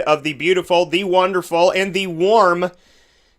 of the beautiful, the wonderful, and the warm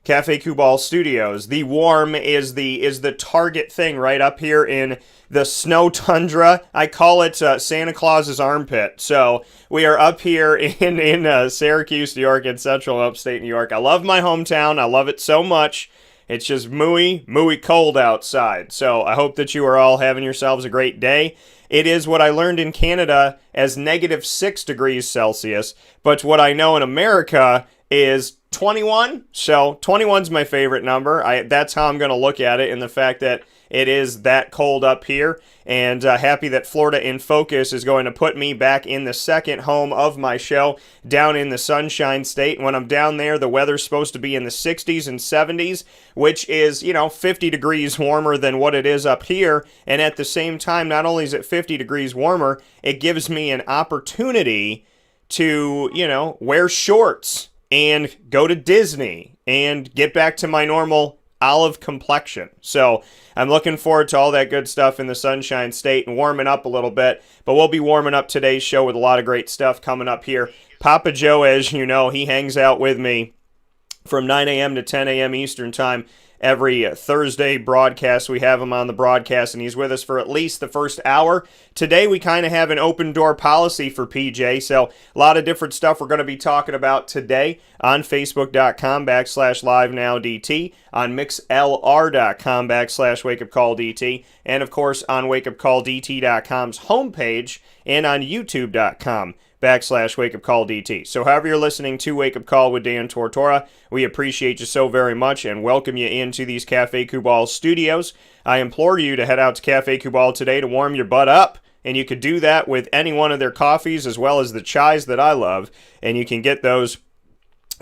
Cafe Kubal Studios. The warm is the target thing right up here in the snow tundra. I call it Santa Claus's armpit. So we are up here in Syracuse, New York, in central upstate New York. I love my hometown. I love it so much. It's just mooey cold outside. So I hope that you are all having yourselves a great day. It is what I learned in Canada as -6 degrees Celsius, but what I know in America is 21. So 21's my favorite number. That's how I'm going to look at it, and the fact that it is that cold up here. And happy that Florida in Focus is going to put me back in the second home of my show down in the Sunshine State. When I'm down there, the weather's supposed to be in the 60s and 70s, which is, 50 degrees warmer than what it is up here. And at the same time, not only is it 50 degrees warmer, it gives me an opportunity to, wear shorts and go to Disney and get back to my normal olive complexion. So I'm looking forward to all that good stuff in the Sunshine State and warming up a little bit. But we'll be warming up today's show with a lot of great stuff coming up here. Papa Joe, as you know, he hangs out with me from 9 a.m. to 10 a.m. Eastern Time every Thursday broadcast. We have him on the broadcast, and he's with us for at least the first hour. Today, we kind of have an open door policy for PJ, so a lot of different stuff we're going to be talking about today on Facebook.com/LiveNowDT, on MixLR.com/WakeUpCallDT, and of course on WakeUpCallDT.com's homepage, and on YouTube.com/WakeUpCallDT. So however you're listening to Wake Up Call with Dan Tortora, we appreciate you so very much and welcome you into these Cafe Kubal studios. I implore you to head out to Cafe Kubal today to warm your butt up, and you could do that with any one of their coffees as well as the chais that I love, and you can get those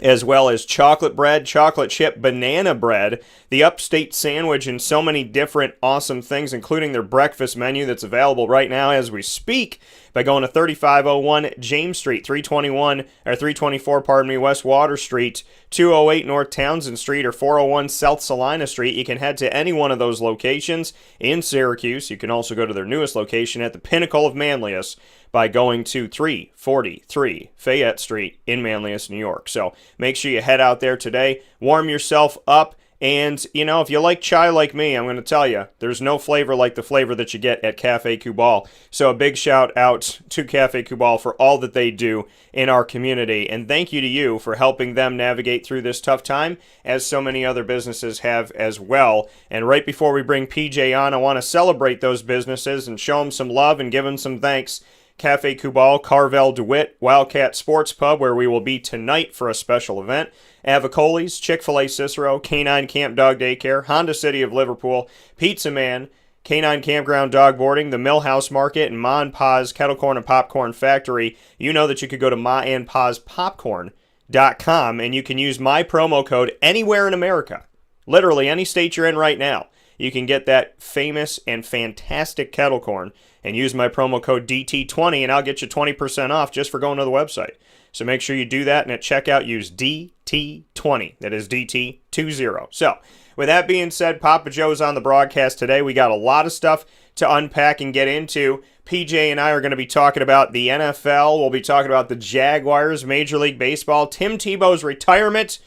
as well as chocolate bread, chocolate chip banana bread, the upstate sandwich, and so many different awesome things, including their breakfast menu that's available right now as we speak by going to 3501 James Street, 324, West Water Street, 208 North Townsend Street, or 401 South Salina Street. You can head to any one of those locations in Syracuse. You can also go to their newest location at the Pinnacle of Manlius by going to 343 Fayette Street in Manlius, New York. So make sure you head out there today, warm yourself up, and, if you like chai like me, I'm going to tell you, there's no flavor like the flavor that you get at Cafe Kubal. So a big shout out to Cafe Kubal for all that they do in our community, and thank you to you for helping them navigate through this tough time, as so many other businesses have as well. And right before we bring PJ on, I want to celebrate those businesses and show them some love and give them some thanks. Cafe Kubal, Carvel DeWitt, Wildcat Sports Pub, where we will be tonight for a special event, Avicoli's, Chick-fil-A Cicero, Canine Camp Dog Daycare, Honda City of Liverpool, Pizza Man, Canine Campground Dog Boarding, the Millhouse Market, and Ma and Pa's Kettle Corn and Popcorn Factory. You know that you could go to maandpaspopcorn.com, and you can use my promo code anywhere in America, literally any state you're in right now. You can get that famous and fantastic kettle corn and use my promo code DT20, and I'll get you 20% off just for going to the website. So make sure you do that, and at checkout, use DT20. That is DT20. So with that being said, Papa Joe's on the broadcast today. We got a lot of stuff to unpack and get into. PJ and I are going to be talking about the NFL. We'll be talking about the Jaguars, Major League Baseball, Tim Tebow's retirement,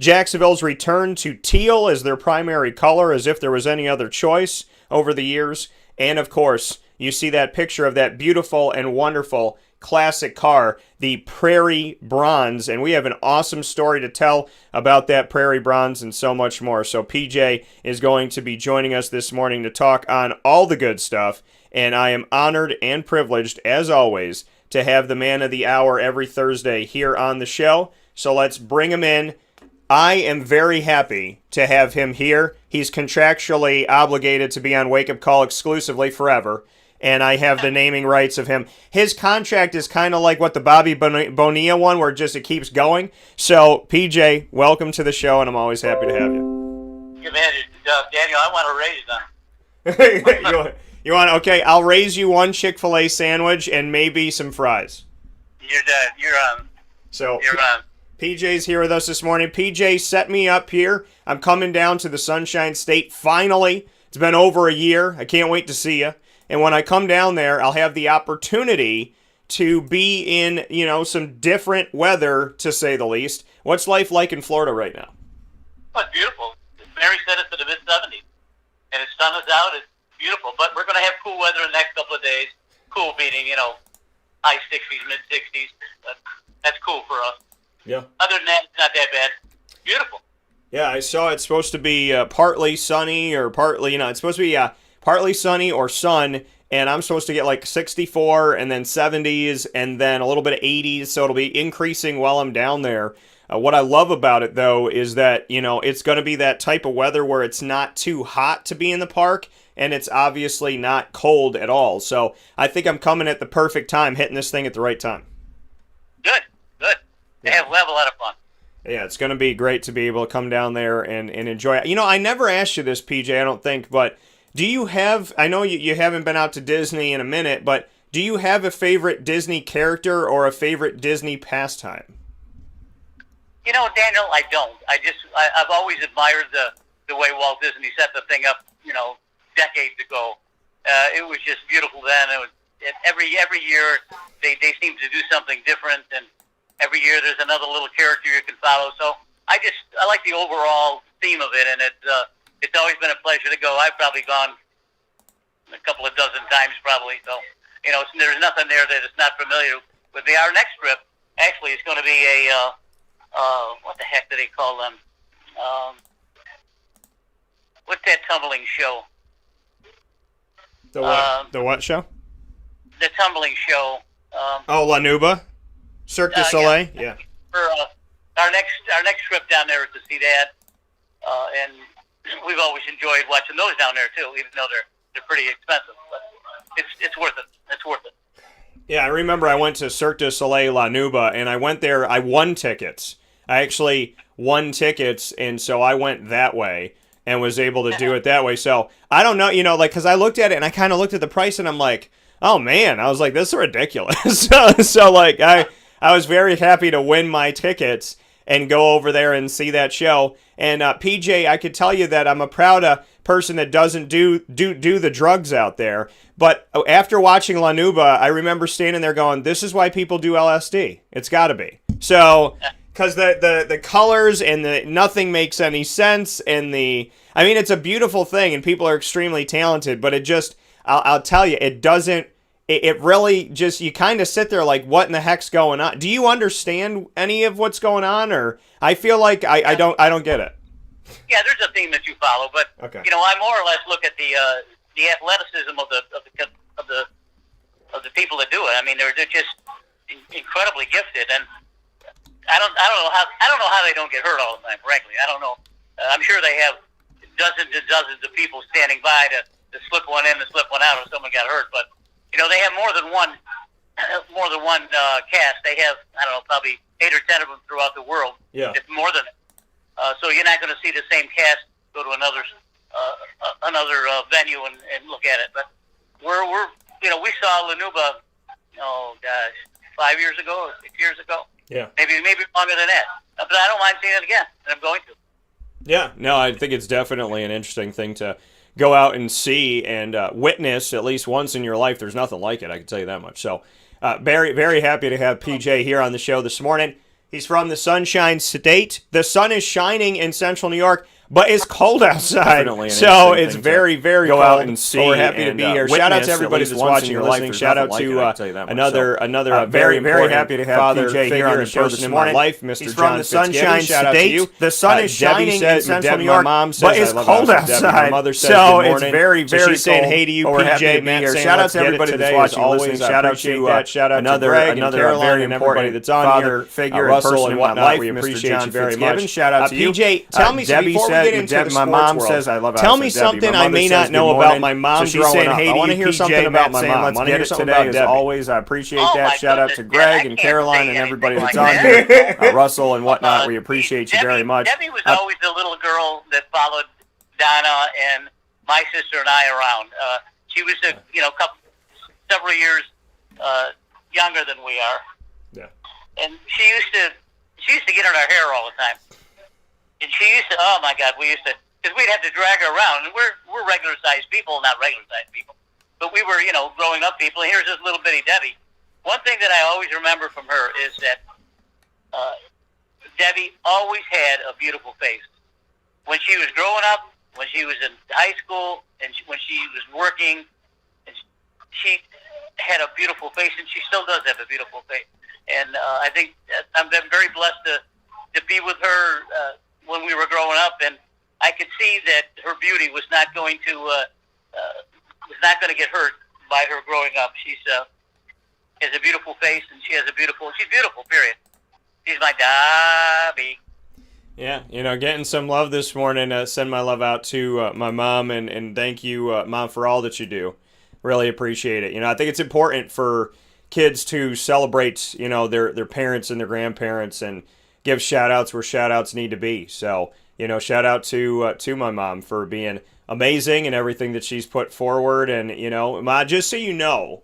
Jacksonville's return to teal as their primary color, as if there was any other choice over the years. And, of course, you see that picture of that beautiful and wonderful classic car, the Prairie Bronze. And we have an awesome story to tell about that Prairie Bronze and so much more. So PJ is going to be joining us this morning to talk on all the good stuff. And I am honored and privileged, as always, to have the man of the hour every Thursday here on the show. So let's bring him in. I am very happy to have him here. He's contractually obligated to be on Wake Up Call exclusively forever, and I have the naming rights of him. His contract is kind of like what the Bobby Bonilla one, where it keeps going. So, PJ, welcome to the show, and I'm always happy to have you. Yeah, man, Daniel, I want a raise now. You want? Okay, I'll raise you one Chick-fil-A sandwich and maybe some fries. You're done. You're on. So. You're on. PJ's here with us this morning. PJ set me up here. I'm coming down to the Sunshine State finally. It's been over a year. I can't wait to see you. And when I come down there, I'll have the opportunity to be in, some different weather, to say the least. What's life like in Florida right now? Oh, it's beautiful. Mary said it's in the mid-70s, and the sun is out. It's beautiful, but we're going to have cool weather in the next couple of days. Cool meaning, high 60s, mid-60s. That's cool for us. Yeah. Other than that, it's not that bad. Beautiful. Yeah, I saw it's supposed to be partly sunny or partly, it's supposed to be partly sunny or sun, and I'm supposed to get like 64 and then 70s and then a little bit of 80s, so it'll be increasing while I'm down there. What I love about it, though, is that, it's going to be that type of weather where it's not too hot to be in the park, and it's obviously not cold at all. So I think I'm coming at the perfect time, hitting this thing at the right time. Good. Yeah. We'll have a lot of fun. Yeah, it's going to be great to be able to come down there and enjoy it. I never asked you this, PJ, I don't think, but do you have, I know you haven't been out to Disney in a minute, but do you have a favorite Disney character or a favorite Disney pastime? Daniel, I don't. I've always admired the way Walt Disney set the thing up, decades ago. It was just beautiful then. Every year they seem to do something different, and every year there's another little character you can follow. So I like the overall theme of it, and it's always been a pleasure to go. I've probably gone a couple of dozen times probably. So, there's nothing there that is not familiar with me. Our next trip actually is going to be what the heck do they call them? What's that tumbling show? The what? The what show? The tumbling show. La Nuba? Cirque du Soleil? Yeah. For our next trip down there is to see that, and we've always enjoyed watching those down there too, even though they're pretty expensive. But it's worth it. It's worth it. Yeah, I remember I went to Cirque du Soleil La Nuba, and I went there. I won tickets. I actually won tickets, and so I went that way and was able to do it that way. So I don't know, because I looked at it and I kind of looked at the price and I'm like, oh man, I was like, this is ridiculous. so I was very happy to win my tickets and go over there and see that show. And PJ, I could tell you that I'm a proud person that doesn't do the drugs out there. But after watching La Nuba, I remember standing there going, this is why people do LSD. It's got to be. So, because the colors and nothing makes any sense. And it's a beautiful thing and people are extremely talented. But it just, I'll tell you, it doesn't. It really just, you kind of sit there like, what in the heck's going on? Do you understand any of what's going on? Or I feel like I don't get it. Yeah, there's a theme that you follow, but okay. I more or less look at the athleticism of the people that do it. I mean, they're just incredibly gifted, and I don't know how they don't get hurt all the time. Frankly, I don't know. I'm sure they have dozens and dozens of people standing by to slip one in and slip one out if someone got hurt, but. They have more than one cast. They have, I don't know, probably 8 or 10 of them throughout the world. Yeah. It's more than it. So you're not going to see the same cast go to another venue and look at it. But we saw La Nuba, 5 years ago, 6 years ago. Yeah. Maybe longer than that. But I don't mind seeing it again, and I'm going to. Yeah. No, I think it's definitely an interesting thing to go out and see and witness at least once in your life. There's nothing like it, I can tell you that much. So very, very happy to have PJ here on the show this morning. He's from the Sunshine State. The sun is shining in central New York, but it's cold outside. So it's very, very cold. Go out and see. We're happy to be here. Shout out to everybody that's watching and listening. Shout out to another very, very happy to have PJ here on the show this morning. Mr. He's from the Sunshine State. The sun is shining in central New York, but it's cold outside. So it's very, very cold. Saying hey to you, PJ. Shout out to everybody that's watching and listening. Shout out to Greg and Caroline and everybody that's on here. Figure Russell and whatnot. We appreciate you very much. Shout out to you. PJ, tell me before we get into the sports world. Says I love. Tell me something I may not know about my mom. She's saying, "Hey, I want to hear something about my mom. Let's get it today." As always, I appreciate that. Shout out to Greg and Caroline and everybody that's on here. Russell and whatnot. We appreciate you very much. Debbie was always the little girl that followed Donna and my sister and I around. She was several years younger than we are. Yeah. And she used to get in our hair all the time. And she used to, oh my God, because we'd have to drag her around. And we're regular sized people, not regular sized people, but we were, growing up people. And here's this little bitty Debbie, one thing that I always remember from her is that Debbie always had a beautiful face. When she was growing up, when she was in high school, and when she was working, and she had a beautiful face, and she still does have a beautiful face. And I think I've been very blessed to be with her when we were growing up, and I could see that her beauty was not going to get hurt by her growing up. She's has a beautiful face, and she's beautiful. Period. She's my Dobby. Yeah, getting some love this morning. Send my love out to my mom, and thank you, Mom, for all that you do. Really appreciate it. I think it's important for kids to celebrate, their parents and their grandparents and give shout-outs where shout-outs need to be. So, shout out to my mom for being amazing and everything that she's put forward. And, Ma, just so you know,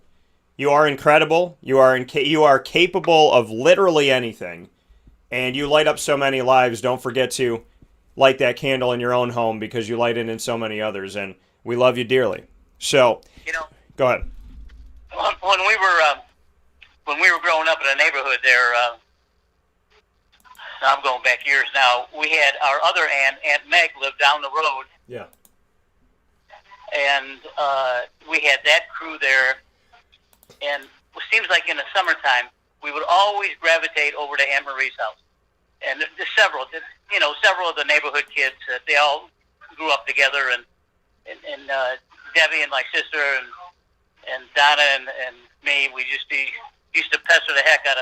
you are incredible. You are capable of literally anything. And you light up so many lives. Don't forget to light that candle in your own home because you light it in so many others. And we love you dearly. So, go ahead. When we were growing up in a neighborhood there, I'm going back years now, we had our other Aunt Meg, lived down the road. Yeah. And we had that crew there. And it seems like in the summertime, we would always gravitate over to Aunt Marie's house. And several of the neighborhood kids, they all grew up together, and Debbie and my sister and Donna and me, we used to pester the heck out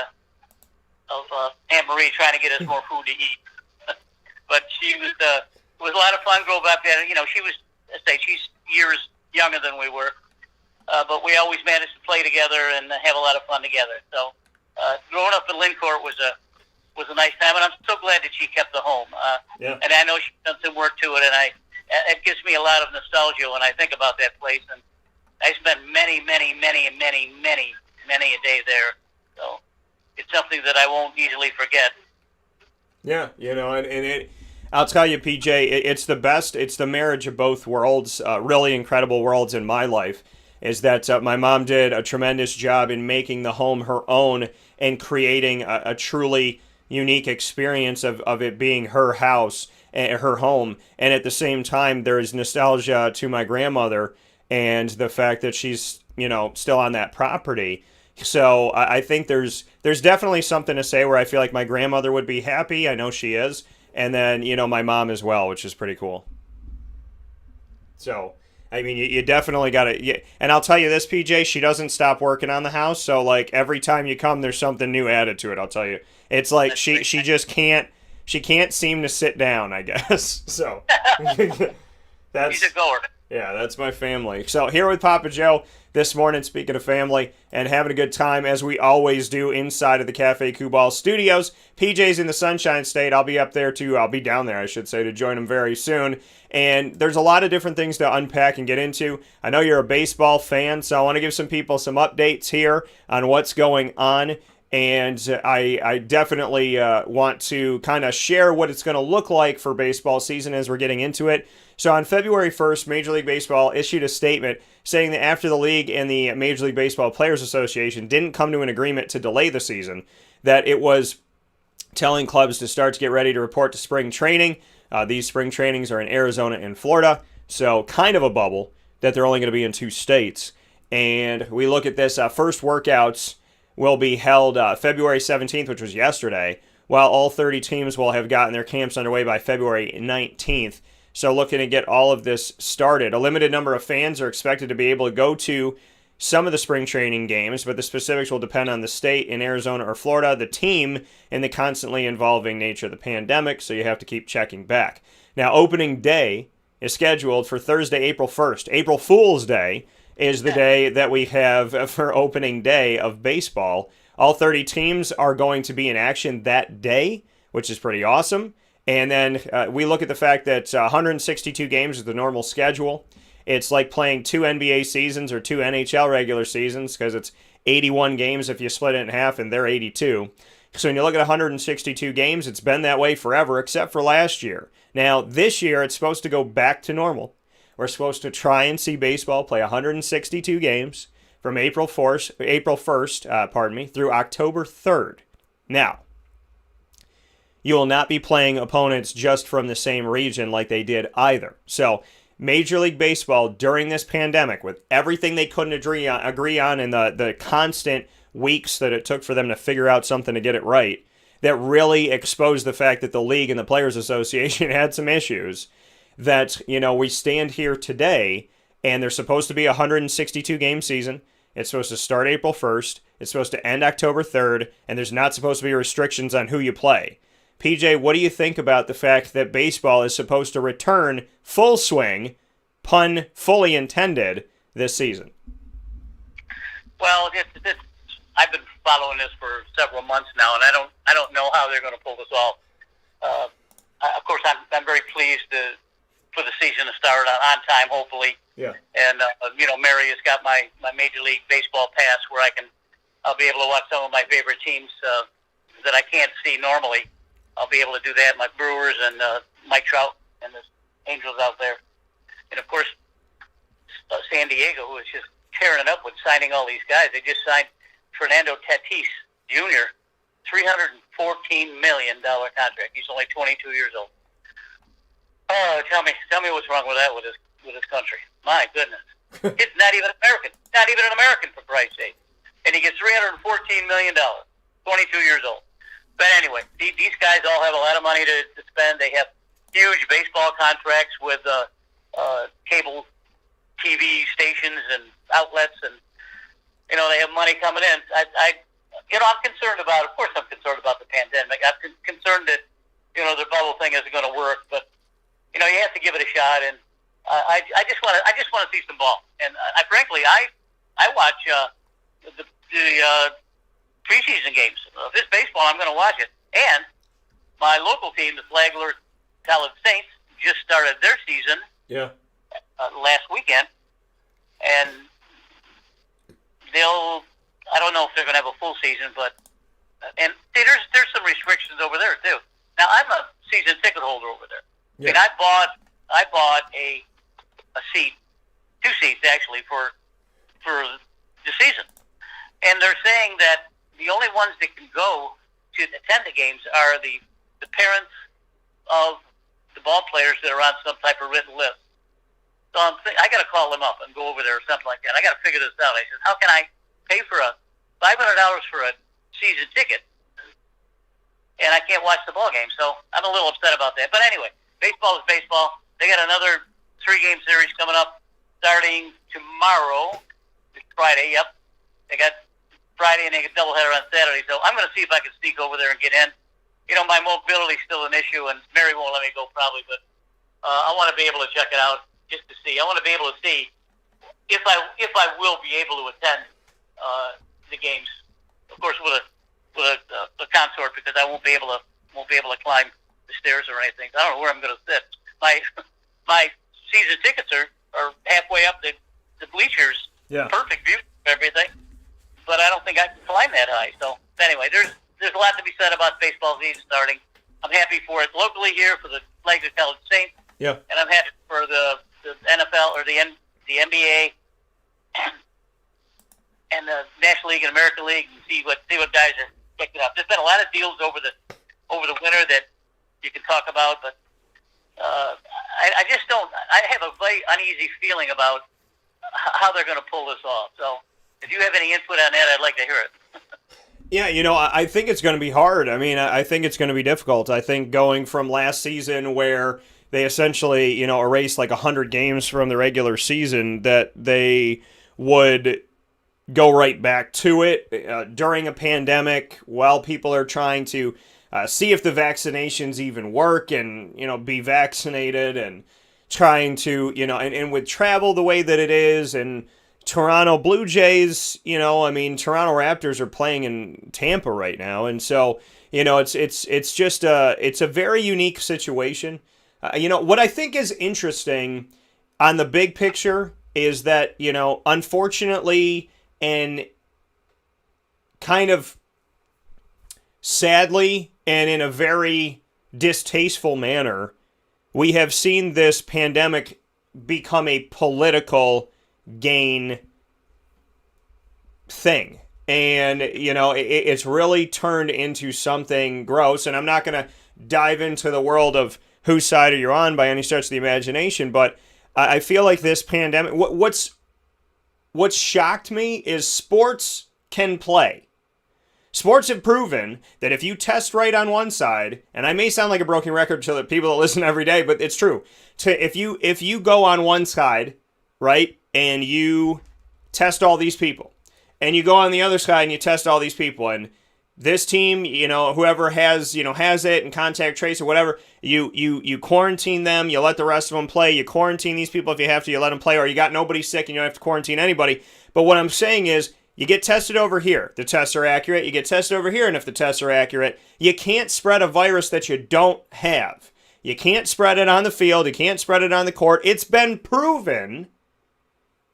of Aunt Marie trying to get us more food to eat. But it was a lot of fun growing up there. She's years younger than we were. But we always managed to play together and have a lot of fun together. So growing up in Lincourt was a nice time, and I'm so glad that she kept the home. Yeah. And I know she's done some work to it, and it gives me a lot of nostalgia when I think about that place. And I spent many a day there. So it's something that I won't easily forget. Yeah, I'll tell you, PJ, it's the best. It's the marriage of both worlds, really incredible worlds in my life, is that my mom did a tremendous job in making the home her own and creating a truly unique experience of it being her house, her home. And at the same time, there is nostalgia to my grandmother and the fact that she's, still on that property. So I think there's definitely something to say where I feel like my grandmother would be happy. I know she is. And then, my mom as well, which is pretty cool. So, I mean, you definitely got to... And I'll tell you this, PJ, she doesn't stop working on the house. So, like, every time you come, there's something new added to it, I'll tell you. It's like she just can't... She can't seem to sit down, I guess. So, that's... She's a goer. Yeah, that's my family. So, here with Papa Joe this morning, speaking of family, and having a good time, as we always do, inside of the Cafe Kubal studios. PJ's in the Sunshine State. I'll be down there, I should say, to join him very soon. And there's a lot of different things to unpack and get into. I know you're a baseball fan, so I want to give some people some updates here on what's going on. And I definitely want to kind of share what it's going to look like for baseball season as we're getting into it. So on February 1st, Major League Baseball issued a statement saying that after the league and the Major League Baseball Players Association didn't come to an agreement to delay the season, that it was telling clubs to start to get ready to report to spring training. These spring trainings are in Arizona and Florida, so kind of a bubble that they're only going to be in 2 states. And we look at this, first workouts will be held February 17th, which was yesterday, while all 30 teams will have gotten their camps underway by February 19th. So looking to get all of this started. A limited number of fans are expected to be able to go to some of the spring training games, but the specifics will depend on the state in Arizona or Florida, the team, and the constantly evolving nature of the pandemic, so you have to keep checking back. Now, opening day is scheduled for Thursday, April 1st. April Fool's Day is the day that we have for opening day of baseball. All 30 teams are going to be in action that day, which is pretty awesome. And then we look at the fact that 162 games is the normal schedule. It's like playing 2 NBA seasons or 2 NHL regular seasons because it's 81 games if you split it in half, and they're 82. So when you look at 162 games, it's been that way forever except for last year. Now, this year, it's supposed to go back to normal. We're supposed to try and see baseball play 162 games from April 1st, through October 3rd. Now, you will not be playing opponents just from the same region like they did either. So, Major League Baseball, during this pandemic, with everything they couldn't agree on and the constant weeks that it took for them to figure out something to get it right, that really exposed the fact that the league and the Players Association had some issues, that, we stand here today, and there's supposed to be a 162-game season. It's supposed to start April 1st. It's supposed to end October 3rd, and there's not supposed to be restrictions on who you play. PJ, what do you think about the fact that baseball is supposed to return full swing, pun fully intended, this season? Well, I've been following this for several months now, and I don't know how they're going to pull this off. Of course, I'm very pleased for the season to start on time, hopefully. Yeah. And Mary has got my Major League Baseball pass, where I'll be able to watch some of my favorite teams that I can't see normally. I'll be able to do that. My Brewers and Mike Trout and the Angels out there, and of course San Diego, who is just tearing it up with signing all these guys. They just signed Fernando Tatis Jr. $314 million contract. He's only 22 years old. Oh, tell me what's wrong with that with his country. My goodness, it's not even American. Not even an American, for Christ's sake. And he gets $314 million. 22 years old. But anyway, these guys all have a lot of money to spend. They have huge baseball contracts with cable TV stations and outlets, and they have money coming in. I'm concerned about. Of course, I'm concerned about the pandemic. I'm concerned that the bubble thing isn't going to work. But you have to give it a shot. And I just want to see some ball. And frankly, I watch the preseason games. If it's baseball, I'm going to watch it. And my local team, the Flagler College Saints, just started their season last weekend, and I don't know if they're going to have a full season, but there's some restrictions over there too. Now, I'm a season ticket holder over there. Yeah. I mean, I bought a seat, 2 seats actually, for the season, and they're saying that the only ones that can go to attend the games are the parents of the ball players that are on some type of written list. So I got to call them up and go over there or something like that. I got to figure this out. I said, how can I pay for $500 for a season ticket and I can't watch the ball game? So I'm a little upset about that. But anyway, baseball is baseball. They got another 3-game series coming up starting tomorrow. It's Friday. Yep, they got Friday and they get doubleheader on Saturday. So I'm going to see if I can sneak over there and get in. My mobility is still an issue, and Mary won't let me go probably, but I want to be able to check it out just to see. I want to be able to see if I will be able to attend the games. Of course, with a consort, because I won't be able to climb the stairs or anything. I don't know where I'm going to sit. My season tickets are halfway up the bleachers. Yeah. Perfect view of everything. But I don't think I can climb that high. So anyway, there's a lot to be said about baseball season starting. I'm happy for it locally here for the Flagler College Saints. Yeah. And I'm happy for the NFL or the NBA and the National League and American League, and see what guys are picking up. There's been a lot of deals over the winter that you can talk about, but I just don't. I have a very uneasy feeling about how they're going to pull this off. So if you have any input on that, I'd like to hear it. Yeah, I think it's going to be hard. I mean, I think it's going to be difficult. I think going from last season where they essentially, erased like 100 games from the regular season, that they would go right back to it during a pandemic while people are trying to see if the vaccinations even work and, be vaccinated, and trying to, and with travel the way that it is, and Toronto Blue Jays, Toronto Raptors are playing in Tampa right now. And so, it's just it's a very unique situation. What I think is interesting on the big picture is that, unfortunately, and kind of sadly, and in a very distasteful manner, we have seen this pandemic become a political gain thing. And, it's really turned into something gross. And I'm not going to dive into the world of whose side are you on by any stretch of the imagination, but I feel like this pandemic, what's shocked me is sports can play. Sports have proven that if you test right on one side, and I may sound like a broken record to the people that listen every day, but it's true. If you go on one side, right, and you test all these people, and you go on the other side and you test all these people, and this team, whoever has it and contact trace or whatever, you quarantine them, you let the rest of them play, you quarantine these people if you have to, you let them play, or you got nobody sick and you don't have to quarantine anybody. But what I'm saying is, you get tested over here, the tests are accurate, you get tested over here, and if the tests are accurate, you can't spread a virus that you don't have. You can't spread it on the field, you can't spread it on the court. It's been proven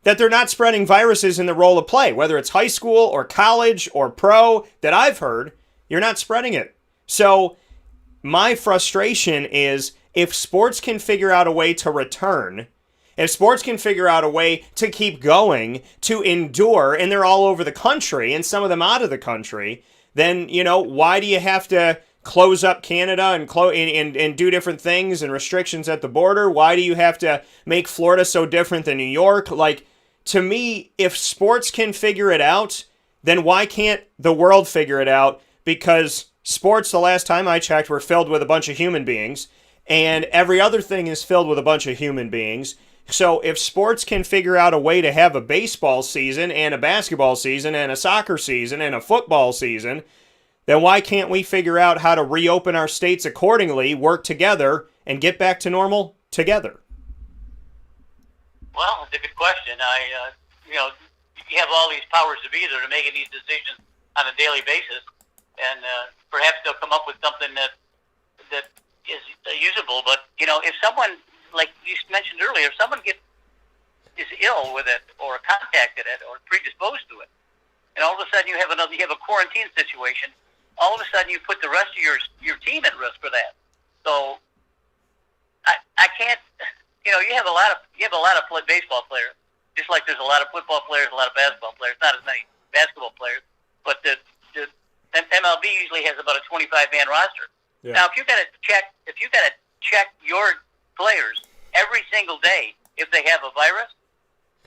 that they're not spreading viruses in the role of play, whether it's high school or college or pro, that I've heard, you're not spreading it. So my frustration is if sports can figure out a way to return, if sports can figure out a way to keep going, to endure, and they're all over the country, and some of them out of the country, then, why do you have to close up Canada and do different things and restrictions at the border? Why do you have to make Florida so different than New York? Like, to me, if sports can figure it out, then why can't the world figure it out? Because sports, the last time I checked, were filled with a bunch of human beings, and every other thing is filled with a bunch of human beings. So if sports can figure out a way to have a baseball season and a basketball season and a soccer season and a football season, then why can't we figure out how to reopen our states accordingly, work together, and get back to normal together? Well, it's a good question. You have all these powers to be there to making these decisions on a daily basis, and perhaps they'll come up with something that is usable. But if someone, like you mentioned earlier, if someone is ill with it or contacted it or predisposed to it, and all of a sudden you have a quarantine situation, all of a sudden you put the rest of your team at risk for that. So I can't. You have a lot of baseball players, just like there's a lot of football players, a lot of basketball players. Not as many basketball players, but the MLB usually has about a 25-man roster. Yeah. Now, if you got to check your players every single day if they have a virus,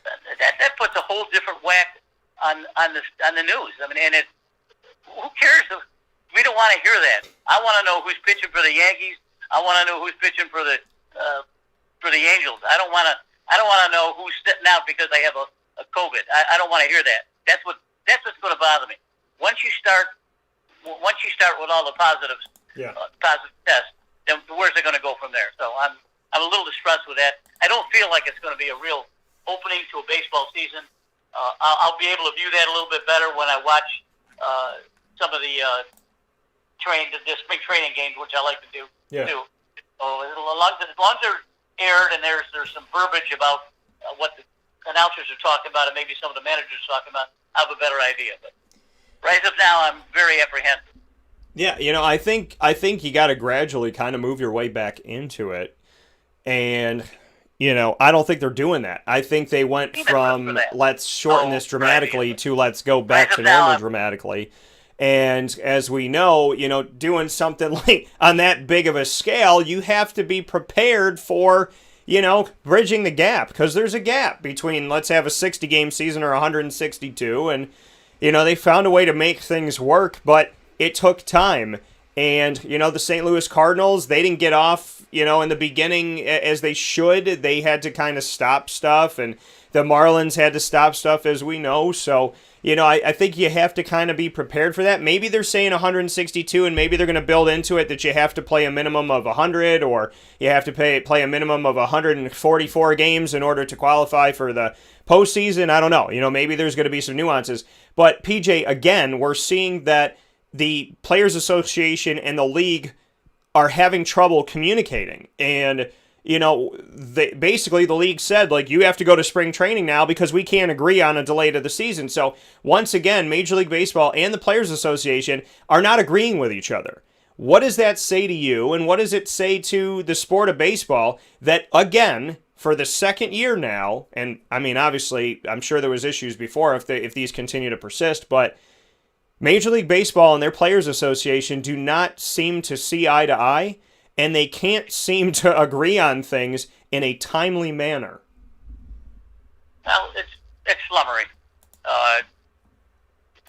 that puts a whole different whack on the news. I mean, and who cares? We don't want to hear that. I want to know who's pitching for the Yankees. I want to know who's pitching for the Angels. I don't want to know who's sitting out because they have a COVID. I don't want to hear that. That's what's going to bother me. Once you start with all the positives, positive tests, then where's it going to go from there? So I'm a little distressed with that. I don't feel like it's going to be a real opening to a baseball season. I'll be able to view that a little bit better when I watch some of the spring training games, which I like to do too. So as long as they're aired and there's some verbiage about what the announcers are talking about and maybe some of the managers are talking about, I have a better idea. But right up now, I'm very apprehensive. Yeah, I think you got to gradually kind of move your way back into it, and I don't think they're doing that. I think they went from let's shorten this dramatically to let's go back to normal dramatically. And as we know, doing something like on that big of a scale, you have to be prepared for, bridging the gap, because there's a gap between let's have a 60-game season or 162, and, they found a way to make things work, but it took time. And, the St. Louis Cardinals, they didn't get off, in the beginning as they should. They had to kind of stop stuff, and the Marlins had to stop stuff, as we know. So, I think you have to kind of be prepared for that. Maybe they're saying 162, and maybe they're going to build into it that you have to play a minimum of 100, or you have to play a minimum of 144 games in order to qualify for the postseason. I don't know. Maybe there's going to be some nuances. But, PJ, again, we're seeing that the Players Association and the league are having trouble communicating. And, basically the league said, you have to go to spring training now because we can't agree on a delay to the season. So, once again, Major League Baseball and the Players Association are not agreeing with each other. What does that say to you, and what does it say to the sport of baseball that, again, for the second year now, and I mean, obviously, I'm sure there was issues before if these continue to persist, but Major League Baseball and their Players Association do not seem to see eye to eye, and they can't seem to agree on things in a timely manner. Well, it's slummery.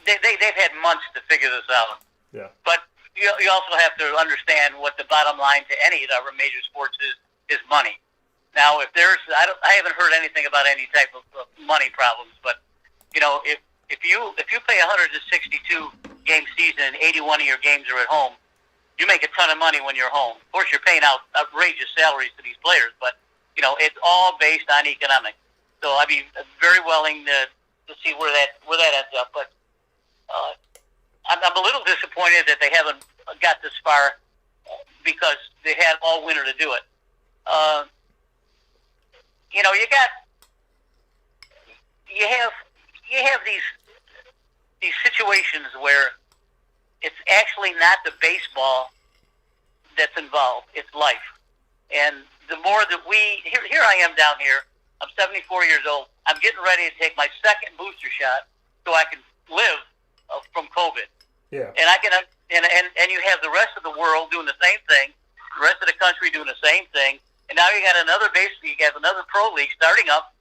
They've had months to figure this out. Yeah. But you also have to understand what the bottom line to any of our major sports is money. Now, if there's, I haven't heard anything about any type of money problems, but you know, if you play a 162 game season, 81 of your games are at home, you make a ton of money when you're home. Of course, you're paying out outrageous salaries to these players, but you know, it's all based on economics. So I'd be very willing to see where that ends up, but I'm a little disappointed that they haven't got this far because they had all winter to do it. You know, you have these situations where it's actually not the baseball that's involved; it's life. And the more that here I am down here. I'm 74 years old. I'm getting ready to take my second booster shot so I can live from COVID. Yeah. And I can, and you have the rest of the world doing the same thing, the rest of the country doing the same thing, and now you got another pro league starting up.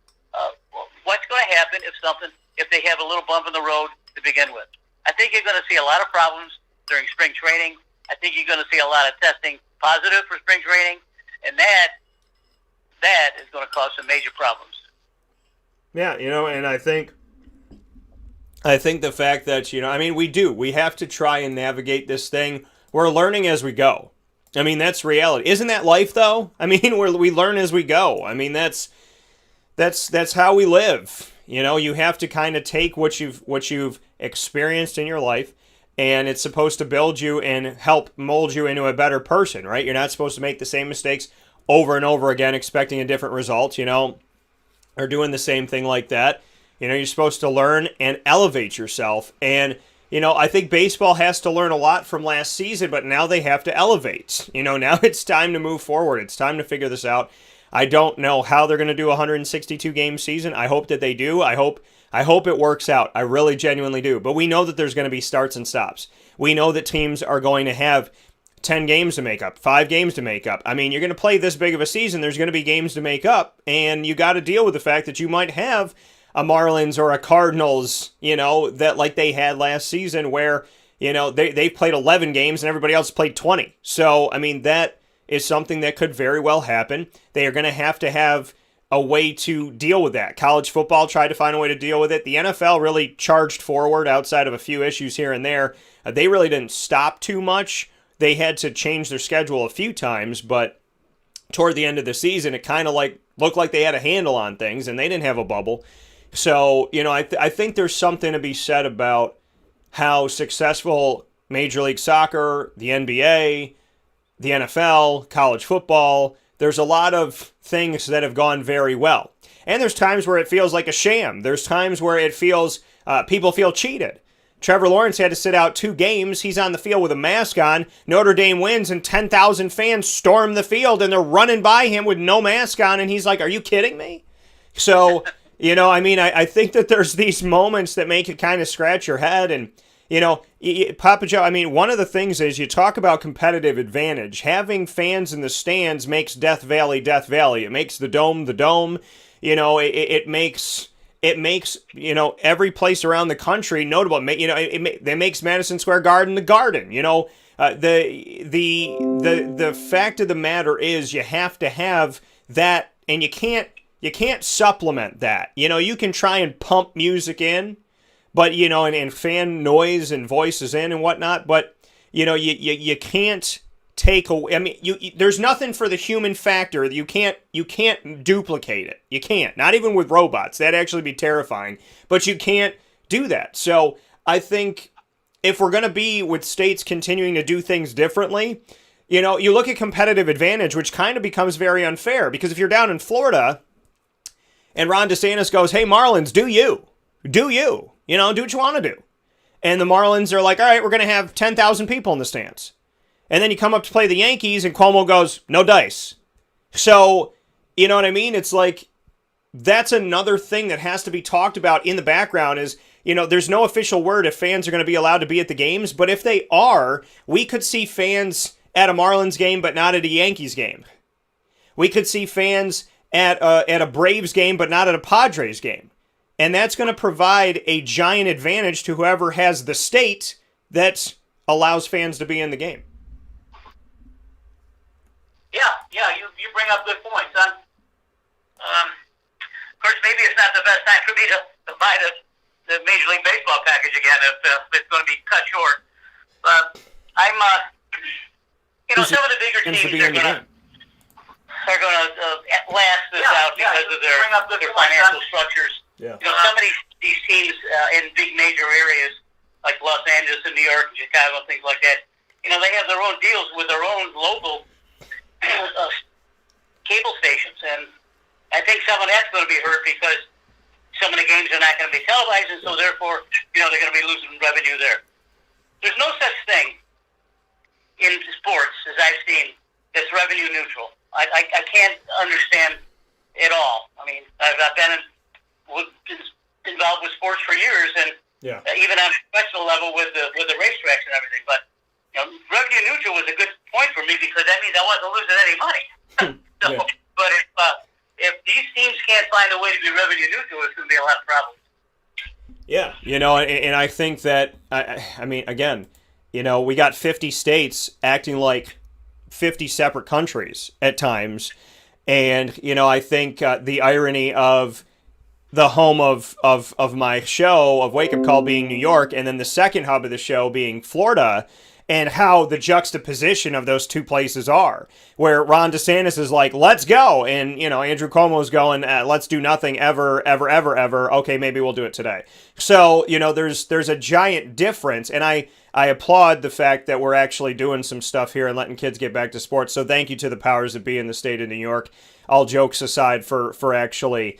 What's going to happen if they have a little bump in the road to begin with? I think you're going to see a lot of problems during spring training. I think you're going to see a lot of testing positive for spring training, and that is going to cause some major problems. Yeah, you know, and I think the fact that, you know, I mean, we have to try and navigate this thing. We're learning as we go. I mean, that's reality. Isn't that life, though? I mean, we learn as we go. I mean, that's how we live. You know, you have to kind of take what you've experienced in your life, and it's supposed to build you and help mold you into a better person, right? You're not supposed to make the same mistakes over and over again, expecting a different result, you know, or doing the same thing like that. You know, you're supposed to learn and elevate yourself. And, you know, I think baseball has to learn a lot from last season, but now they have to elevate. You know, now it's time to move forward. It's time to figure this out. I don't know how they're going to do a 162-game season. I hope that they do. I hope it works out. I really genuinely do. But we know that there's going to be starts and stops. We know that teams are going to have 10 games to make up, 5 games to make up. I mean, you're going to play this big of a season. There's going to be games to make up, and you got to deal with the fact that you might have a Marlins or a Cardinals, you know, that like they had last season where, you know, they played 11 games and everybody else played 20. So, I mean, that is something that could very well happen. They are going to have a way to deal with that. College football tried to find a way to deal with it. The NFL really charged forward outside of a few issues here and there. They really didn't stop too much. They had to change their schedule a few times, but toward the end of the season, it kind of like looked like they had a handle on things, and they didn't have a bubble. So, you know, I think there's something to be said about how successful Major League Soccer, the NBA, the NFL, college football, there's a lot of things that have gone very well. And there's times where it feels like a sham. There's times where it feels people feel cheated. Trevor Lawrence had to sit out 2 games. He's on the field with a mask on. Notre Dame wins, and 10,000 fans storm the field, and they're running by him with no mask on, and he's like, are you kidding me? So, you know, I mean, I think that there's these moments that make you kind of scratch your head, and, you know, Papa Joe, I mean, one of the things is you talk about competitive advantage. Having fans in the stands makes Death Valley, Death Valley. It makes the Dome, the Dome. You know, it makes, you know, every place around the country notable. You know, it makes Madison Square Garden the Garden. You know, the fact of the matter is you have to have that, and you can't supplement that. You know, you can try and pump music in, but, you know, and fan noise and voices in and whatnot, but, you know, you can't take away. I mean, there's nothing for the human factor. You can't duplicate it. You can't. Not even with robots. That'd actually be terrifying. But you can't do that. So I think if we're going to be with states continuing to do things differently, you know, you look at competitive advantage, which kind of becomes very unfair, because if you're down in Florida and Ron DeSantis goes, hey, Marlins, do you, you know, do what you want to do. And the Marlins are like, all right, we're going to have 10,000 people in the stands. And then you come up to play the Yankees, and Cuomo goes, no dice. So, You know what I mean? It's like, that's another thing that has to be talked about in the background is, there's no official word if fans are going to be allowed to be at the games, but if they are, we could see fans at a Marlins game but not at a Yankees game. We could see fans at a Braves game but not at a Padres game. And that's going to provide a giant advantage to whoever has the state that allows fans to be in the game. Yeah, you bring up good points, son. Of course, maybe it's not the best time for me to buy the Major League Baseball package again if it's going to be cut short. But I'm, some of the bigger teams are going to last this out because of their financial structures. Yeah. Some of these teams in big major areas like Los Angeles and New York and Chicago and things like that, they have their own deals with their own local cable stations, and I think some of that's going to be hurt because some of the games are not going to be televised, and so therefore, they're going to be losing revenue there. There's no such thing in sports, as I've seen, that's revenue neutral. I can't understand it all. I mean, I've been involved with sports for years, and even on a professional level with the racetracks and everything. But revenue neutral was a good point for me because that means I wasn't losing any money. But if these teams can't find a way to be revenue neutral, it's going to be a lot of problems. Yeah, and I think that, I mean, again, we got 50 states acting like 50 separate countries at times. And, I think the irony of the home of my show, of Wake Up Call, being New York, and then the second hub of the show being Florida, and how the juxtaposition of those two places are, where Ron DeSantis is like, let's go, and, Andrew Cuomo's going, let's do nothing ever, ever, ever, ever. Okay, maybe we'll do it today. So, there's a giant difference, and I applaud the fact that we're actually doing some stuff here and letting kids get back to sports. So thank you to the powers that be in the state of New York, all jokes aside, for actually,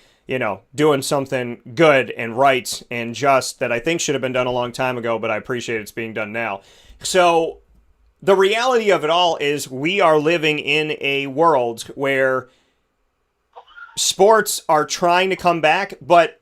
doing something good and right and just that I think should have been done a long time ago, but I appreciate it's being done now. So the reality of it all is we are living in a world where sports are trying to come back, but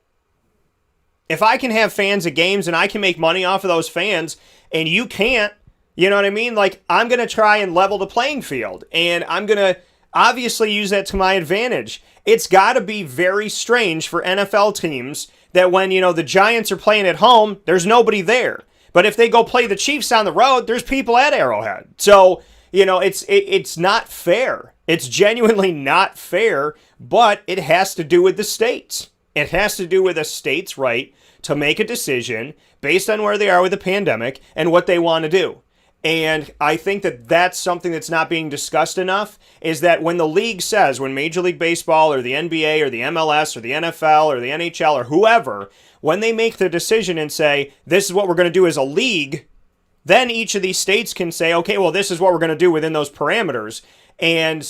if I can have fans at games and I can make money off of those fans and you can't, you know what I mean? Like, I'm going to try and level the playing field, and I'm going to obviously use that to my advantage. It's got to be very strange for NFL teams that when, the Giants are playing at home, there's nobody there. But if they go play the Chiefs on the road, there's people at Arrowhead. So, it's not fair. It's genuinely not fair, but it has to do with the states. It has to do with a state's right to make a decision based on where they are with the pandemic and what they want to do. And I think that that's something that's not being discussed enough, is that when the league says, when Major League Baseball or the NBA or the MLS or the NFL or the NHL or whoever, when they make the decision and say, this is what we're going to do as a league, then each of these states can say, okay, well, this is what we're going to do within those parameters. And,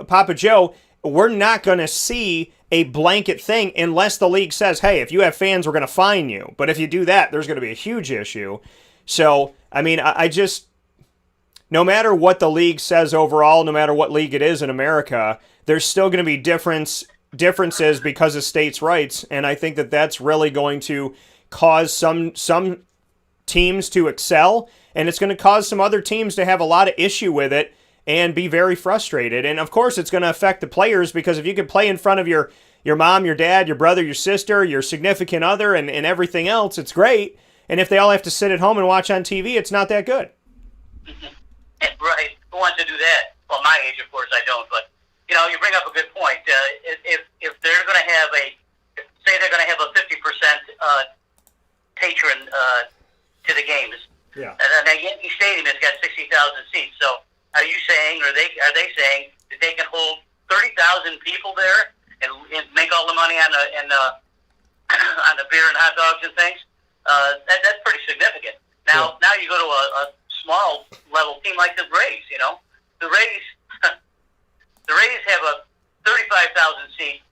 Papa Joe, we're not going to see a blanket thing unless the league says, hey, if you have fans, we're going to fine you. But if you do that, there's going to be a huge issue. So, I mean, I just, no matter what the league says overall, no matter what league it is in America, there's still going to be differences because of states' rights. And I think that that's really going to cause some teams to excel, and it's going to cause some other teams to have a lot of issue with it and be very frustrated. And of course, it's going to affect the players, because if you can play in front of your mom, your dad, your brother, your sister, your significant other, and everything else, it's great. And if they all have to sit at home and watch on TV, it's not that good. Right. Who wants to do that? Well, my age, of course, I don't. But, you bring up a good point. If they're going to have say they're going to have a 50% patron to the games, yeah, and the Yankee Stadium has got 60,000 seats. So are you saying, or are they saying that they can hold 30,000 people there and make all the money on the beer and hot dogs and things? That's pretty significant. Now you go to a small level team like the Rays. The Rays have a 35,000 seat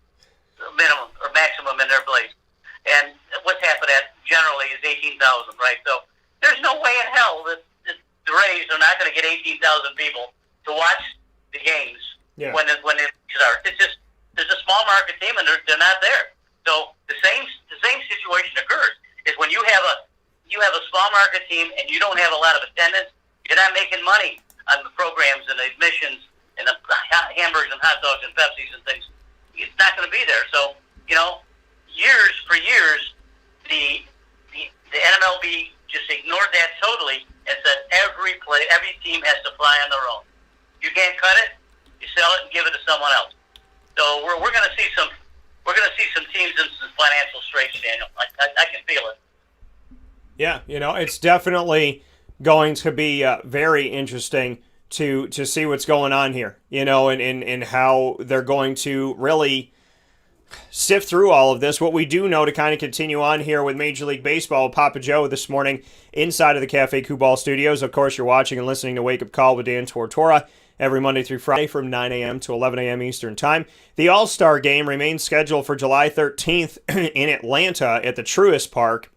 minimum or maximum in their place, and what's half of that generally is 18,000, right? So there's no way in hell that the Rays are not going to get 18,000 people to watch the games when they start. It's just there's a small market team and they're not there. So the same situation occurs is when you have a small market team and you don't have a lot of attendance, you're not making money on the programs and the admissions and the hamburgers and hot dogs and Pepsis and things. It's not going to be there. So, years for years, the MLB just ignored that totally and said every team has to fly on their own. You can't cut it, you sell it and give it to someone else. So we're going to see some teams in some financial straits, Daniel. I can feel it. Yeah, it's definitely going to be very interesting to see what's going on here, and how they're going to really sift through all of this. What we do know, to kind of continue on here with Major League Baseball, Papa Joe this morning inside of the Cafe Kubal studios. Of course, you're watching and listening to Wake Up Call with Dan Tortora every Monday through Friday from 9 a.m. to 11 a.m. Eastern Time. The All-Star Game remains scheduled for July 13th in Atlanta at the Truist Park.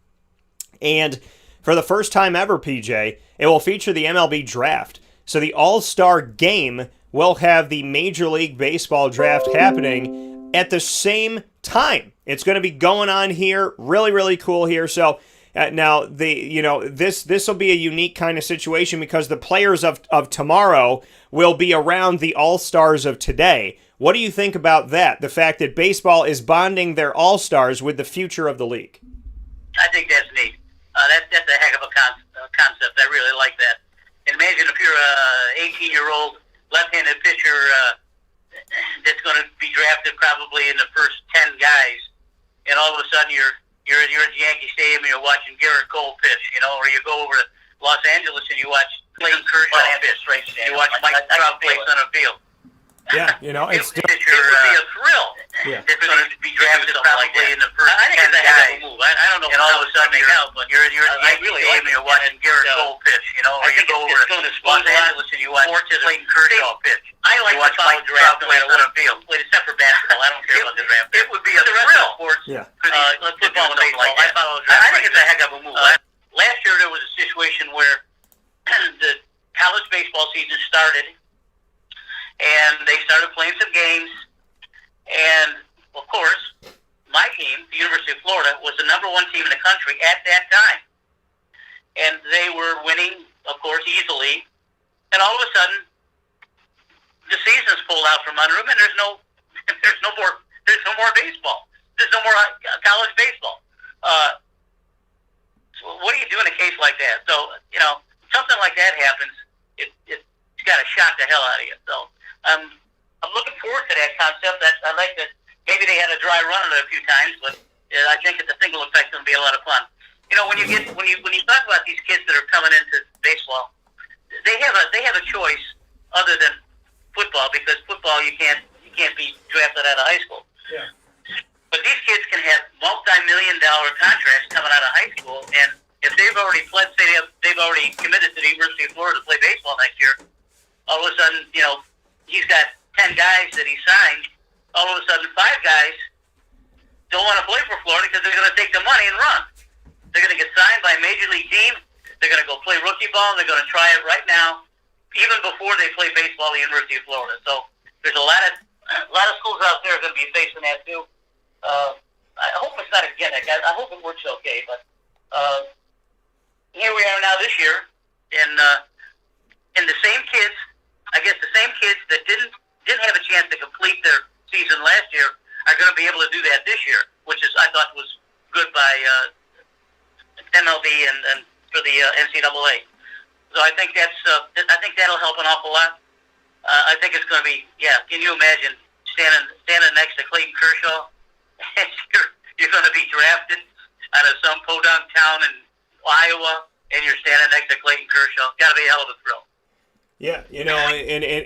And for the first time ever, PJ, it will feature the MLB Draft. So the All-Star Game will have the Major League Baseball Draft happening at the same time. It's going to be going on here. Really, really cool here. So now this will be a unique kind of situation because the players of tomorrow will be around the All-Stars of today. What do you think about that? The fact that baseball is bonding their All-Stars with the future of the league. I think that's neat. That's a heck of a concept. I really like that. Imagine if you're a 18-year-old left-handed pitcher that's going to be drafted probably in the first 10 guys, and all of a sudden you're at Yankee Stadium and you're watching Garrett Cole pitch, or you go over to Los Angeles and you watch Clayton Kershaw pitch. You watch Mike Trout play center field. Yeah, it would be a thrill. Yeah. It's going to be drafted probably in the first 10 guys. I don't know. And all of a sudden you're watching Garrett Cole pitch, or you go over to Los Angeles and you watch Clayton Kershaw pitch. I like to follow draft play center field. Except for basketball, I don't care about the draft. It would be a thrill. Yeah. Football and baseball, I follow draft. I think it's a heck of a move. Last year there was a situation where the college baseball season started, and they started playing some games, and of course, my team, the University of Florida, was the number one team in the country at that time, and they were winning, of course, easily, and all of a sudden, the season's pulled out from under them, and there's no more baseball. There's no more college baseball. So what do you do in a case like that? So, something like that happens, it's got to shock the hell out of you. So, I'm looking forward to that concept. I like that. Maybe they had a dry run on it a few times, but I think it's a single effect. It'll be a lot of fun. When you talk about these kids that are coming into baseball, they have a choice other than football, because football you can't be drafted out of high school. Yeah. But these kids can have multi-million-dollar contracts coming out of high school, and if they've already they've already committed to the University of Florida to play baseball next year, all of a sudden, he's got 10 guys that he signed. All of a sudden, 5 guys don't want to play for Florida because they're going to take the money and run. They're going to get signed by a major league team. They're going to go play rookie ball, and they're going to try it right now, even before they play baseball at the University of Florida. So there's a lot of schools out there are going to be facing that too. I hope it's not a gimmick. I hope it works okay. But here we are now this year, and the same kids, I guess the same kids that didn't have a chance to complete their season last year are going to be able to do that this year, which I thought was good by MLB and for the NCAA. So I think that'll help an awful lot. I think it's going to be, can you imagine standing next to Clayton Kershaw? You're going to be drafted out of some podunk town in Iowa, and you're standing next to Clayton Kershaw. Got to be a hell of a thrill. Yeah,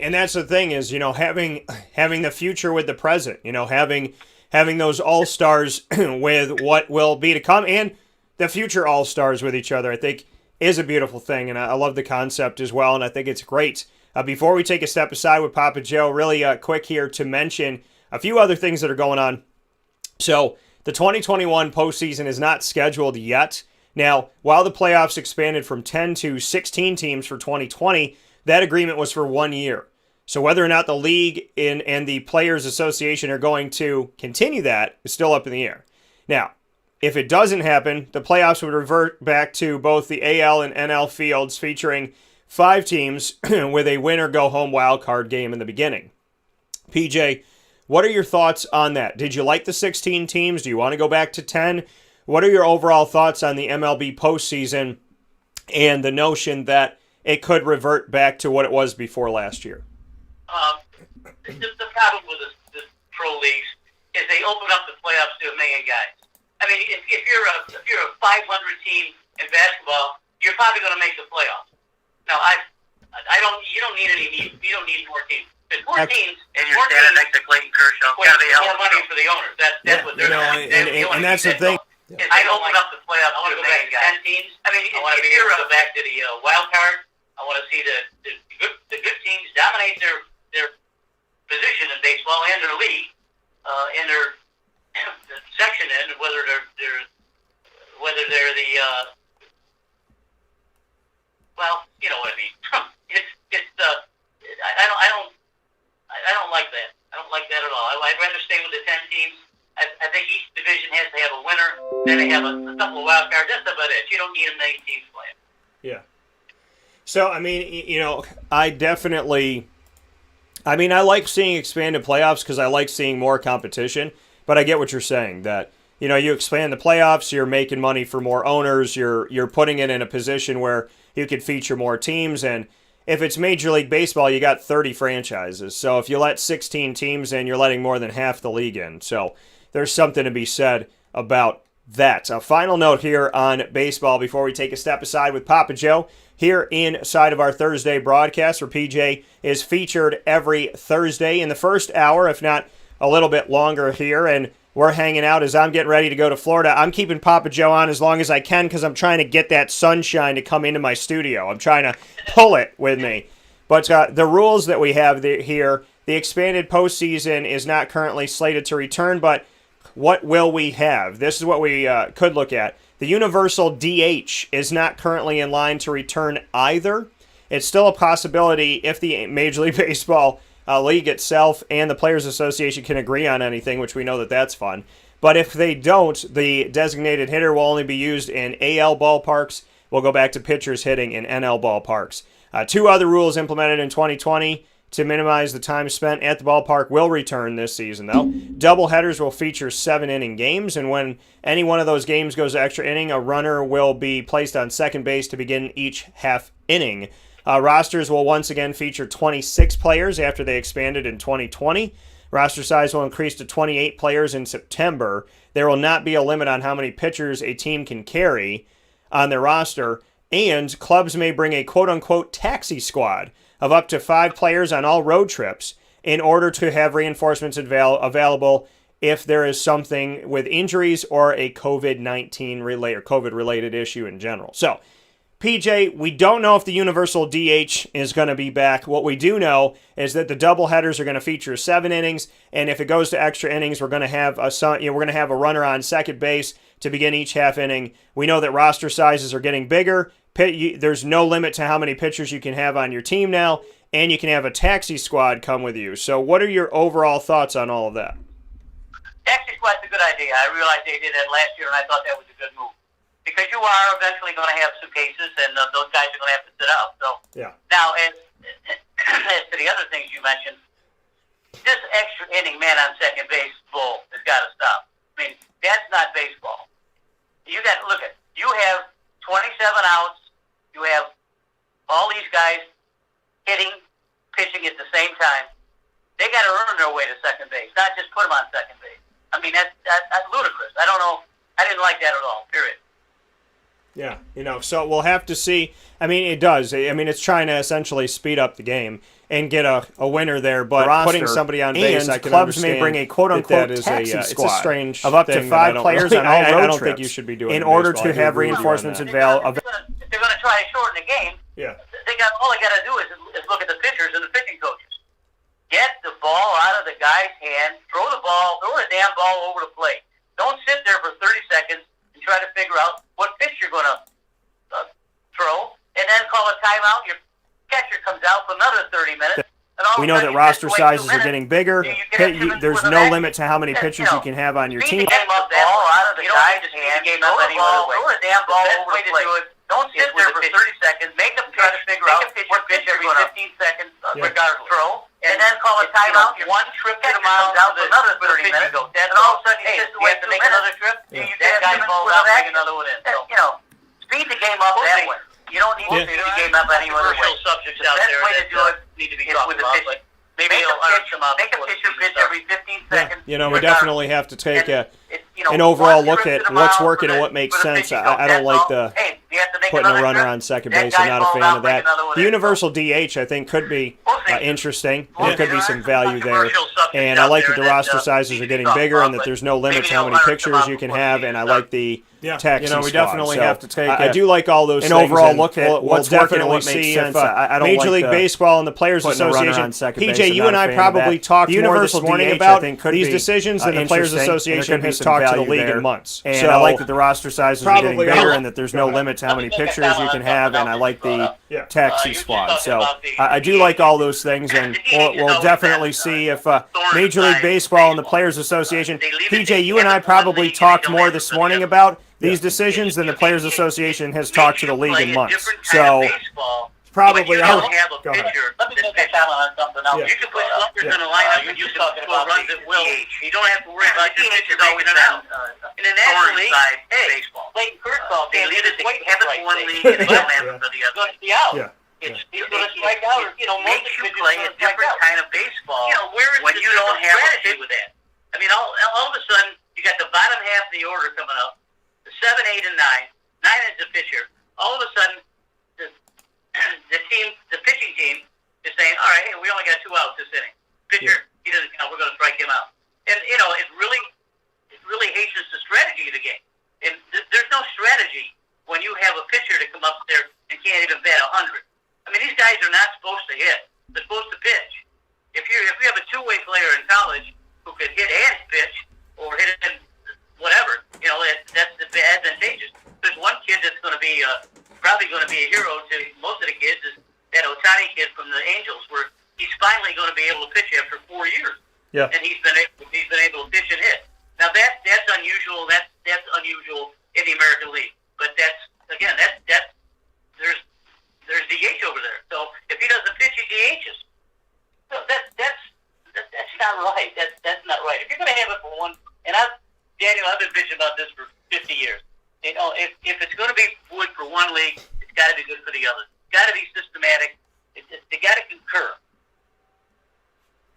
and that's the thing is, having the future with the present, having those all-stars with what will be to come, and the future all-stars with each other, I think is a beautiful thing, and I love the concept as well, and I think it's great. Before we take a step aside with Papa Joe, really quick here to mention a few other things that are going on. So, the 2021 postseason is not scheduled yet. Now, while the playoffs expanded from 10 to 16 teams for 2020, that agreement was for 1 year. So whether or not the league and the Players Association are going to continue that is still up in the air. Now, if it doesn't happen, the playoffs would revert back to both the AL and NL fields featuring 5 teams with a win-or-go-home wild card game in the beginning. PJ, what are your thoughts on that? Did you like the 16 teams? Do you want to go back to 10? What are your overall thoughts on the MLB postseason and the notion that it could revert back to what it was before last year? The problem with the pro leagues is they open up the playoffs to 1 million guys. I mean, if you're a 500 team in basketball, you're probably going to make the playoffs. Now, you don't need more teams. There's more teams, and you're standing next to Clayton Kershaw. Gotta be more money for the owners. That's what they're doing. And that's the thing. I open up the playoffs to 1 million guys. 10 teams. I mean, if you're go back to the wild card, I want to see the good teams dominate their position in baseball and their league, and their section in, whether they're the well, you know what I mean. I don't like that. I don't like that at all. I'd rather stay with the 10 teams. I think each division has to have a winner. Then they have a couple of wild cards. That's about it. You don't need 1 million teams playing. Yeah. So, I mean, I like seeing expanded playoffs because I like seeing more competition, but I get what you're saying, that, you expand the playoffs, you're making money for more owners, you're putting it in a position where you could feature more teams, and if it's Major League Baseball, you got 30 franchises. So if you let 16 teams in, you're letting more than half the league in. So there's something to be said about that. A final note here on baseball before we take a step aside with Papa Joe. Here inside of our Thursday broadcast, where PJ is featured every Thursday in the first hour, if not a little bit longer here, and we're hanging out as I'm getting ready to go to Florida. I'm keeping Papa Joe on as long as I can because I'm trying to get that sunshine to come into my studio. I'm trying to pull it with me. But the rules that we have here, the expanded postseason is not currently slated to return, but what will we have? This is what we could look at. The universal DH is not currently in line to return either. It's still a possibility if the Major League Baseball league itself and the Players Association can agree on anything, which we know that that's fun. But if they don't, the designated hitter will only be used in AL ballparks. We'll go back to pitchers hitting in NL ballparks. 2 other rules implemented in 2020 to minimize the time spent at the ballpark will return this season, though. Doubleheaders will feature 7-inning games, and when any one of those games goes to extra inning, a runner will be placed on second base to begin each half inning. Rosters will once again feature 26 players after they expanded in 2020. Roster size will increase to 28 players in September. There will not be a limit on how many pitchers a team can carry on their roster, and clubs may bring a quote-unquote taxi squad of up to 5 players on all road trips in order to have reinforcements available if there is something with injuries or a COVID-19 or COVID-related issue in general. So, PJ, we don't know if the universal DH is going to be back. What we do know is that the doubleheaders are going to feature 7 innings, and if it goes to extra innings, we're going to have a runner on second base to begin each half inning. We know that roster sizes are getting bigger. There's no limit to how many pitchers you can have on your team now, and you can have a taxi squad come with you. So what are your overall thoughts on all of that? Taxi squad's a good idea. I realized they did that last year, and I thought that was a good move. Because you are eventually going to have suitcases, and those guys are going to have to sit out. So yeah. Now, as to the other things you mentioned, this extra inning man on second base bull has got to stop. I mean, that's not baseball. You got to look at. You have 27 outs. You have all these guys hitting, pitching at the same time. They got to earn their way to second base, not just put them on second base. I mean, that's ludicrous. I don't know. I didn't like that at all. Period. Yeah, so we'll have to see. I mean, it does. I mean, it's trying to essentially speed up the game and get a winner there, but putting somebody on base, I can clubs understand may bring a quote-unquote that taxi squad it's a strange of up to thing 5 that players on all I road don't trips think you should be doing in in order baseball. to I do have agree with you on reinforcements that. available. If they're going to try to shorten the game, Yeah. all they got to do is look at the pitchers and the pitching coaches. Get the ball out of the guy's hand, throw the damn ball over the plate. Don't sit there for 30 seconds and try to figure out what pitch you're going to throw, and then call a timeout. Your catcher comes out for another 30 minutes. We know that roster sizes are getting bigger. There's no limit to how many pitchers you can have on your team. You don't need to speed the game up any other way. Throw the damn ball over the plate. Don't sit there for 30 seconds. Make them try to figure out what pitch every 15 seconds, regardless. Throw, and then call a timeout. One trip to the mound down for another 30 minutes, and all of a sudden you have to make another trip. That guy falls out, make another one in. Speed the game up that way. You don't need to speed the game up any other way. Commercial subjects out there that need to be talked about, but maybe make a pitcher pitch every 15 seconds. We definitely have to take an overall look at what's working and what makes sense. I don't like the putting a runner on second base. I'm not a fan of that. The universal DH, I think, could be interesting. There could be some value there. And I like that the roster sizes are getting bigger and that there's no limit to how many pictures you can have. And I like the taxi we definitely have to take I do like all those an things. overall look at what's working and what see makes sense. if I don't Major like League Baseball and the Players Association. PJ, you and I probably talked more this morning about these decisions than the Players Association has talked to the league in months. And I like that the roster sizes are getting bigger and that there's no limit to how many pictures you can have. And I like the taxi squad. So I do like all those things, and we'll definitely see if Major League Baseball and the Players Association. PJ, you and I probably talked more this morning about these decisions than the Players Association has talked to the league in months. So probably I'll have a pitcher. Let me make a comment on something else. You can put sluggers in a lineup and you can score runs at will. You don't have to worry about your pitcher making it out. In the National League, hey, Clayton Kershaw, they lead it. They have it for one league and they don't have it for the other. Going to be out. He's going to strike out. Most you play a different kind of baseball when you don't have a pitcher with that. I mean, all of a sudden, you got the bottom half of the order coming up. 7, 8, and 9. 9 is the pitcher. All of a sudden, the pitching team is saying, "All right, hey, we only got 2 outs this inning. Pitcher, he doesn't count. We're going to strike him out." And it really hastens the strategy of the game. And there's no strategy when you have a pitcher to come up there and can't even bat 100. I mean, these guys are not supposed to hit. They're supposed to pitch. If you have a two-way player in college who could hit and pitch, or hit it in whatever, that's advantageous. There's one kid that's going to be probably going to be a hero to most of the kids, is that Otani kid from the Angels, where he's finally going to be able to pitch after 4 years. Yeah. And he's been able to pitch and hit. Now that's unusual. That's unusual in the American League. But that's there's DH over there. So if he doesn't pitch, he DHs. So that's not right. That's not right. If you're going to have it for one, and Daniel, I've been bitching about this for 50 years. If it's going to be good for one league, it's got to be good for the other. It's got to be systematic. They got to concur.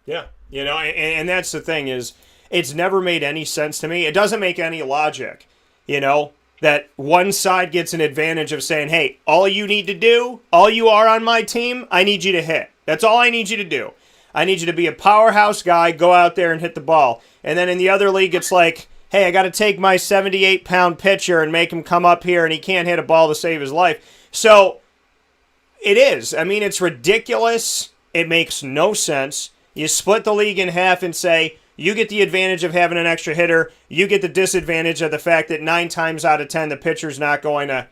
Yeah, and that's the thing is, it's never made any sense to me. It doesn't make any logic, that one side gets an advantage of saying, hey, all you need to do, all you are on my team, I need you to hit. That's all I need you to do. I need you to be a powerhouse guy, go out there and hit the ball. And then in the other league, it's like, hey, I got to take my 78-pound pitcher and make him come up here, and he can't hit a ball to save his life. So it is. I mean, it's ridiculous. It makes no sense. You split the league in half and say, you get the advantage of having an extra hitter. You get the disadvantage of the fact that 9 times out of 10, the pitcher's not going to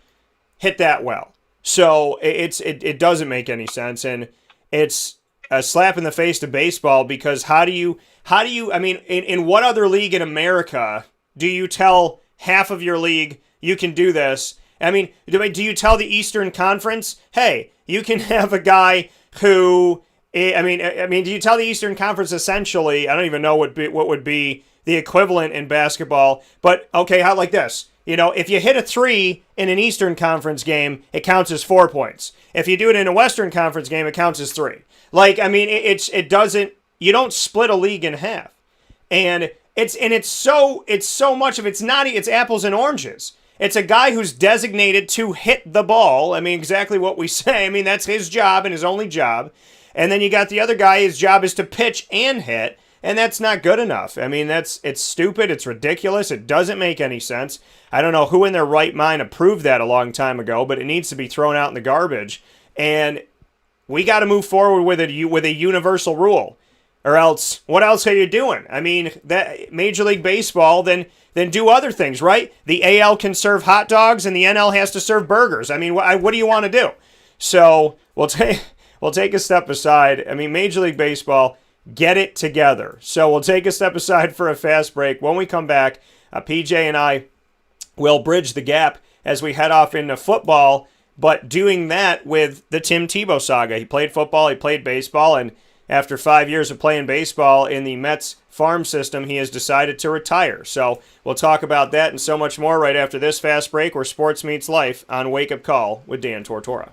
hit that well. So it doesn't make any sense, and it's a slap in the face to baseball, because how do you I mean, in what other league in America do you tell half of your league you can do this? I mean, do you tell the Eastern Conference, hey, you can have a guy who, I mean, do you tell the Eastern Conference essentially, I don't even know what would be the equivalent in basketball, but okay, how like this? If you hit a 3 in an Eastern Conference game, it counts as 4 points. If you do it in a Western Conference game, it counts as 3. Like, I mean, you don't split a league in half. And it's so much of it's apples and oranges. It's a guy who's designated to hit the ball. I mean, exactly what we say. I mean, that's his job and his only job. And then you got the other guy, his job is to pitch and hit, and that's not good enough. I mean, it's stupid, it's ridiculous, it doesn't make any sense. I don't know who in their right mind approved that a long time ago, but it needs to be thrown out in the garbage. And we got to move forward with a universal rule. Or else, what else are you doing? I mean, that Major League Baseball, then do other things, right? The AL can serve hot dogs and the NL has to serve burgers. I mean, what do you want to do? So, we'll we'll take a step aside. I mean, Major League Baseball, get it together. So we'll take a step aside for a fast break. When we come back, PJ and I will bridge the gap as we head off into football, but doing that with the Tim Tebow saga. He played football, he played baseball, and after 5 years of playing baseball in the Mets farm system, he has decided to retire. So we'll talk about that and so much more right after this fast break where sports meets life on Wake Up Call with Dan Tortora.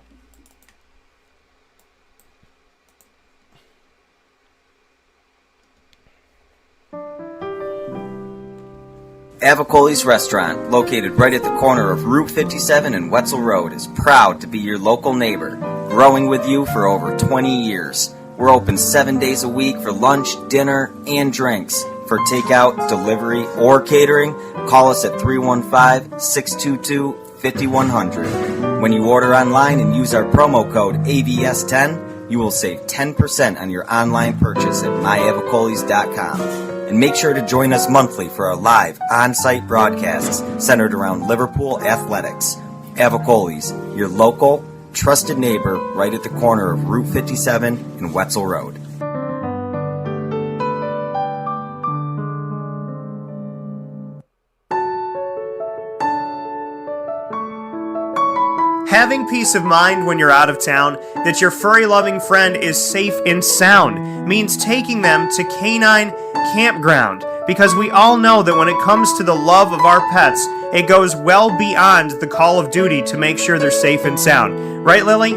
Avicoli's Restaurant, located right at the corner of Route 57 and Wetzel Road, is proud to be your local neighbor, growing with you for over 20 years. We're open 7 days a week for lunch, dinner, and drinks. For takeout, delivery, or catering, call us at 315-622-5100. When you order online and use our promo code AVS10, you will save 10% on your online purchase at myavicolis.com. And make sure to join us monthly for our live on-site broadcasts centered around Liverpool athletics. Avicoli's, your local, trusted neighbor right at the corner of Route 57 and Wetzel Road. Having peace of mind when you're out of town that your furry-loving friend is safe and sound means taking them to Canine Campground, because we all know that when it comes to the love of our pets, it goes well beyond the call of duty to make sure they're safe and sound. Right, Lily?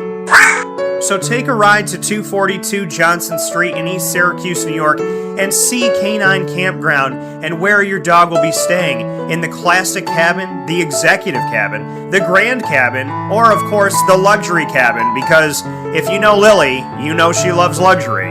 So take a ride to 242 Johnson Street in East Syracuse, New York, and see Canine Campground and where your dog will be staying, in the classic cabin, the executive cabin, the grand cabin, or of course the luxury cabin, because if you know Lily, you know she loves luxury.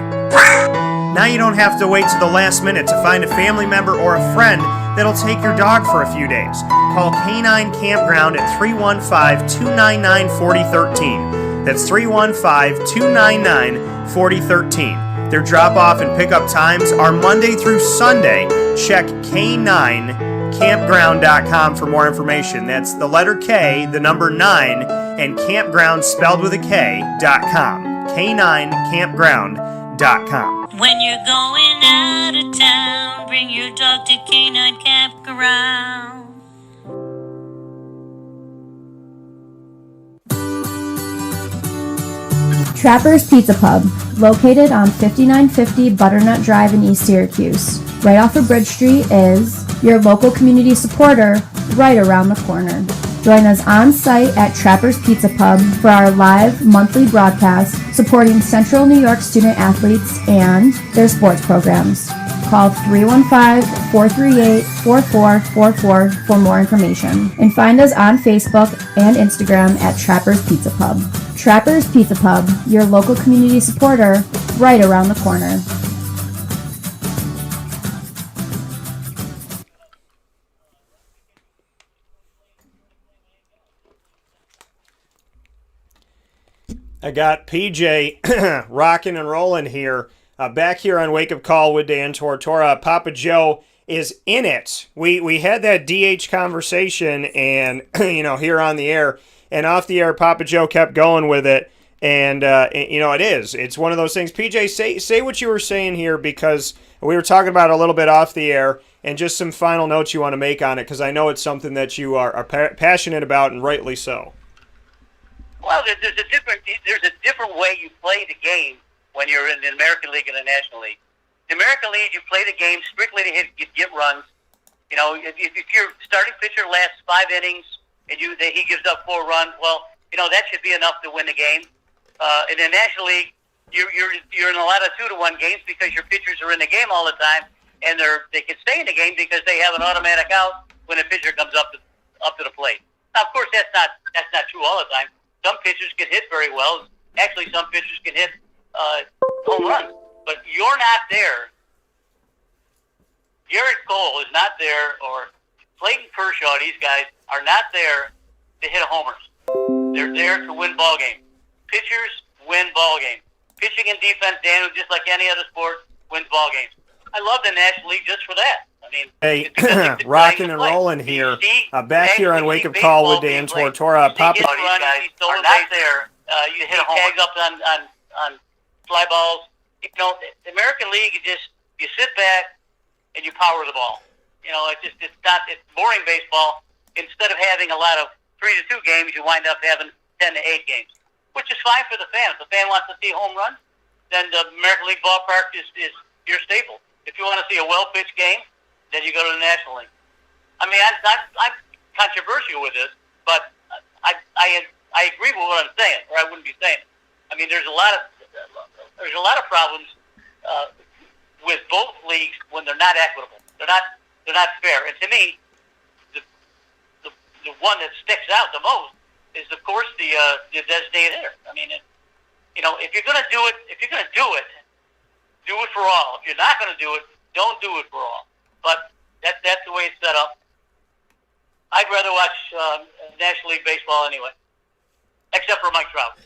Now you don't have to wait to the last minute to find a family member or a friend that'll take your dog for a few days. Call Canine Campground at 315-299-4013. That's 315-299-4013. Their drop-off and pickup times are Monday through Sunday. Check K9campground.com for more information. That's the letter K, the number 9, and campground spelled with a K.com. K9campground.com. When you're going out of town, bring your dog to Canine Campground. Trapper's Pizza Pub, located on 5950 Butternut Drive in East Syracuse. Right off of Bridge Street is your local community supporter right around the corner. Join us on site at Trapper's Pizza Pub for our live monthly broadcast supporting Central New York student athletes and their sports programs. Call 315-438-4444 for more information. And find us on Facebook and Instagram at Trapper's Pizza Pub. Trapper's Pizza Pub, your local community supporter right around the corner. I got PJ rocking and rolling here. Back here on Wake Up Call with Dan Tortora. Papa Joe is in it. We had that DH conversation and, here on the air. And off the air, Papa Joe kept going with it. And, it's one of those things. PJ, say what you were saying here, because we were talking about it a little bit off the air, and just some final notes you want to make on it, because I know it's something that you are passionate about, and rightly so. Well, there's a different way you play the game when you're in the American League and the National League. The American League, you play the game strictly to get runs. If your starting pitcher lasts 5 innings and he gives up 4 runs, well, that should be enough to win the game. In the National League, you're in a lot of 2-1 games because your pitchers are in the game all the time, and they can stay in the game because they have an automatic out when a pitcher comes up to the plate. Now, of course, that's not true all the time. Some pitchers can hit very well. Actually, some pitchers can hit home runs. But you're not there. Garrett Cole is not there, or Clayton Kershaw, these guys are not there to hit homers. They're there to win ball games. Pitchers win ball games. Pitching and defense, Dan, just like any other sport, wins ball games. I love the National League just for that. Hey, rocking and rolling here. Back here on Wake Up Call with Dan Tortora. Papa, these guys are not there. You hit tags up on on fly balls. You know, the American League, you sit back and you power the ball. You know, it's boring baseball. Instead of having a lot of 3-2 games, you wind up having 10-8 games, which is fine for the fan. If the fan wants to see home runs, then the American League ballpark is your staple. If you want to see a well-pitched game, then you go to the National League. I mean, I'm controversial with this, but I agree with what I'm saying, or I wouldn't be saying it. I mean, there's a lot of problems with both leagues when they're not equitable. They're not fair. And to me, the one that sticks out the most is, of course, the designated hitter. I mean, if you're going to do it, do it for all. If you're not going to do it, don't do it for all. But that's the way it's set up. I'd rather watch National League baseball anyway, except for Mike Trout.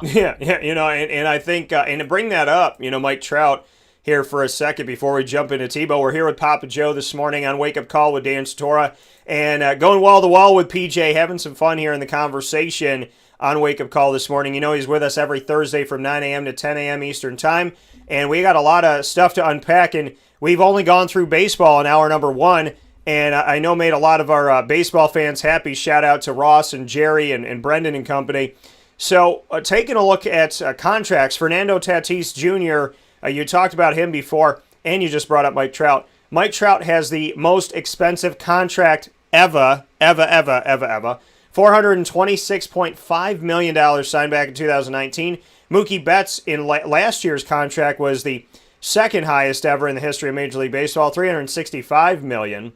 Yeah, and I think, and to bring that up, Mike Trout here for a second before we jump into Tebow. We're here with Papa Joe this morning on Wake Up Call with Dan Tortora, and going wall-to-wall with PJ, having some fun here in the conversation on Wake Up Call this morning. He's with us every Thursday from 9 a.m. to 10 a.m. Eastern Time, and we got a lot of stuff to unpack, and we've only gone through baseball in hour number one, and I know made a lot of our baseball fans happy. Shout out to Ross and Jerry and Brendan and company. So taking a look at contracts, Fernando Tatis Jr., you talked about him before, and you just brought up Mike Trout. Mike Trout has the most expensive contract ever. $426.5 million signed back in 2019. Mookie Betts in last year's contract was the second highest ever in the history of Major League Baseball, $365 million.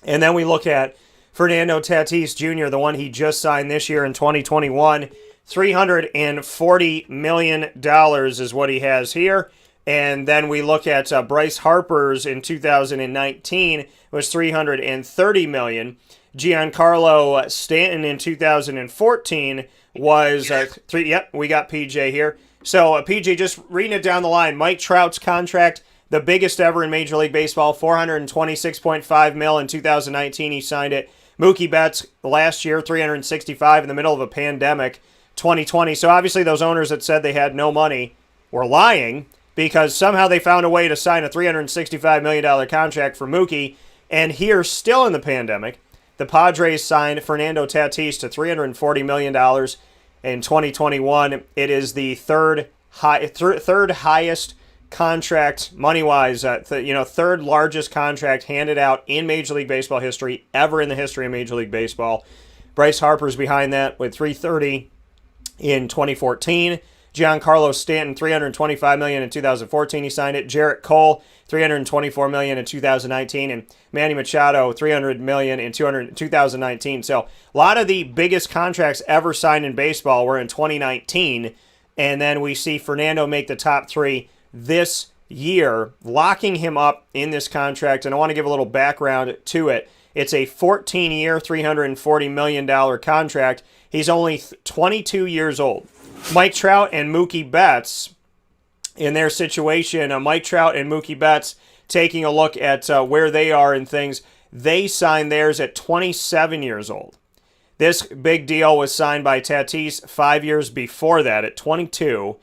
And then we look at Fernando Tatis Jr., the one he just signed this year in 2021, $340 million is what he has here. And then we look at Bryce Harper's in 2019 was $330 million. Giancarlo Stanton in 2014 was we got PJ here. So PJ, just reading it down the line, Mike Trout's contract, the biggest ever in Major League Baseball, $426.5 million in 2019. He signed it. Mookie Betts last year, $365 in the middle of a pandemic, 2020. So obviously those owners that said they had no money were lying, because somehow they found a way to sign a $365 million contract for Mookie. And here, still in the pandemic, the Padres signed Fernando Tatis to $340 million in 2021. It is the third highest contract, money-wise, third largest contract handed out in Major League Baseball history, ever in the history of Major League Baseball. Bryce Harper's behind that with $330 in 2014. Giancarlo Stanton, $325 million in 2014. He signed it. Jarrett Cole, $324 million in 2019, and Manny Machado, $300 million in 2019. So a lot of the biggest contracts ever signed in baseball were in 2019, and then we see Fernando make the top three this year, locking him up in this contract. And I want to give a little background to it. It's a 14-year, $340 million contract. He's only 22 years old. Mike Trout and Mookie Betts, in their situation, Mike Trout and Mookie Betts, taking a look at where they are in things, they signed theirs at 27 years old. This big deal was signed by Tatis 5 years before that at 22,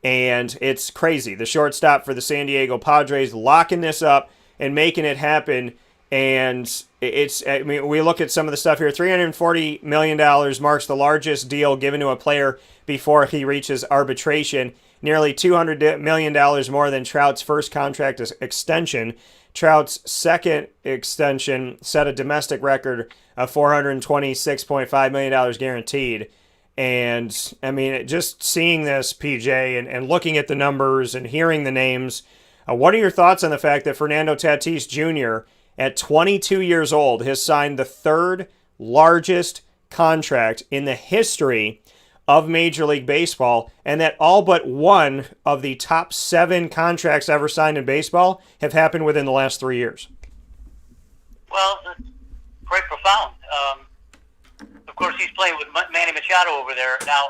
and it's crazy. The shortstop for the San Diego Padres locking this up and making it happen. And we look at some of the stuff here. $340 million marks the largest deal given to a player before he reaches arbitration. Nearly $200 million more than Trout's first contract extension. Trout's second extension set a domestic record of $426.5 million guaranteed. And, just seeing this, PJ, and looking at the numbers and hearing the names, what are your thoughts on the fact that Fernando Tatis Jr., at 22 years old, has signed the third largest contract in the history of Major League Baseball, and that all but one of the top 7 contracts ever signed in baseball have happened within the last 3 years? Well, that's quite profound. Of course, he's playing with Manny Machado over there. Now,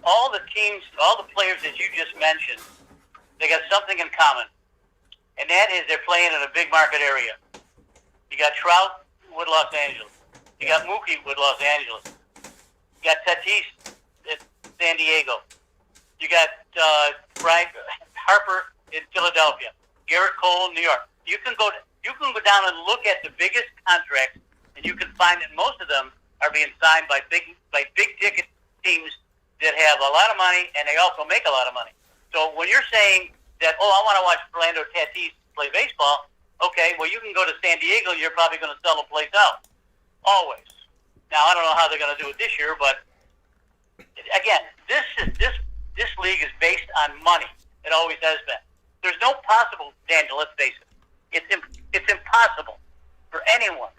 all the players that you just mentioned, they got something in common, and that is they're playing in a big market area. You got Trout with Los Angeles. You got Mookie with Los Angeles. You got Tatis at San Diego. You got Brian Harper in Philadelphia, Garrett Cole in New York. You can go down and look at the biggest contracts, and you can find that most of them are being signed by big ticket teams that have a lot of money, and they also make a lot of money. So when you're saying that, I want to watch Orlando Tatis play baseball, okay, well, you can go to San Diego, and you're probably going to sell the place out. Always. Now, I don't know how they're going to do it this year, but again, this league is based on money. It always has been. There's no possible, Daniel, let's face it. It's impossible for anyone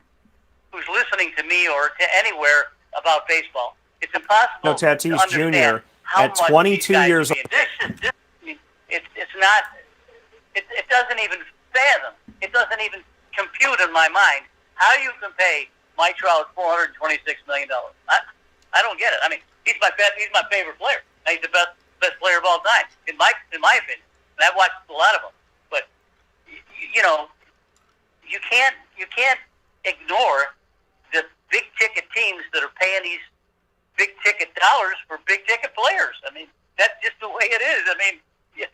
who's listening to me or to anywhere about baseball. It's impossible. No, Tatis Jr. at 22 years old. It's not. It doesn't even fathom. It doesn't even compute in my mind how you can pay Mike Trout $426 million. I don't get it. I mean, he's my favorite player. He's the best player of all time in my opinion. And I've watched a lot of them. But you can't ignore the big ticket teams that are paying these big ticket dollars for big ticket players. I mean, that's just the way it is. I mean, you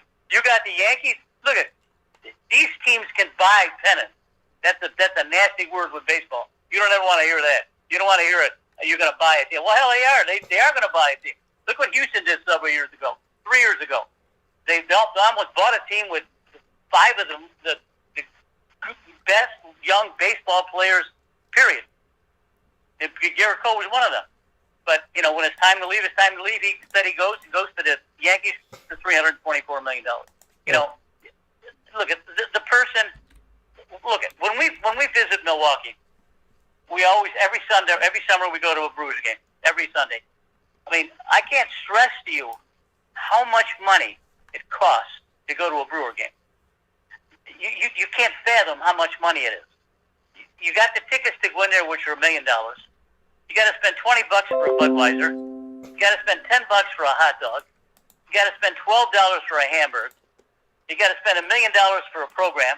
got the Yankees. Look at these teams can buy pennants. That's a nasty word with baseball. You don't ever want to hear that. You don't want to hear it. You're going to buy a team. Well, hell, they are. They are going to buy a team. Look what Houston did several years ago, 3 years ago. They almost bought a team with 5 of them, the best young baseball players, period. And Garrett Cole was one of them. But, when it's time to leave, it's time to leave. He said he goes to the Yankees for $324 million. Look at the person. Look at when we visit Milwaukee, we always every summer we go to a Brewers game every Sunday. I mean, I can't stress to you how much money it costs to go to a Brewer game. You can't fathom how much money it is. You got the tickets to go in there, which are $1 million. You got to spend $20 for a Budweiser. You got to spend $10 for a hot dog. You got to spend $12 for a hamburger. You got to spend $1 million for a program.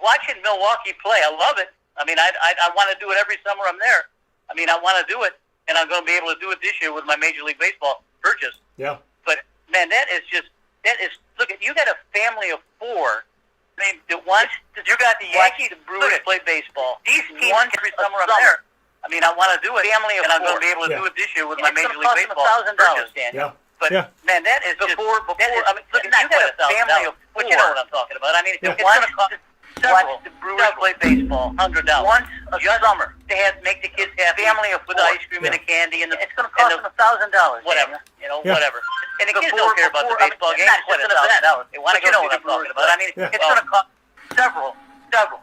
Watching Milwaukee play, I love it. I mean, I want to do it every summer I'm there. I mean, I want to do it, and I'm going to be able to do it this year with my Major League Baseball purchase. Yeah. But man, look at you got a family of 4. I mean, you got the Yankees, the Brewers play baseball. These teams every summer I'm there. I mean, I want to do it, and I'm going to be able to do it this year with my Major League Baseball purchase. Yeah. But man, that is before. I mean, look, you got a family of 4. But you know what I'm talking about. I mean, it's going to cost several. The Brewers play baseball, $100 once a summer. They have make the kids happy. Family of 4 with ice cream and a candy, and it's going to cost them $1,000. Whatever, whatever. And the kids don't care about the baseball game. It's an event. They want to go see the Brewers. But I mean, it's going to cost several.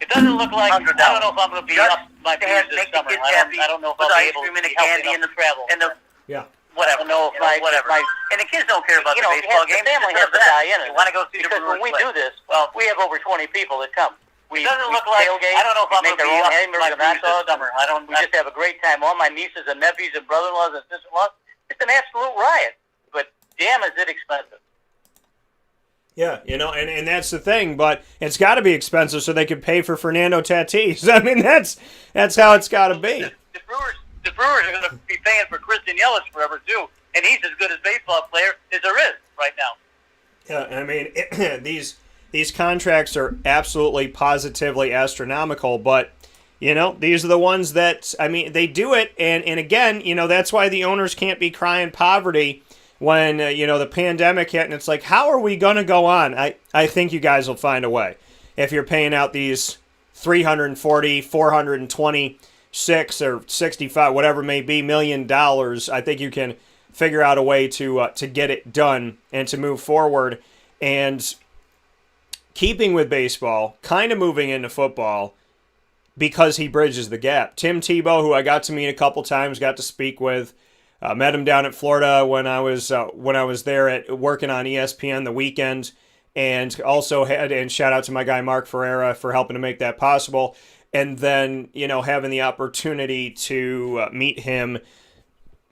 It doesn't look like. $100. I don't know if I'm going to be up my Brewers this summer. I don't know if I'll be able to help candy and the travel and the. Yeah. Whatever. No, whatever. And the kids don't care about the baseball game. The family has to die in it. You want to go see the Brewers play. When we do this, we have over 20 people that come. It doesn't look like. I don't know if I'm going to be up my Brewers this summer. We just have a great time. All my nieces and nephews and brother-in-laws and sister-in-laws. It's an absolute riot. But damn, is it expensive. Yeah, and that's the thing, but it's got to be expensive so they can pay for Fernando Tatis. I mean, that's how it's got to be. The Brewers are going to be paying for Christian Yelich forever, too. And he's as good a baseball player as there is right now. Yeah, I mean, these contracts are absolutely, positively astronomical, but, these are the ones that, I mean, they do it, and again, that's why the owners can't be crying poverty when, the pandemic hit, and it's like, how are we going to go on? I think you guys will find a way. If you're paying out these $340, $426 or 65, whatever it may be, $1 million, I think you can figure out a way to get it done and to move forward. And keeping with baseball, kind of moving into football, because he bridges the gap. Tim Tebow, who I got to meet a couple times, got to speak with, met him down at Florida when I was there at working on ESPN the weekend, and also and shout out to my guy Mark Ferreira for helping to make that possible. And then, having the opportunity to meet him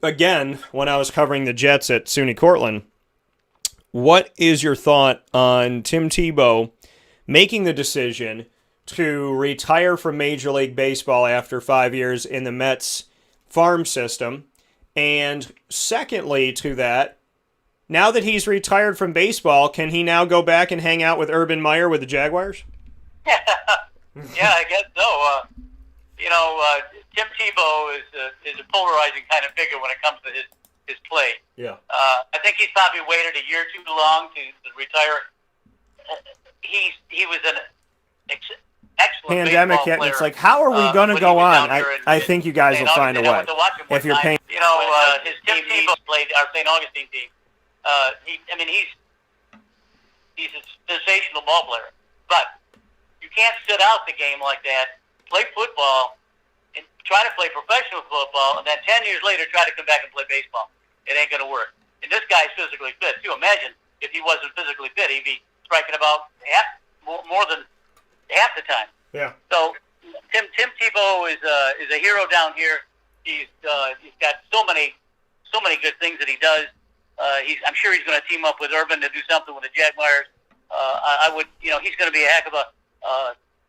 again when I was covering the Jets at SUNY Cortland. What is your thought on Tim Tebow making the decision to retire from Major League Baseball after 5 years in the Mets farm system And secondly to that, now that he's retired from baseball, can he now go back and hang out with Urban Meyer with the Jaguars? Yeah, I guess so. Tim Tebow is a polarizing kind of figure when it comes to his play. Yeah. I think he's probably waited a year too long to retire. He was an excellent pandemic baseball hit, player. and it's like, how are we going to go on? I think you guys will find a way. If you're paying, His team played our St. Augustine team. He's a sensational ball player, but you can't sit out the game like that. Play football and try to play professional football, and then 10 years later try to come back and play baseball. It ain't going to work. And this guy's physically fit too. Imagine if he wasn't physically fit, he'd be striking about more than half the time. Yeah. So Tim Tebow is a hero down here. He's got so many good things that he does. I'm sure he's going to team up with Urban to do something with the Jaguars. He's going to be a heck of a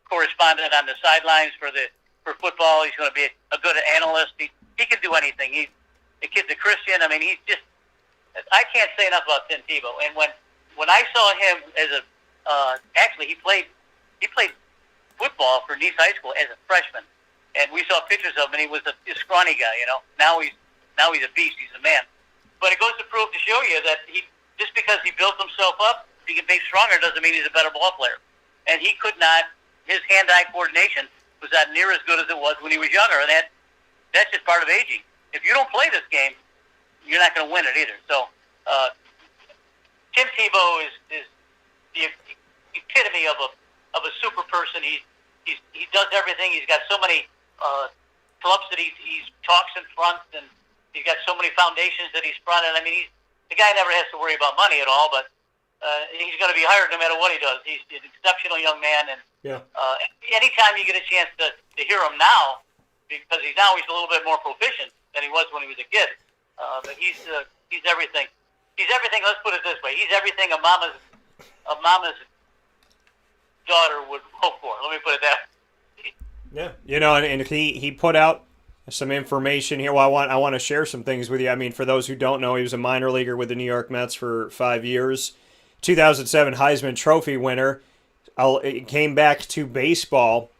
correspondent on the sidelines for football. He's going to be a good analyst. He can do anything. The kid's a Christian. I mean, I can't say enough about Tim Tebow. And when I saw him as actually he played football for Nice High School as a freshman, and we saw pictures of him, and he was a scrawny guy. Now he's a beast. He's a man. But it goes to prove to show you that just because he built himself up, he can be stronger doesn't mean he's a better ball player. And he could not. His hand-eye coordination was not near as good as it was when he was younger, and that's just part of aging. If you don't play this game, you're not going to win it either. So Tim Tebow is the epitome of a super person. He does everything. He's got so many clubs that he talks in front, and he's got so many foundations that he's fronted. I mean, the guy never has to worry about money at all, but he's going to be hired no matter what he does. He's an exceptional young man, and anytime you get a chance to hear him now, because he's a little bit more proficient than he was when he was a kid. But he's everything. He's everything. Let's put it this way: he's everything a mama's daughter would hope for. Let me put it that way. Yeah, and he put out some information here. Well, I want to share some things with you. I mean, for those who don't know, he was a minor leaguer with the New York Mets for 5 years. 2007 Heisman Trophy winner. Came back to baseball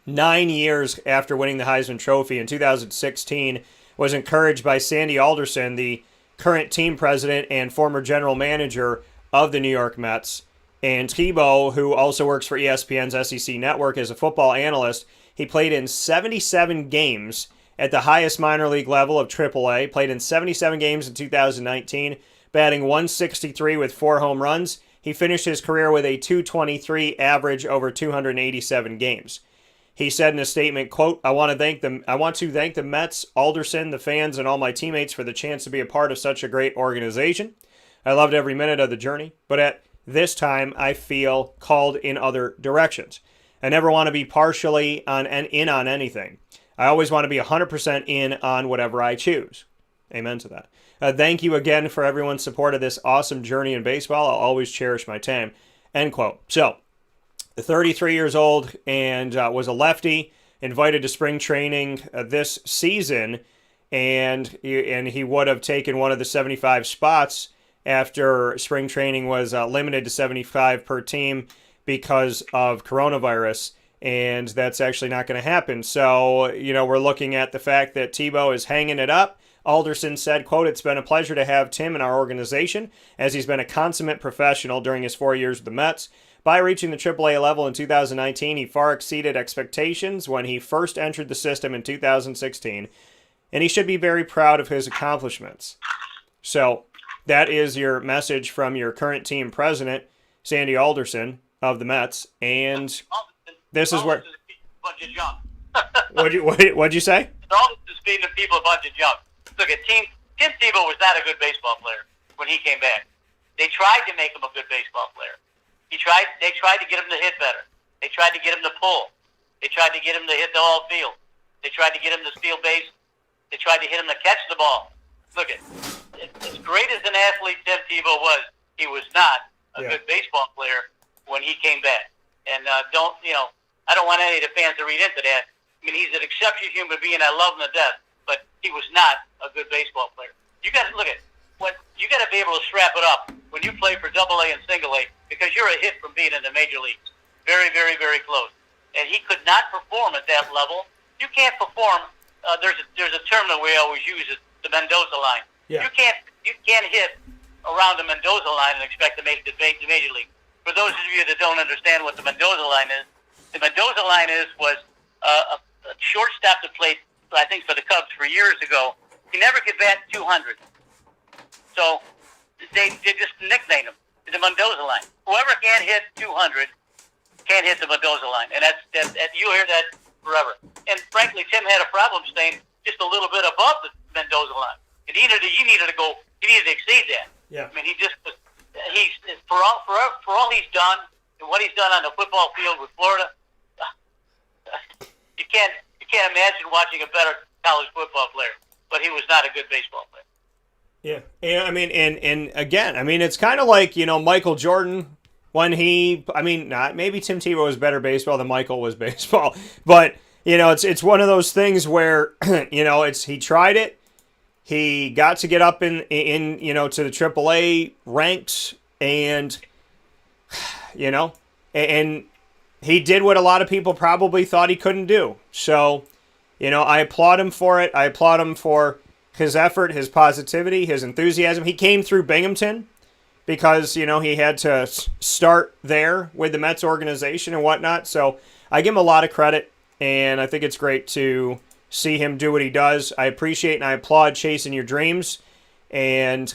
9 years after winning the Heisman Trophy. In 2016, was encouraged by Sandy Alderson, the current team president and former general manager of the New York Mets. And Tebow, who also works for ESPN's SEC Network as a football analyst, he played in 77 games at the highest minor league level of AAA, played in 77 games in 2019, batting .163 with 4 home runs. He finished his career with a .223 average over 287 games. He said in a statement, quote, I want to thank the Mets, Alderson, the fans, and all my teammates for the chance to be a part of such a great organization. I loved every minute of the journey, but at this time I feel called in other directions. I never want to be partially in on anything. I always want to be 100% in on whatever I choose. Amen to that. Thank you again for everyone's support of this awesome journey in baseball. I'll always cherish my time. End quote. So, 33 years old and was a lefty, invited to spring training this season, and he would have taken one of the 75 spots after spring training was limited to 75 per team because of coronavirus, and that's actually not going to happen. So, we're looking at the fact that Tebow is hanging it up. Alderson said, quote, it's been a pleasure to have Tim in our organization, as he's been a consummate professional during his 4 years with the Mets. By reaching the AAA level in 2019, he far exceeded expectations when he first entered the system in 2016, and he should be very proud of his accomplishments. So, that is your message from your current team president, Sandy Alderson of the Mets, and this is where. Bunch of junk. What'd you say? Alderson's feeding people a bunch of junk. Look at Tim Tebow was not a good baseball player when he came back. They tried to make him a good baseball player. They tried to get him to hit better. They tried to get him to pull. They tried to get him to hit the whole field. They tried to get him to steal base. They tried to hit him to catch the ball. Look at as great as an athlete Tim Tebow was, he was not a good baseball player when he came back. And I don't want any of the fans to read into that. I mean, he's an exceptional human being. I love him to death. But he was not a good baseball player. You got to look at what you got to be able to strap it up when you play for Double-A and Single-A because you're a hit from being in the major leagues. Very, very, very close. And he could not perform at that level. You can't perform. There's a term that we always use, is the Mendoza line. Yeah. You can't hit around the Mendoza line and expect to make the major league. For those of you that don't understand what the Mendoza line is, the Mendoza line was a shortstop that played, I think, for the Cubs for years ago. He never could bat 200. So they just nicknamed him the Mendoza line. Whoever can't hit 200 can't hit the Mendoza line, and that's you hear that forever. And frankly, Tim had a problem staying just a little bit above the Mendoza line, and he needed to exceed that. Yeah. I mean, he's for all he's done and what he's done on the football field with Florida. You can't imagine watching a better college football player, but he was not a good baseball player. Yeah, and I mean, and again, I mean, it's kind of like, Michael Jordan when maybe Tim Tebow was better baseball than Michael was baseball, but it's one of those things where he tried it, he got to get up in to the AAA ranks, and and he did what a lot of people probably thought he couldn't do. So, I applaud him for it. I applaud him for his effort, his positivity, his enthusiasm. He came through Binghamton because, he had to start there with the Mets organization and whatnot. So I give him a lot of credit, and I think it's great to see him do what he does. I appreciate and I applaud chasing your dreams, and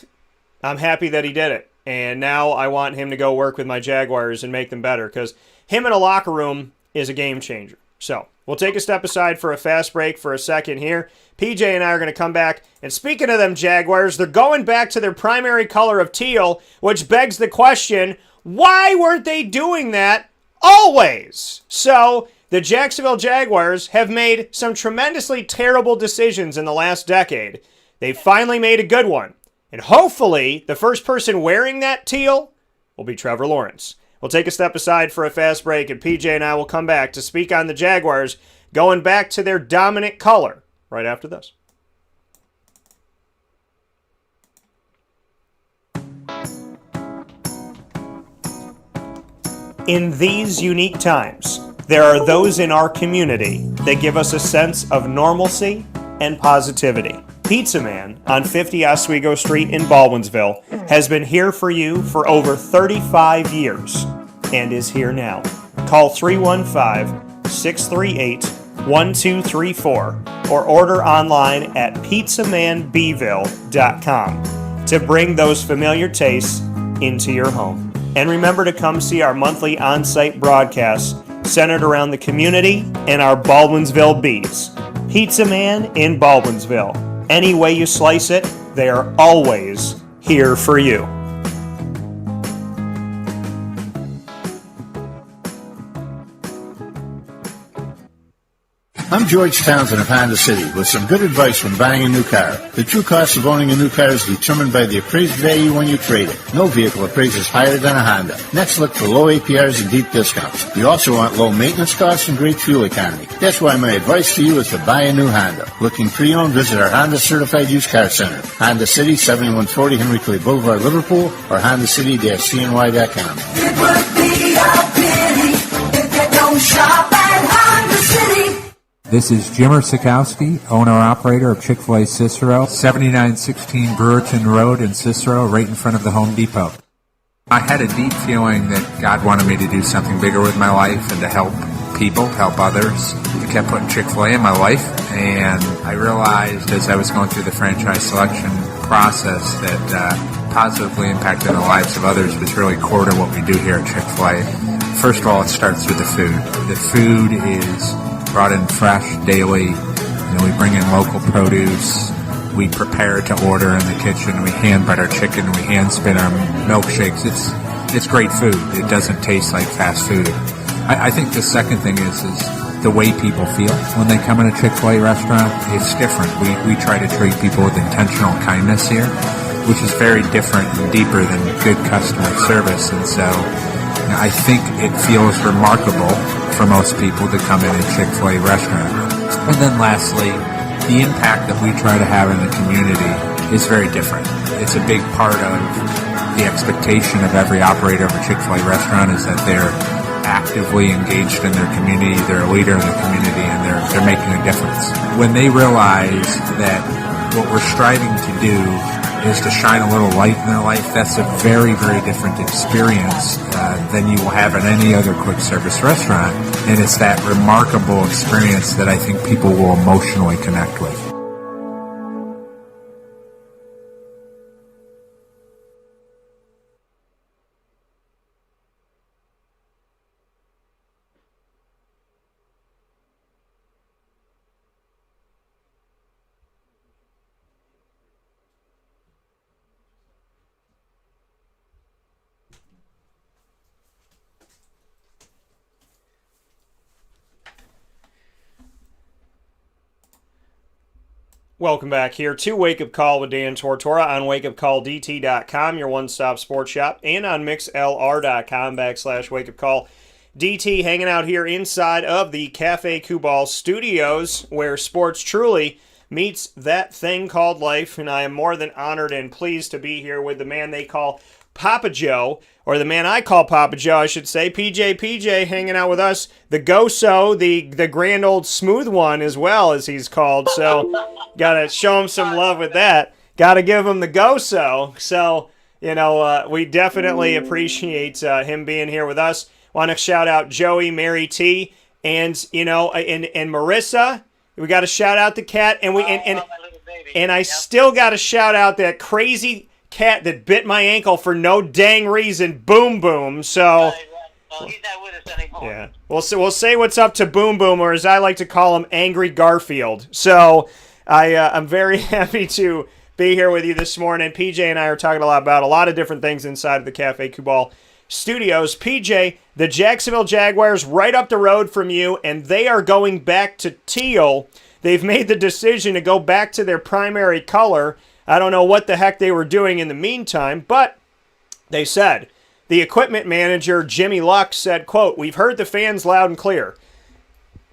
I'm happy that he did it. And now I want him to go work with my Jaguars and make them better, because him in a locker room is a game changer. So we'll take a step aside for a fast break for a second here. PJ and I are going to come back. And speaking of them Jaguars, they're going back to their primary color of teal, which begs the question, why weren't they doing that always? So the Jacksonville Jaguars have made some tremendously terrible decisions in the last decade. They finally made a good one. And hopefully the first person wearing that teal will be Trevor Lawrence. We'll take a step aside for a fast break, and PJ and I will come back to speak on the Jaguars going back to their dominant color right after this. In these unique times, there are those in our community that give us a sense of normalcy and positivity. Pizza Man on 50 Oswego Street in Baldwinsville has been here for you for over 35 years and is here now. Call 315-638-1234 or order online at pizzamanbville.com to bring those familiar tastes into your home. And remember to come see our monthly on-site broadcasts centered around the community and our Baldwinsville beats. Pizza Man in Baldwinsville. Any way you slice it, they are always here for you. I'm George Townsend of Honda City with some good advice when buying a new car. The true cost of owning a new car is determined by the appraised value when you trade it. No vehicle appraises higher than a Honda. Next, look for low APRs and deep discounts. You also want low maintenance costs and great fuel economy. That's why my advice to you is to buy a new Honda. Looking pre-owned, visit our Honda Certified Used Car Center. Honda City, 7140 Henry Clay Boulevard, Liverpool, or HondaCity-CNY.com. It would be a pity if you don't shop at Honda City. This is Jimmer Sikowski, owner-operator of Chick-fil-A Cicero, 7916 Brewerton Road in Cicero, right in front of the Home Depot. I had a deep feeling that God wanted me to do something bigger with my life and to help people, help others. I kept putting Chick-fil-A in my life, and I realized as I was going through the franchise selection process that positively impacting the lives of others was really core to what we do here at Chick-fil-A. First of all, it starts with the food. The food is brought in fresh daily. We bring in local produce. We prepare to order in the kitchen. We hand butter chicken. We hand spin our milkshakes. It's great food. It doesn't taste like fast food. I think the second thing is the way people feel when they come in a Chick-fil-A restaurant. It's different. We try to treat people with intentional kindness here, which is very different and deeper than good customer service. And so I think it feels remarkable for most people to come in a Chick-fil-A restaurant. And then lastly, the impact that we try to have in the community is very different. It's a big part of the expectation of every operator of a Chick-fil-A restaurant is that they're actively engaged in their community, they're a leader in the community, and they're making a difference. When they realize that what we're striving to do is to shine a little light in their life, that's a very, very different experience than you will have at any other quick service restaurant. And it's that remarkable experience that I think people will emotionally connect with. Welcome back here to Wake Up Call with Dan Tortora on wakeupcalldt.com, your one-stop sports shop, and on mixlr.com/wakeupcalldt. Hanging out here inside of the Cafe Kubal studios, where sports truly meets that thing called life, and I am more than honored and pleased to be here with the man they call Papa Joe, or the man I call Papa Joe, I should say. PJ hanging out with us. The Go-So, the grand old smooth one as well, as he's called. So, got to show him some love with that. Got to give him the Go-So. So, we definitely appreciate him being here with us. Want to shout out Joey, Mary T, and Marissa. We got to shout out the cat, and I still got to shout out that crazy cat that bit my ankle for no dang reason, Boom Boom. So he's not with us anymore. Yeah, we'll say what's up to Boom Boom, or as I like to call him, Angry Garfield. So I'm very happy to be here with you this morning. PJ and I are talking about a lot of different things inside of the Cafe Kubal studios. PJ, the Jacksonville Jaguars right up the road from you, and they are going back to teal. They've made the decision to go back to their primary color. I don't know what the heck they were doing in the meantime, but they said, the equipment manager, Jimmy Luck, said, quote, "We've heard the fans loud and clear.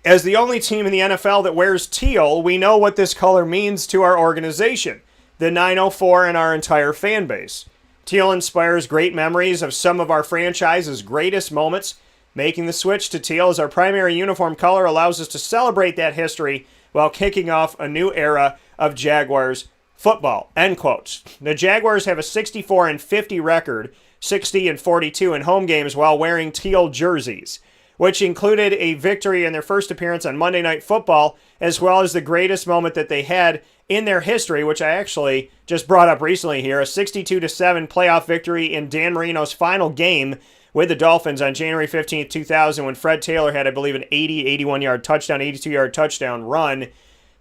As the only team in the NFL that wears teal, we know what this color means to our organization, the 904, and our entire fan base. Teal inspires great memories of some of our franchise's greatest moments. Making the switch to teal as our primary uniform color allows us to celebrate that history while kicking off a new era of Jaguars football," end quotes. The Jaguars have a 64-50 record, 60-42 in home games while wearing teal jerseys, which included a victory in their first appearance on Monday Night Football, as well as the greatest moment that they had in their history, which I actually just brought up recently here, a 62-7 playoff victory in Dan Marino's final game with the Dolphins on January 15th, 2000, when Fred Taylor had, I believe, an 81-yard touchdown, 82-yard touchdown run.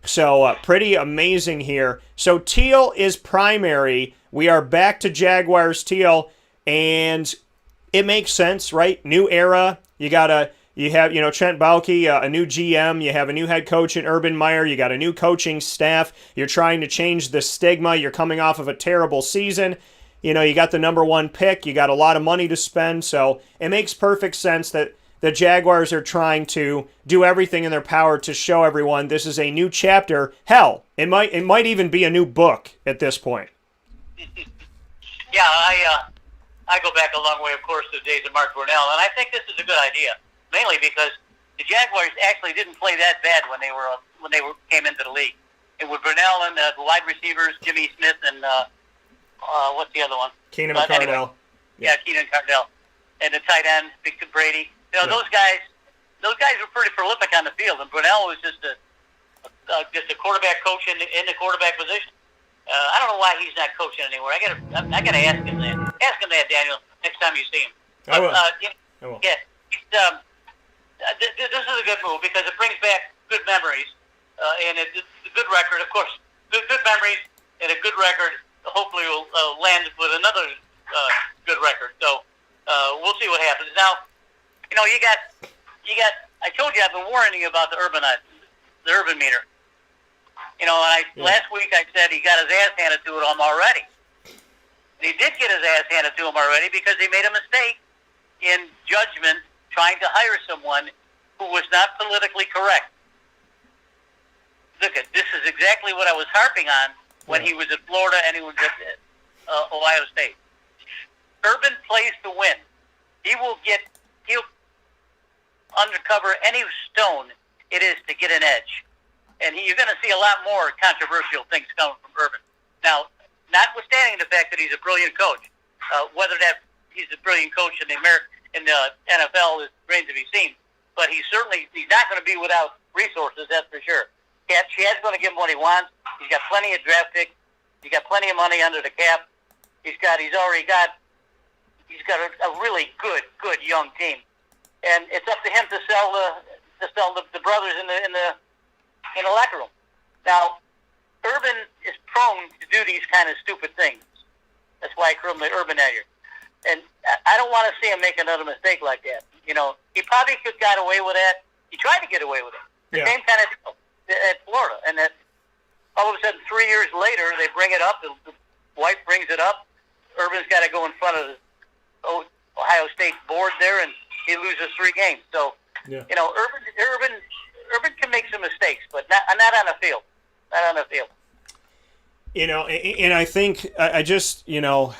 So pretty amazing here. So teal is primary. We are back to Jaguars teal, and it makes sense, right? New era. You have Trent Baalke, a new GM. You have a new head coach in Urban Meyer. You got a new coaching staff. You're trying to change the stigma. You're coming off of a terrible season. You got the number one pick. You got a lot of money to spend. So it makes perfect sense that the Jaguars are trying to do everything in their power to show everyone this is a new chapter. Hell, it might even be a new book at this point. Yeah, I go back a long way, of course, to the days of Mark Brunell, and I think this is a good idea, mainly because the Jaguars actually didn't play that bad when they came into the league. It was Brunell and the wide receivers, Jimmy Smith and what's the other one? Keenan Cardell. Anyway, Keenan Cardell, and the tight end, Big Brady. Those guys were pretty prolific on the field, and Brunell was just a quarterback coach in the quarterback position. I don't know why he's not coaching anywhere. I gotta ask him that. Ask him that, Daniel, next time you see him. I will. Yeah, this is a good move because it brings back good memories, and it's a good record, of course. Good memories and a good record. Hopefully, will land with another good record. So we'll see what happens. Now, you got. I told you I've been warning you about the urban meter. Last week I said he got his ass handed to him already. He did get his ass handed to him already because he made a mistake in judgment trying to hire someone who was not politically correct. look at this is exactly what I was harping on when he was at Florida and he was at Ohio State. Urban plays to win. He'll undercover any stone it is to get an edge. And you're going to see a lot more controversial things coming from Urban. Now, notwithstanding the fact that he's a brilliant coach, whether that he's a brilliant coach in the NFL remains to be seen. But he's not going to be without resources, that's for sure. Chad's going to give him what he wants. He's got plenty of draft picks. He's got plenty of money under the cap. He's got a really good young team, and it's up to him to sell the brothers in the locker room. Now, Urban is prone to do these kind of stupid things. That's why I call him the Urbanator. And I don't want to see him make another mistake like that. You know, he probably could have got away with that. He tried to get away with it. The same kind of deal at Florida. And that all of a sudden, 3 years later, they bring it up. The wife brings it up. Urban's got to go in front of the Ohio State board there, and he loses 3 games. So, you know, Urban can make some mistakes, but not on the field. Not on the field. You know, and I think I just, you know,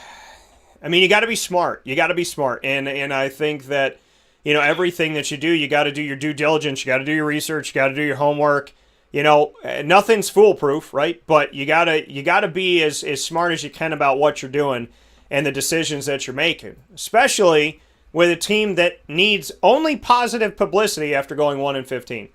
I mean, you got to be smart. You got to be smart, and I think that, you know, everything that you do, you got to do your due diligence. You got to do your research. You got to do your homework. You know, nothing's foolproof, right? But you gotta be as smart as you can about what you're doing and the decisions that you're making, especially with a team that needs only positive publicity after going 1-15.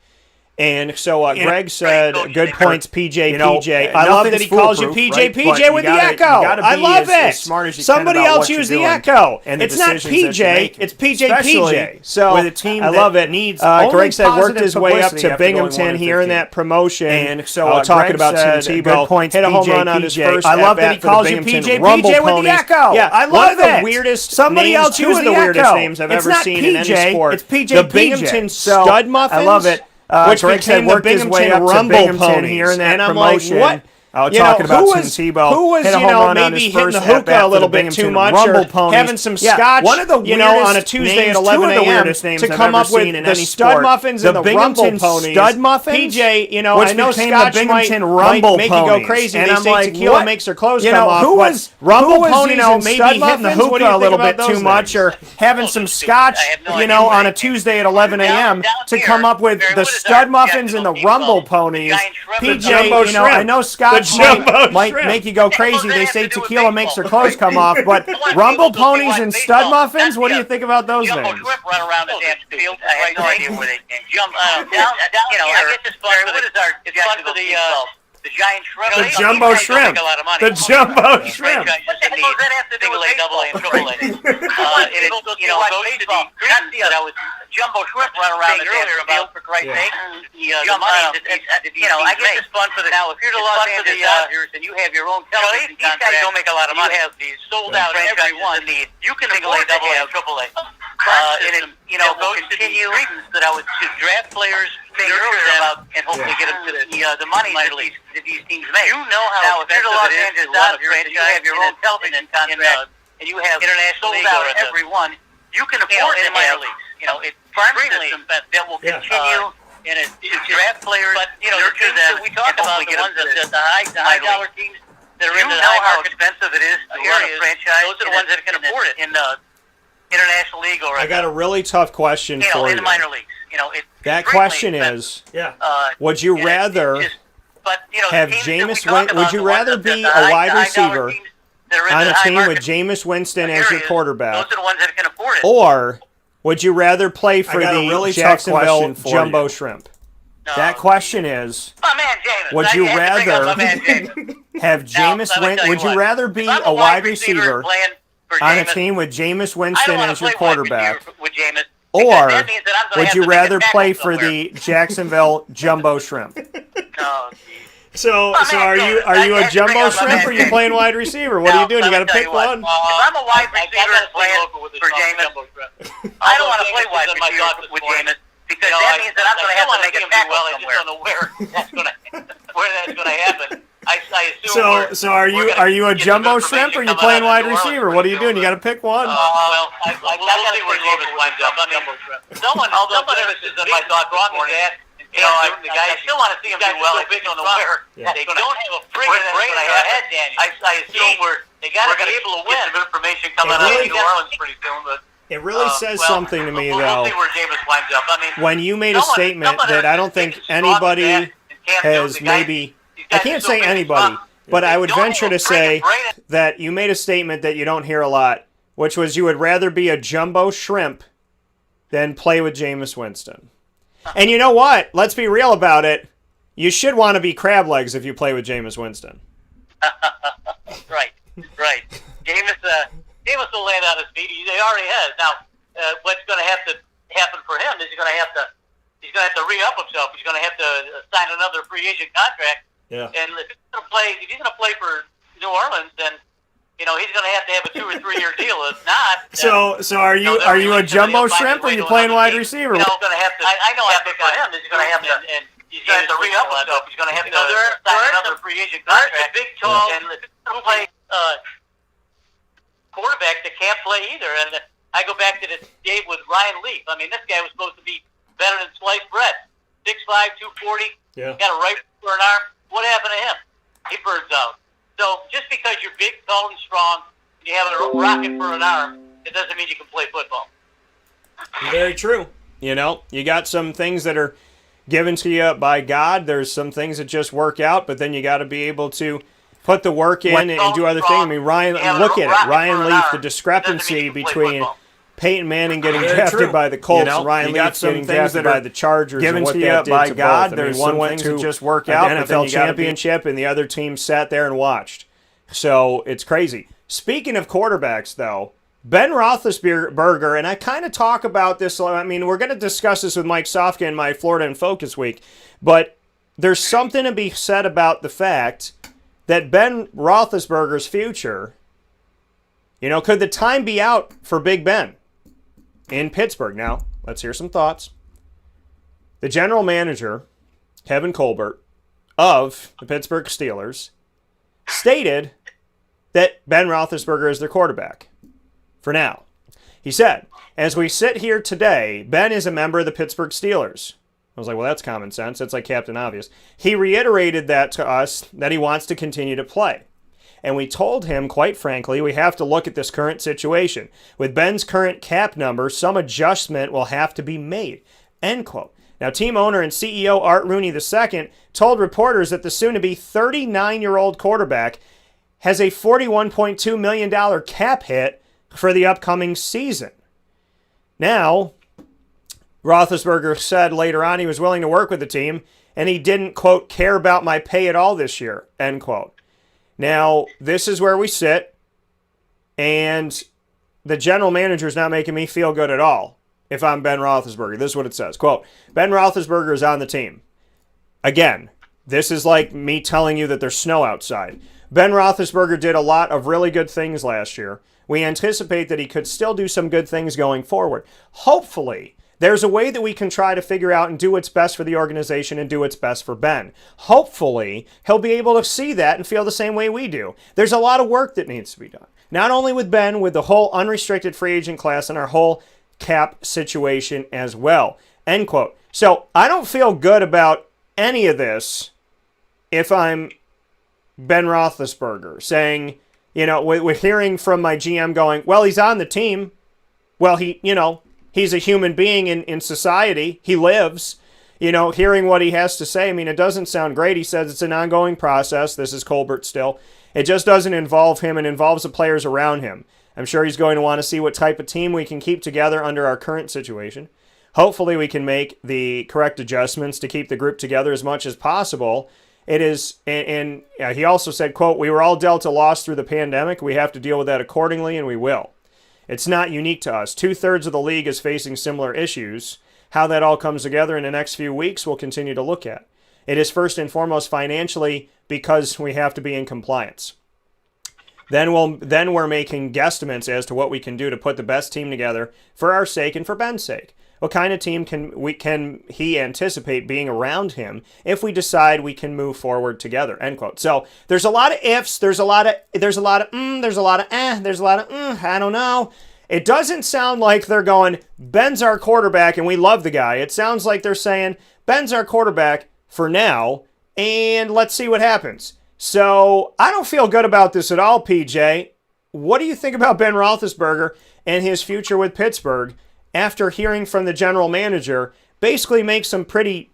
And so Greg said, good points, PJ. I love that he calls you PJ, right? PJ with the echo. I love it. Smart as you Somebody can about else what use you're the doing echo. and the It's not decisions that you're PJ, making. it's PJ. Especially So with a team I that love it. needs Greg said worked positive his way up publicity to after going Binghamton here in 1-15. that promotion. And so talking Greg about Tim said, Tebow. good points, hit a home PJ, run on his first I love that at-bat he for the calls you Binghamton PJ, Rumble PJ with the Ponies. echo. Yeah, I one love of the it. weirdest Somebody names, else two use of the the weirdest echo. names I've It's ever not seen in any PJ, sport. it's PJ, The Binghamton So, Stud Muffins. I love it. Which Greg became said the worked his way Binghamton up to Rumble Binghamton Ponies. here in that And I'm promotion. like, what? Talking about Tim Tebow. Who was, hit a you home know, run on maybe his hitting the first hookah at-bat a little for the bit too Binghamton much, Rumble or Ponies. having some scotch, one of the you know, on a weirdest Tuesday names, at 11 two of the a.m. weirdest names to I've come ever up with seen in the any Stud sport. Muffins The and the Binghamton Rumble Ponies. Stud Muffins, PJ, you know, which I know became Scotch the Binghamton might Rumble make you go Ponies. crazy. And They I'm say like, tequila what? makes their clothes You come know, off, who but was Rumble you Ponies know, and maybe Stud hitting the Muffins? What do hookah you a think little about bit too those much, names? or having some scotch, you know, on a Tuesday at 11 a.m. to come up with the Stud Muffins and the Rumble Ponies. PJ, you know, I know Scotch might make you go crazy. They say tequila makes their clothes come off, but Rumble Ponies and Stud Muffins, what do you think about those Jumbo names? Shrimp run around the damn field. I have no idea where they came. You know, I get this fun for the giant shrimp. The Jumbo Shrimp. The Jumbo Shrimp. What does that have to do with single A, double A, and triple A? You know, goes to the Cretan that was Jumbo Shrimp run around the damn field, for Christ's sake. The money you know, I get this fun for the now. If you're the Los Angeles Dodgers and you have your own television contract, these guys don't make a lot of money. You have these sold out every one. You can afford to have triple A. And it, you know, goes to the reasons that I would to draft players, nurture them, and hopefully get them to the money that these teams make. You know how expensive it is to run a franchise. You have your own television contract, and you have international sold out every one. You can afford to have leagues. You know, it's farm system that will continue. And it's draft players, but you know, the teams that we talk about, the ones that the high dollar teams that are into the high market, how expensive it is to run a franchise. Those are the ones that can afford it in the International League or I got a really tough question for in you. the minor leagues. You know, That question is, would you rather have Jameis Winston? Would you rather be a wide receiver on a team with Jameis Winston as your quarterback, those are the ones that can afford it. or would you rather play for the really Jacksonville tough question for Jumbo you. Shrimp? That question is, My man Jameis. would you rather have Now, Jameis let me Winston? tell Would you you what. rather be If I'm a wide receiver playing for on a Jameis, team with Jameis I Winston don't wanna as your play wide receiver quarterback, with Jameis, or because that means that I'm gonna would have you to make a rather tackle play for somewhere. the Jacksonville Jumbo Shrimp? No, So are you a jumbo shrimp or are you playing wide receiver? What are you doing? You got to pick one. If I'm a wide receiver playing for Jameis, I don't want to play wide receiver with Jameis because that means that I'm going to have to make a tackle somewhere. I just don't know where that's going to happen. I assume. So are you a jumbo shrimp or are you playing wide receiver? What are you doing? You got to pick one. Well, I got to see where Jameis winds up. I mean, somebody was in my thoughts this morning. the guys, I still want to see them do well. I think on the where they don't have a friggin' brain in their head, Daniel. I assume they got to be able to win. Get some information coming out of New Orleans pretty soon, but. It really says something to me, though. We'll see where Jameis winds up. I mean, when you made a statement that I don't think anybody has maybe. I can't say anybody, but I would venture to say that you made a statement that you don't hear a lot, which was you would rather be a jumbo shrimp than play with Jameis Winston. And you know what? Let's be real about it. You should want to be crab legs if you play with Jameis Winston. Right. Jameis will land on his feet. He already has. Now, what's going to have to happen for him is he's going to have to re-up himself. He's going to have to sign another free agent contract. Yeah. And if he's going to play for New Orleans, then he's going to have a 2 or 3 year deal. If not, so are you a jumbo shrimp or are you playing wide receiver? Going to have to. I know. I think for him, he's going to have to. And he's going to have to re-up himself. He's going to have to sign another free agent contract. Big, tall, and if he's going to play quarterback that can't play either. And I go back to this game with Ryan Leaf. I mean, this guy was supposed to be better than sliced bread. 6'5", 240. Yeah. Got a right for an arm. What happened to him? He burns out. So just because you're big, tall, and strong, and you have a rocket for an arm, it doesn't mean you can play football. Very true. You got some things that are given to you by God. There's some things that just work out, but then you got to be able to put the work in and do other things. I mean, look at it. Ryan Leaf, the discrepancy between Peyton Manning getting drafted by the Colts, Ryan Leaf getting drafted by the Chargers, given and what to you that did by to God. both. There's one some went things to that just work out, an but then NFL you gotta championship, and the other team sat there and watched. So it's crazy. Speaking of quarterbacks, though, Ben Roethlisberger, and I kind of talk about this. I mean, we're going to discuss this with Mike Sofka in my Florida in Focus week, but there's something to be said about the fact that Ben Roethlisberger's future, could the time be out for Big Ben in Pittsburgh? Now, let's hear some thoughts. The general manager, Kevin Colbert, of the Pittsburgh Steelers, stated that Ben Roethlisberger is their quarterback for now. He said, as we sit here today, Ben is a member of the Pittsburgh Steelers. I was like, well, that's common sense. That's like Captain Obvious. He reiterated that to us, that he wants to continue to play. And we told him, quite frankly, we have to look at this current situation. With Ben's current cap number, some adjustment will have to be made. End quote. Now, team owner and CEO Art Rooney II told reporters that the soon-to-be 39-year-old quarterback has a $41.2 million cap hit for the upcoming season. Now, Roethlisberger said later on he was willing to work with the team, and he didn't, quote, care about my pay at all this year, end quote. Now, this is where we sit, and the general manager is not making me feel good at all if I'm Ben Roethlisberger. This is what it says. Quote, Ben Roethlisberger is on the team. Again, this is like me telling you that there's snow outside. Ben Roethlisberger did a lot of really good things last year. We anticipate that he could still do some good things going forward. Hopefully, there's a way that we can try to figure out and do what's best for the organization and do what's best for Ben. Hopefully, he'll be able to see that and feel the same way we do. There's a lot of work that needs to be done. Not only with Ben, with the whole unrestricted free agent class and our whole cap situation as well. End quote. So I don't feel good about any of this if I'm Ben Roethlisberger saying, we're hearing from my GM going, well, he's on the team. Well, he's a human being in society. He lives, hearing what he has to say. I mean, it doesn't sound great. He says it's an ongoing process. This is Colbert still. It just doesn't involve him. It involves the players around him. I'm sure he's going to want to see what type of team we can keep together under our current situation. Hopefully we can make the correct adjustments to keep the group together as much as possible. It is, and he also said, quote, we were all dealt a loss through the pandemic. We have to deal with that accordingly, and we will. It's not unique to us. 2/3 of the league is facing similar issues. How that all comes together in the next few weeks, we'll continue to look at. It is first and foremost financially because we have to be in compliance. Then we're making guesstimates as to what we can do to put the best team together for our sake and for Ben's sake. What kind of team can he anticipate being around him if we decide we can move forward together? End quote. So there's a lot of ifs, there's a lot of I don't know. it doesn't sound like they're going, Ben's our quarterback and we love the guy. It sounds like they're saying, Ben's our quarterback for now, and let's see what happens. So I don't feel good about this at all, PJ. What do you think about Ben Roethlisberger and his future with Pittsburgh after hearing from the general manager basically make some pretty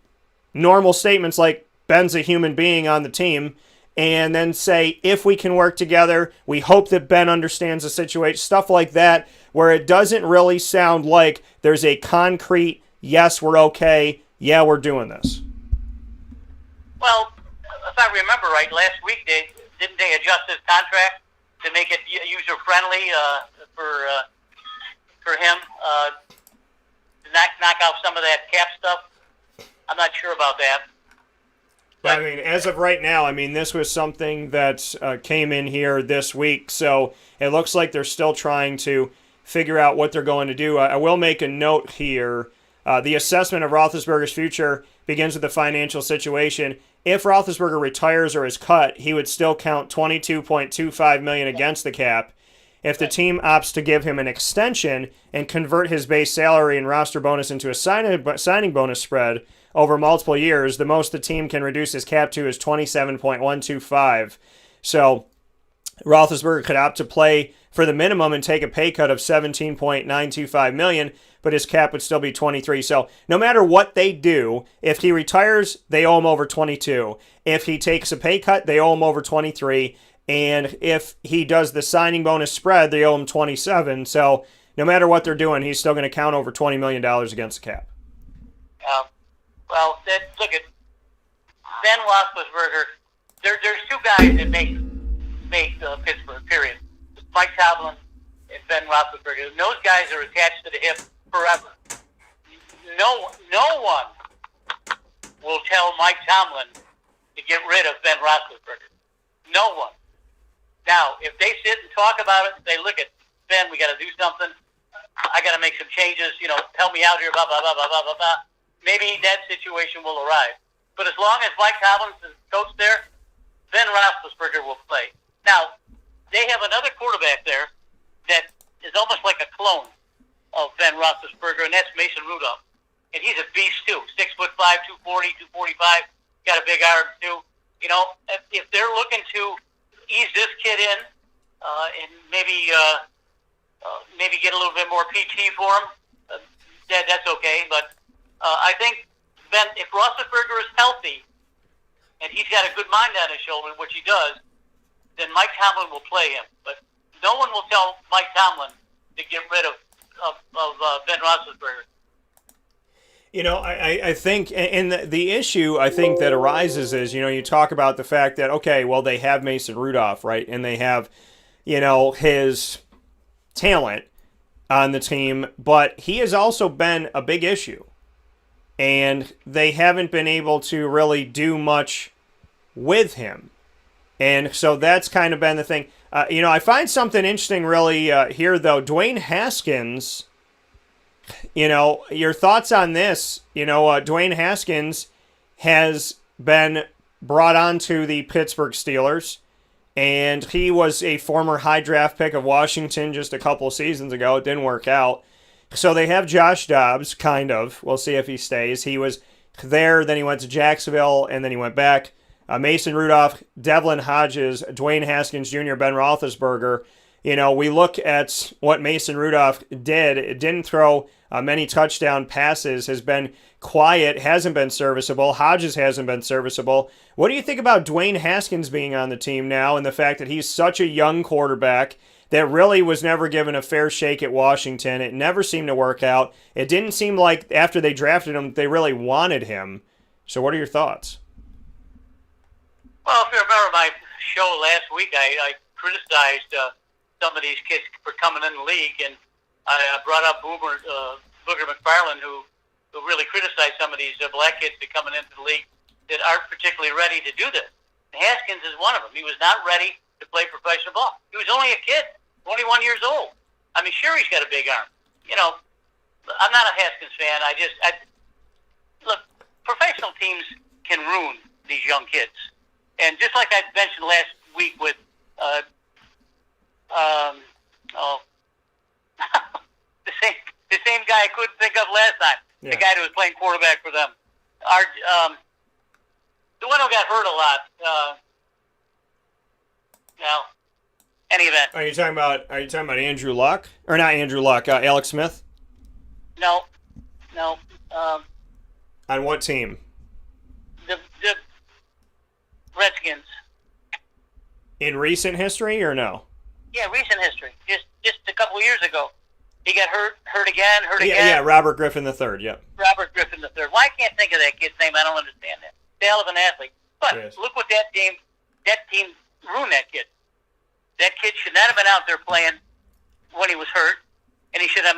normal statements like Ben's a human being on the team, and then say, if we can work together, we hope that Ben understands the situation, stuff like that, where it doesn't really sound like there's a concrete, yes, we're okay, yeah, we're doing this? Well, if I remember right, last week didn't they adjust his contract to make it user friendly for him to knock out some of that cap stuff? I'm not sure about that. I mean, as of right now, I mean, this was something that came in here this week, so it looks like they're still trying to figure out what they're going to do. I will make a note here. The assessment of Roethlisberger's future begins with the financial situation. If Roethlisberger retires or is cut, he would still count $22.25 million against the cap. If the team opts to give him an extension and convert his base salary and roster bonus into a signing bonus spread over multiple years, the most the team can reduce his cap to is $27.125. So Roethlisberger could opt to play for the minimum and take a pay cut of $17.925 million, but his cap would still be 23. So no matter what they do, if he retires, they owe him over 22. If he takes a pay cut, they owe him over 23. And if he does the signing bonus spread, they owe him 27. So no matter what they're doing, he's still going to count over $20 million against the cap. Well, look at Ben Roethlisberger. There's two guys that make Pittsburgh, period. Mike Tomlin and Ben Roethlisberger. And those guys are attached to the hip forever. No one will tell Mike Tomlin to get rid of Ben Roethlisberger. No one. Now, if they sit and talk about it, they look at Ben, we got to do something. I got to make some changes. Help me out here. Blah blah blah blah blah blah blah. Maybe that situation will arise. But as long as Mike Tomlin's coach there, Ben Roethlisberger will play. Now, they have another quarterback there that is almost like a clone of Ben Roethlisberger, and that's Mason Rudolph. And he's a beast, too. 6'5", 240, 245. Got a big arm, too. If they're looking to ease this kid in and maybe get a little bit more PT for him, that's okay. But I think if Roethlisberger is healthy and he's got a good mind on his shoulder, which he does, then Mike Tomlin will play him. But no one will tell Mike Tomlin to get rid of Ben Roethlisberger. I think, and the issue I think that arises is, you talk about the fact that, okay, well, they have Mason Rudolph, right? And they have, his talent on the team, but he has also been a big issue. And they haven't been able to really do much with him. And so that's kind of been the thing. I find something interesting really here, though. Dwayne Haskins, your thoughts on this? Dwayne Haskins has been brought on to the Pittsburgh Steelers, and he was a former high draft pick of Washington just a couple of seasons ago. It didn't work out. So they have Josh Dobbs, kind of. We'll see if he stays. He was there, then he went to Jacksonville, and then he went back. Mason Rudolph, Devlin Hodges, Dwayne Haskins Jr., Ben Roethlisberger. We look at what Mason Rudolph did. It didn't throw many touchdown passes, has been quiet, hasn't been serviceable. Hodges hasn't been serviceable. What do you think about Dwayne Haskins being on the team now and the fact that he's such a young quarterback that really was never given a fair shake at Washington? It never seemed to work out. It didn't seem like after they drafted him, they really wanted him. So what are your thoughts? Well, if you remember my show last week, I criticized some of these kids for coming in the league, and I brought up Booger McFarland, who really criticized some of these black kids that coming into the league that aren't particularly ready to do this. And Haskins is one of them. He was not ready to play professional ball. He was only a kid, 21 years old. I mean, sure, he's got a big arm. I'm not a Haskins fan. Look, professional teams can ruin these young kids. And just like I mentioned last week with the same guy I couldn't think of last time. Yeah. The guy who was playing quarterback for them. The one who got hurt a lot. Any event. Are you talking about Andrew Luck or not Andrew Luck? Alex Smith. No. On what team? The Redskins. In recent history or no? Yeah, recent history. Just a couple of years ago. He got hurt again. Yeah, Robert Griffin III, yep. Robert Griffin III. Why I can't think of that kid's name? I don't understand that. The hell of an athlete. But look what that team ruined that kid. That kid should not have been out there playing when he was hurt, and he should not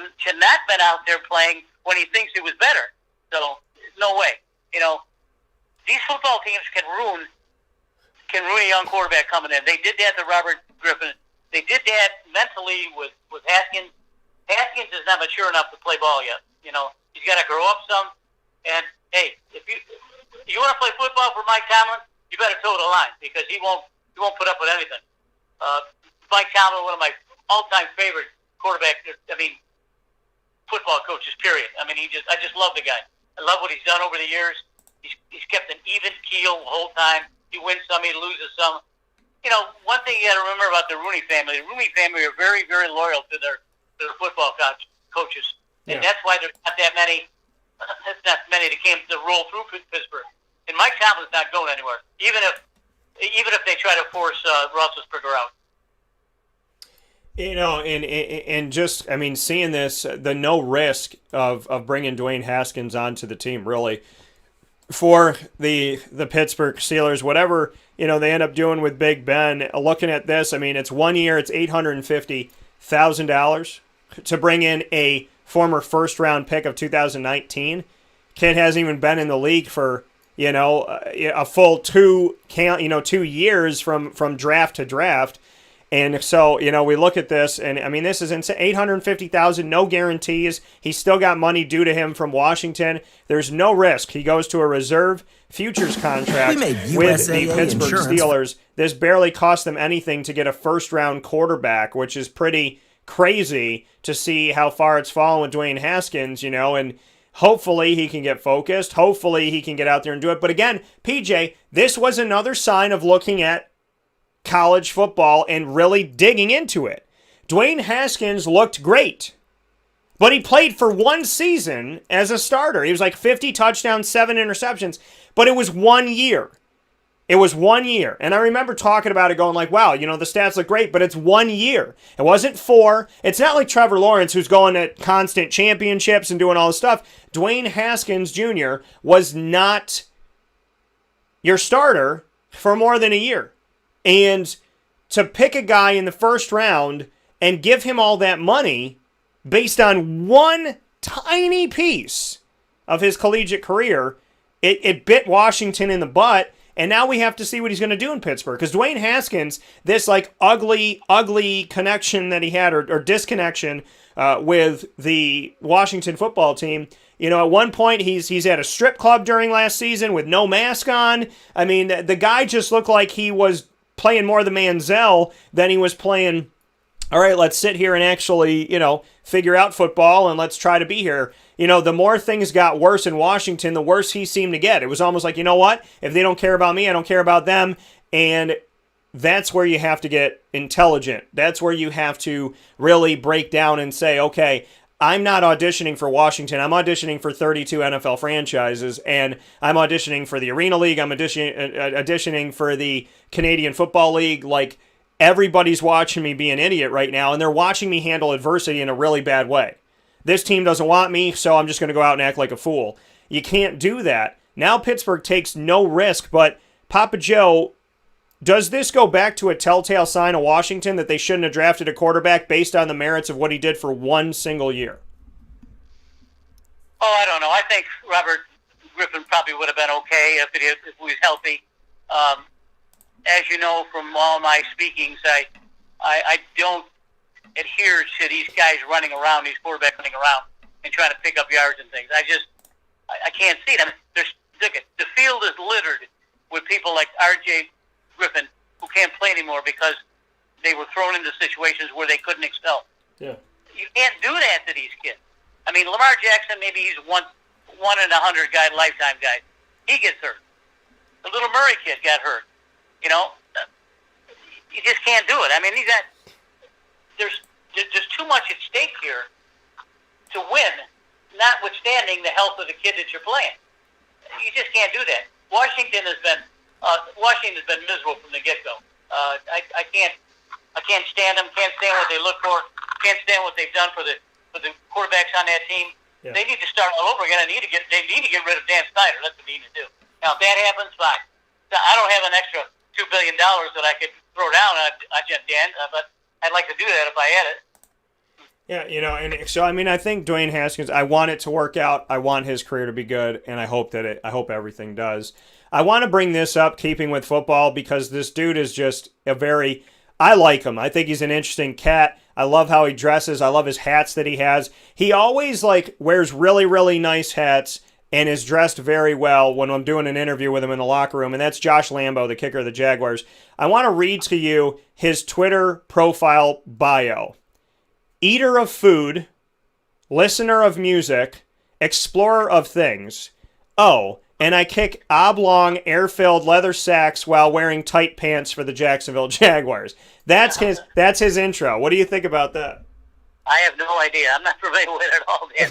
been out there playing when he thinks he was better. So, no way. These football teams can ruin a young quarterback coming in. They did that to Robert Griffin. They did that mentally with Haskins. Haskins is not mature enough to play ball yet. He's got to grow up some. And hey, if you want to play football for Mike Tomlin, you better toe the line because he won't put up with anything. Mike Tomlin, one of my all-time favorite football coaches. Period. I just love the guy. I love what he's done over the years. He's kept an even keel the whole time. He wins some, he loses some. One thing you got to remember about the Rooney family. The Rooney family are very, very loyal to their football coaches, and that's why there's not that many. That's not many that came to roll through Pittsburgh. And Mike Tomlin's not going anywhere, even if they try to force Roethlisberger out. And just seeing this, the no risk of bringing Dwayne Haskins onto the team really for the Pittsburgh Steelers, whatever they end up doing with Big Ben. Looking at this, it's 1 year, it's $850,000 to bring in a former first-round pick of 2019. Kid hasn't even been in the league for a full 2 years from draft to draft. And so, we look at this, and this is insane. $850,000, no guarantees. He's still got money due to him from Washington. There's no risk. He goes to a reserve futures contract with the Pittsburgh Steelers. This barely cost them anything to get a first-round quarterback, which is pretty crazy to see how far it's fallen with Dwayne Haskins, and hopefully he can get focused. Hopefully he can get out there and do it. But again, PJ, this was another sign of looking at college football and really digging into it. Dwayne Haskins looked great, but he played for 1 season as a starter. He was like 50 touchdowns, 7 interceptions, but it was 1 year. It was 1 year. And I remember talking about it going like, wow, the stats look great, but it's 1 year. It wasn't 4. It's not like Trevor Lawrence who's going at constant championships and doing all this stuff. Dwayne Haskins Jr. was not your starter for more than a year. And to pick a guy in the first round and give him all that money based on one tiny piece of his collegiate career, it bit Washington in the butt. And now we have to see what he's going to do in Pittsburgh. Because Dwayne Haskins, this ugly connection that he had or disconnection with the Washington football team. At one point he's at a strip club during last season with no mask on. The guy just looked like he was playing more the Manziel than he was playing, all right, let's sit here and actually, figure out football and let's try to be here. The more things got worse in Washington, the worse he seemed to get. It was almost like, what? If they don't care about me, I don't care about them. And that's where you have to get intelligent. That's where you have to really break down and say, okay, I'm not auditioning for Washington. I'm auditioning for 32 NFL franchises, and I'm auditioning for the Arena League. I'm auditioning for the Canadian Football League. Like, everybody's watching me be an idiot right now, and they're watching me handle adversity in a really bad way. This team doesn't want me, so I'm just going to go out and act like a fool. You can't do that. Now Pittsburgh takes no risk, but Papa Joe, does this go back to a telltale sign of Washington that they shouldn't have drafted a quarterback based on the merits of what he did for 1 single year? Oh, I don't know. I think Robert Griffin probably would have been okay if he was healthy. As you know from all my speakings, I don't adhere to these guys running around, these quarterbacks running around and trying to pick up yards and things. I can't see it. The field is littered with people like R.J. Griffin who can't play anymore because they were thrown into situations where they couldn't excel. Yeah. You can't do that to these kids. I mean, Lamar Jackson, maybe he's one in 100 guy, lifetime guy. He gets hurt. The little Murray kid got hurt. You know, you just can't do it. I mean, there's too much at stake here to win, notwithstanding the health of the kid that you're playing. You just can't do that. Washington has been miserable from the get-go. I can't stand them. Can't stand what they look for. Can't stand what they've done for the quarterbacks on that team. Yeah. They need to start all over again. They need to get rid of Dan Snyder. That's what they need to do. Now, if that happens, fine. I don't have an extra $2 billion that I could throw down on Dan, but I'd like to do that if I had it. Yeah, you know, and so I mean, I think Dwayne Haskins. I want it to work out. I want his career to be good, and I hope everything does. I want to bring this up, keeping with football, because this dude is just I like him. I think he's an interesting cat. I love how he dresses. I love his hats that he has. He always wears really, really nice hats and is dressed very well when I'm doing an interview with him in the locker room, and that's Josh Lambo, the kicker of the Jaguars. I want to read to you his Twitter profile bio. Eater of food, listener of music, explorer of things. Oh, and I kick oblong, air-filled leather sacks while wearing tight pants for the Jacksonville Jaguars. That's his intro. What do you think about that? I have no idea. I'm not familiar with it at all, man.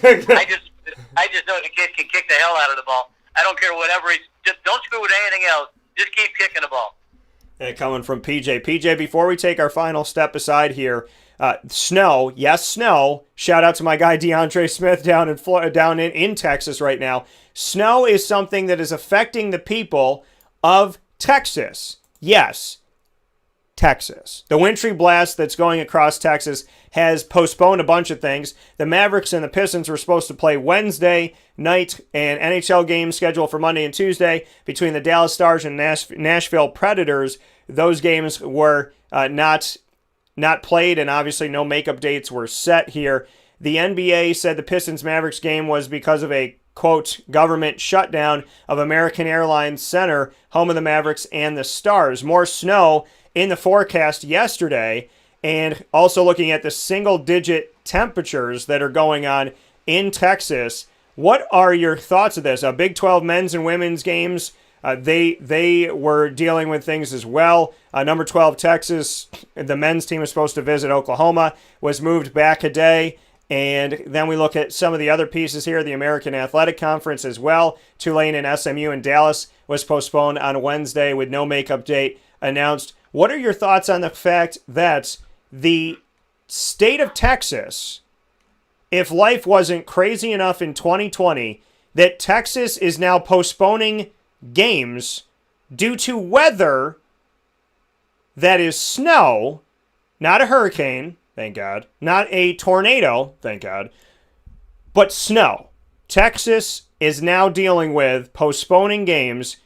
I just know the kid can kick the hell out of the ball. I don't care whatever just don't screw with anything else. Just keep kicking the ball. And coming from PJ. PJ, before we take our final step aside here, snow, yes, snow. Shout out to my guy DeAndre Smith down in Texas right now. Snow is something that is affecting the people of Texas. Yes, Texas. The wintry blast that's going across Texas has postponed a bunch of things. The Mavericks and the Pistons were supposed to play Wednesday night, and NHL games scheduled for Monday and Tuesday between the Dallas Stars and Nashville Predators. Those games were not played, and obviously no makeup dates were set here. The NBA said the Pistons-Mavericks game was because of a, quote, government shutdown of American Airlines Center, home of the Mavericks and the Stars. More snow in the forecast yesterday, and also looking at the single-digit temperatures that are going on in Texas. What are your thoughts of this? Big 12 men's and women's games, they were dealing with things as well. Number 12 Texas, the men's team was supposed to visit Oklahoma, was moved back a day. And then we look at some of the other pieces here. The American Athletic Conference as well. Tulane and SMU in Dallas was postponed on Wednesday with no makeup date announced. What are your thoughts on the fact that the state of Texas, if life wasn't crazy enough in 2020, that Texas is now postponing games due to weather that is snow, not a hurricane, thank God, not a tornado, thank God, but snow. Texas is now dealing with postponing games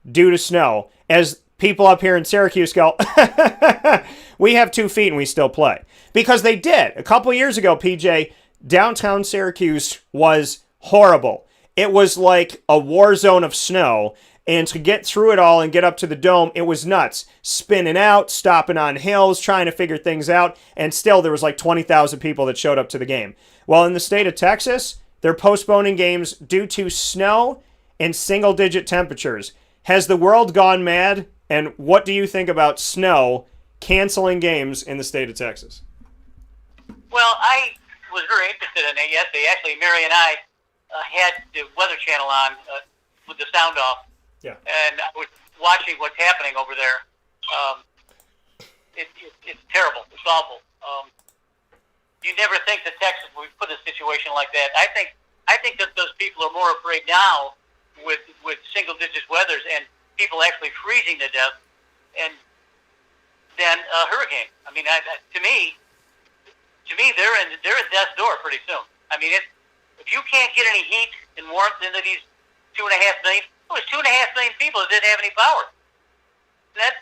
due to snow, as people up here in Syracuse go, we have 2 feet and we still play. Because they did. A couple years ago, PJ, downtown Syracuse was horrible. It was like a war zone of snow. And to get through it all and get up to the dome, it was nuts. Spinning out, stopping on hills, trying to figure things out. And still, there was like 20,000 people that showed up to the game. Well, in the state of Texas, they're postponing games due to snow and single-digit temperatures. Has the world gone mad? And what do you think about snow canceling games in the state of Texas? Well, I was very interested in it yesterday. Actually, Mary and I had the Weather Channel on with the sound off. Yeah. And I was watching what's happening over there. It's terrible. It's awful. You never think that Texas would put in a situation like that. I think that those people are more afraid now with single-digit weathers and people actually freezing to death, and than a hurricane. I mean, to me, they're at death's door pretty soon. I mean, if you can't get any heat and warmth into these 2.5 million. It was 2.5 million people that didn't have any power. That's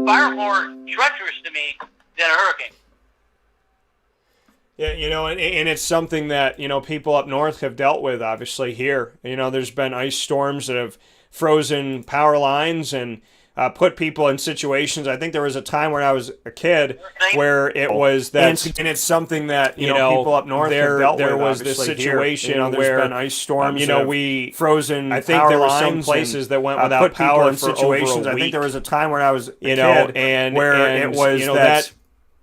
far more treacherous to me than a hurricane. Yeah, and it's something that, people up north have dealt with, obviously, here. There's been ice storms that have frozen power lines, and put people in situations. I think there was a time when I was a kid where it was that, and it's something that you know people up north have dealt there with, was this situation here. There's where been ice storms, we frozen. I think there were some places that went without put power in for situations. over a week. I think there was a time when I was a kid and where it was that.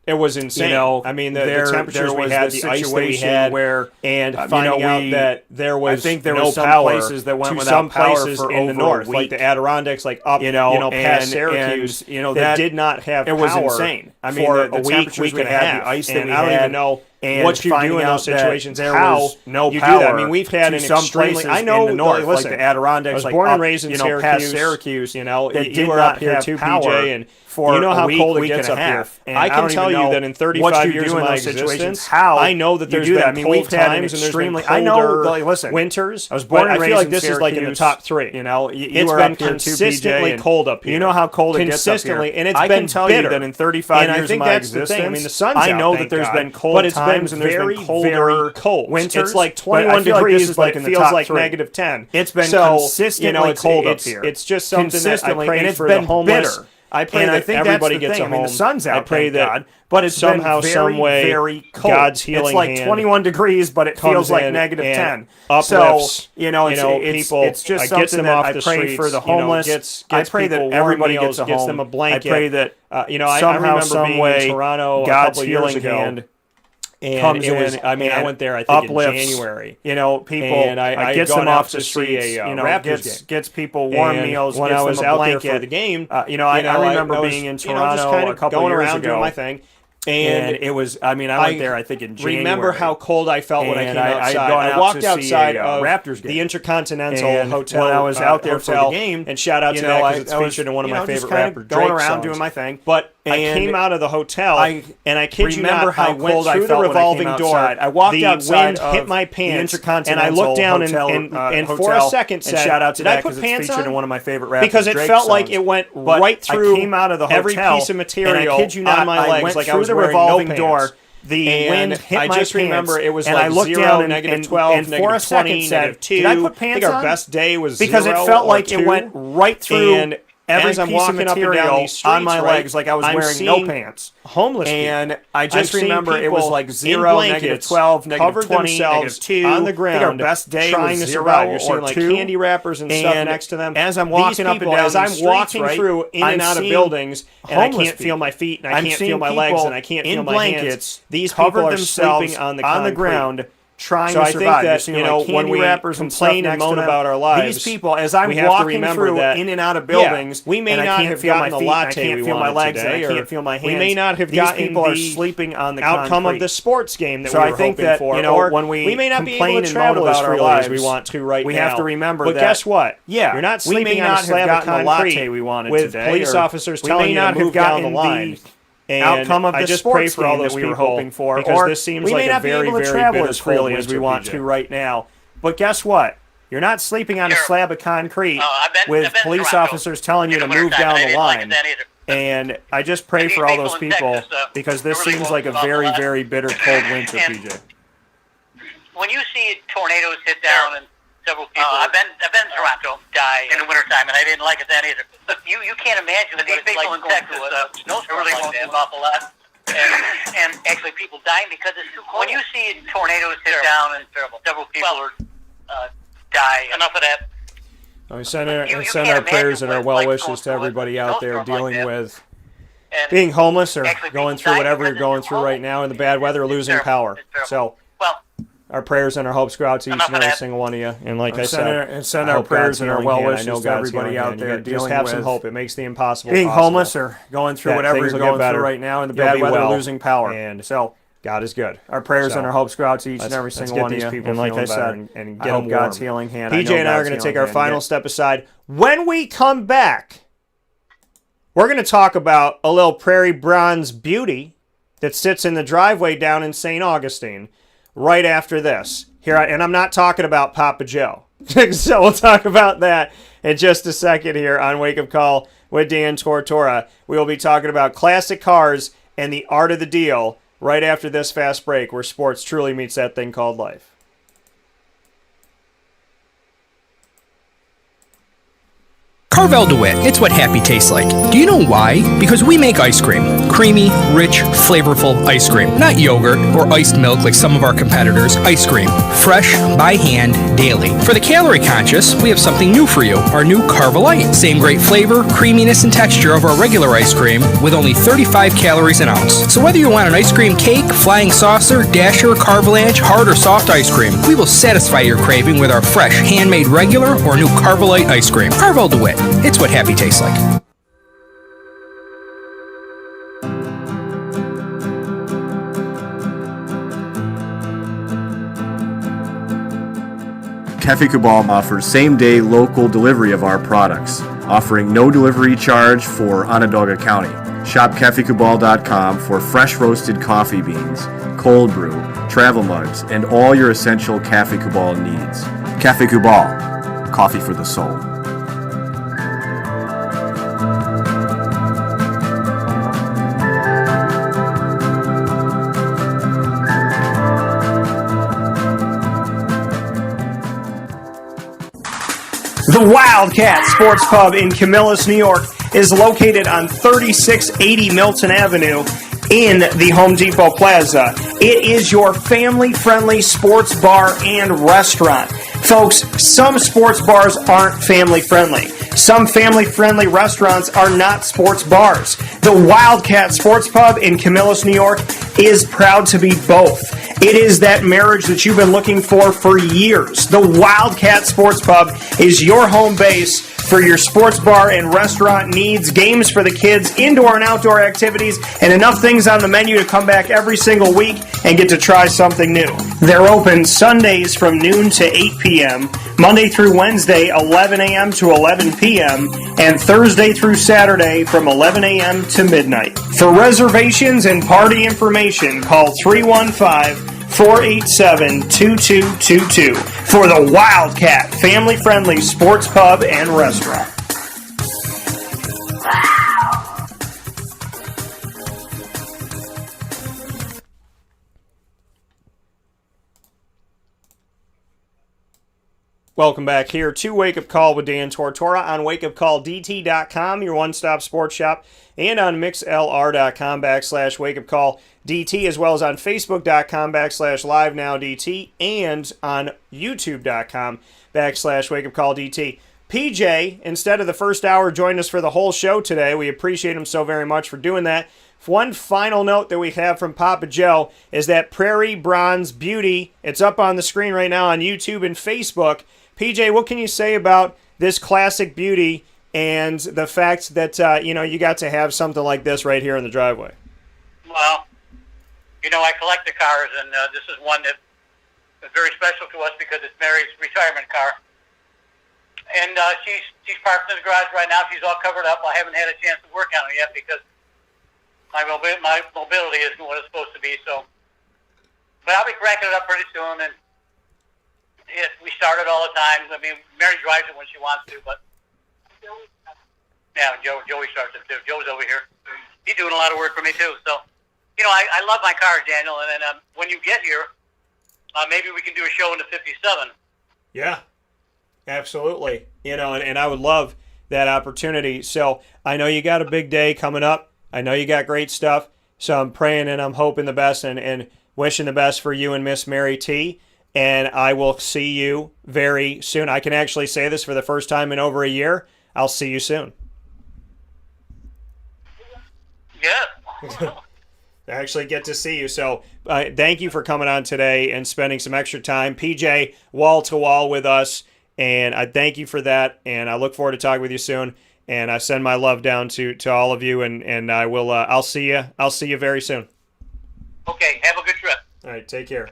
It was insane. I mean, the temperatures we had, the ice that we had, and finding out that there was I think there no were some power places that went to without some power places for in over the north, a like week. the Adirondacks, like up, past Syracuse, that did not have power. It was insane. I mean, for the a week and a half. the ice that we I don't had, even know and what you do in those situations. How no you power do that? I mean, we've had to an some extremely. places I know in the north, listen, like the Adirondacks. I was like born up, and raised in Syracuse. past Syracuse, that did not here have too, power PJ, and for you know how cold it week gets and a up here. half. And I can tell you that in 35 years of my existence, I know that there's been cold times and there's been colder winters. I was born and I raised feel like in this is like in the Syracuse. top three. It's been consistently cold up here. You know how cold it gets up here. And it's I been can tell bitter. you that in 35 years of my existence, I mean, the sun's I out, know thank that there's God, been cold but it's times been and there's very, been colder very cold. winters. It's like but I 21 feel like this degrees, is but like it in the feels top like three. negative 10. It's been so, consistently cold up here. It's just something that I Consistently, pray and it's for been the homeless. bitter. I pray and that I think everybody that's the gets thing. a home. I mean, the sun's out, I pray thank that God, but it's somehow, been some way, very cold. God's healing It's like hand 21 degrees, but it feels like negative 10. Uplifts, So, people. It's just gets something them that off I the pray streets, for the homeless. Gets I pray that people everybody warm gets a meals, home. them a blanket. I pray that I somehow, remember some being way, in Toronto God's a couple years healing ago. hand And comes it was, in. I went there, I think, uplifts, in January. People, and I gets gone them out off to the see streets. a Raptors gets people warm and meals. When gets I was them a out blanket. there for the game, I remember being in Toronto just a couple going years around ago. doing my thing. And it was, I went there, I think, in January. Remember how cold I felt when I came outside. I walked walked outside of Raptors game. the Intercontinental And Hotel. when I was out there for the game, and shout out to that because it's featured in one of my favorite rapper going Drake around songs. doing my thing. But I came out of the hotel, and I kid you remember not, how I went cold I through the felt when I came revolving door. outside. I walked the outside wind of hit my the pants, and Intercontinental I looked down Hotel, and for a second said, shout out to "Did I that put 'cause pants it's featured on?" in one of my favorite rappers, Because it Drake felt songs. like it went But right through I came out of the every hotel, piece of material and I kid you not, on my I legs, went like I through was the wearing revolving no door. pants. The And wind hit I my just pants, remember it was and like I looked 0, down and, negative 12, and for a negative 20, second said, negative 2. "Did I put I pants think our on?" best day was because 0 it felt or like 2. it went right through And every as I'm piece of walking up and material down these streets, on my legs, like I was I'm wearing no seeing pants. Homeless and people. I just I'm seeing remember it was people like in 0, blankets, negative 12, negative covered 20, themselves negative 2 on the I ground, think our best day trying was to 0 survive. You're or seeing like 2. candy wrappers and stuff And next to them. as I'm walking These up and people, down as the I'm streets, walking right, through in I'm and out of seeing buildings, and I homeless can't feel my feet, and I I'm can't seeing feel my legs, people and I can't in feel my blankets hands. These covered people are themselves sleeping on the on the concrete. ground, trying So to I think survive. that, You're seeing, you know, like, when candy we wrappers and stuff complain and next to moan them. about our lives, these people, as I'm we have to walking remember through that in and out of buildings, we may and I not can't have feel my gotten the feet, and I latte can't we feel my wanted legs, today, and I or can't feel my hands. we may not have These gotten people are the sleeping on the outcome concrete. of the sports game that So we I were think hoping that, for, you know, or when we may not be complain able to and travel moan as about our freely as we lives, want to right we now. have to remember but that, guess what? yeah, you're not we may sleeping on not a have slab of gotten the concrete latte we wanted with today, police or officers we telling may you not to have move down the gotten line. And outcome of I the just pray sports for all game those that we people were hoping for, because or this seems we like may a not be very, able to very travel bitter as freely cold as we winter, want PJ. to right now. But guess what? You're not sleeping on a slab of concrete with police officers telling you to move down the line. And I just pray for all those people because this seems like a very, very bitter cold winter, PJ. When you see tornadoes hit down and several people, I've been in Toronto, die in the wintertime, and I didn't like it then either. You can't imagine what it's like in Texas. Snowstorm really won't an awful lot. And actually people dying because it's too cold. When you see tornadoes hit down and several people die, enough of that. We send our prayers and our well wishes to everybody out there dealing with being homeless or going through whatever you're going through right now in the bad weather or losing power. So our prayers and our hopes go out to each and every single one of you. And like I said, send our prayers and our well wishes to everybody out there just dealing have with some hope. It makes the impossible being possible. homeless or going through whatever you're going through right now in the bad weather, losing power. And so God is good. Our prayers and our hopes go out to each and every single one of you. And like I said, and get them God's healing hand. PJ and I are going to take our final step aside. When we come back, we're going to talk about a little prairie bronze beauty that sits in the driveway down in St. Augustine right after this. And I'm not talking about Papa Joe. So we'll talk about that in just a second here on Wake Up Call with Dan Tortora. We will be talking about classic cars and the art of the deal right after this fast break where sports truly meets that thing called life. Carvel DeWitt, it's what happy tastes like. Do you know why? Because we make ice cream. Creamy, rich, flavorful ice cream. Not yogurt or iced milk like some of our competitors. Ice cream. Fresh, by hand, daily. For the calorie conscious, we have something new for you. Our new Carvelite. Same great flavor, creaminess, and texture of our regular ice cream with only 35 calories an ounce. So whether you want an ice cream cake, flying saucer, dasher, carvalanche, hard or soft ice cream, we will satisfy your craving with our fresh, handmade regular or new Carvelite ice cream. Carvel DeWitt. It's what happy tastes like. Cafe Kubal offers same-day local delivery of our products, offering no delivery charge for Onondaga County. Shop cafekubal.com for fresh roasted coffee beans, cold brew, travel mugs, and all your essential Cafe Kubal needs. Cafe Kubal, coffee for the soul. The Wildcat Sports Pub in Camillus, New York is located on 3680 Milton Avenue in the Home Depot Plaza. It is your family-friendly sports bar and restaurant. Folks, some sports bars aren't family-friendly. Some family-friendly restaurants are not sports bars. The Wildcat Sports Pub in Camillus, New York is proud to be both. It is that marriage that you've been looking for years. The Wildcat Sports Pub is your home base for your sports bar and restaurant needs, games for the kids, indoor and outdoor activities, and enough things on the menu to come back every single week and get to try something new. They're open Sundays from noon to 8 p.m., Monday through Wednesday, 11 a.m. to 11 p.m., and Thursday through Saturday from 11 a.m. to midnight. For reservations and party information, call 315-487-2222 for the Wildcat family-friendly sports pub and restaurant. Welcome back here to Wake Up Call with Dan Tortora on wakeupcalldt.com, your one-stop sports shop, and on mixlr.com/wakeupcalldt, as well as on facebook.com/livenowdt, and on youtube.com/wakeupcalldt. PJ, instead of the first hour, joined us for the whole show today. We appreciate him so very much for doing that. One final note that we have from Papa Joe is that Prairie Bronze Beauty, it's up on the screen right now on YouTube and Facebook. PJ, what can you say about this classic beauty and the fact that, you got to have something like this right here in the driveway? Well, I collect the cars, and this is one that is very special to us because it's Mary's retirement car. And she's parked in the garage right now. She's all covered up. I haven't had a chance to work on it yet because my mobility isn't what it's supposed to be. So, but I'll be cranking it up pretty soon, and we start it all the time. I mean, Mary drives it when she wants to, but yeah, Joey starts it too. Joe's over here. He's doing a lot of work for me too. So, I love my cars, Daniel. And then when you get here, maybe we can do a show in the 57. Yeah, absolutely. And I would love that opportunity. So I know you got a big day coming up. I know you got great stuff. So I'm praying and I'm hoping the best and wishing the best for you and Miss Mary T. And I will see you very soon. I can actually say this for the first time in over a year. I'll see you soon. Yeah. I actually get to see you. So thank you for coming on today and spending some extra time. PJ, wall to wall with us. And I thank you for that. And I look forward to talking with you soon. And I send my love down to all of you. And I will. I'll see you. I'll see you very soon. Okay. Have a good trip. All right. Take care.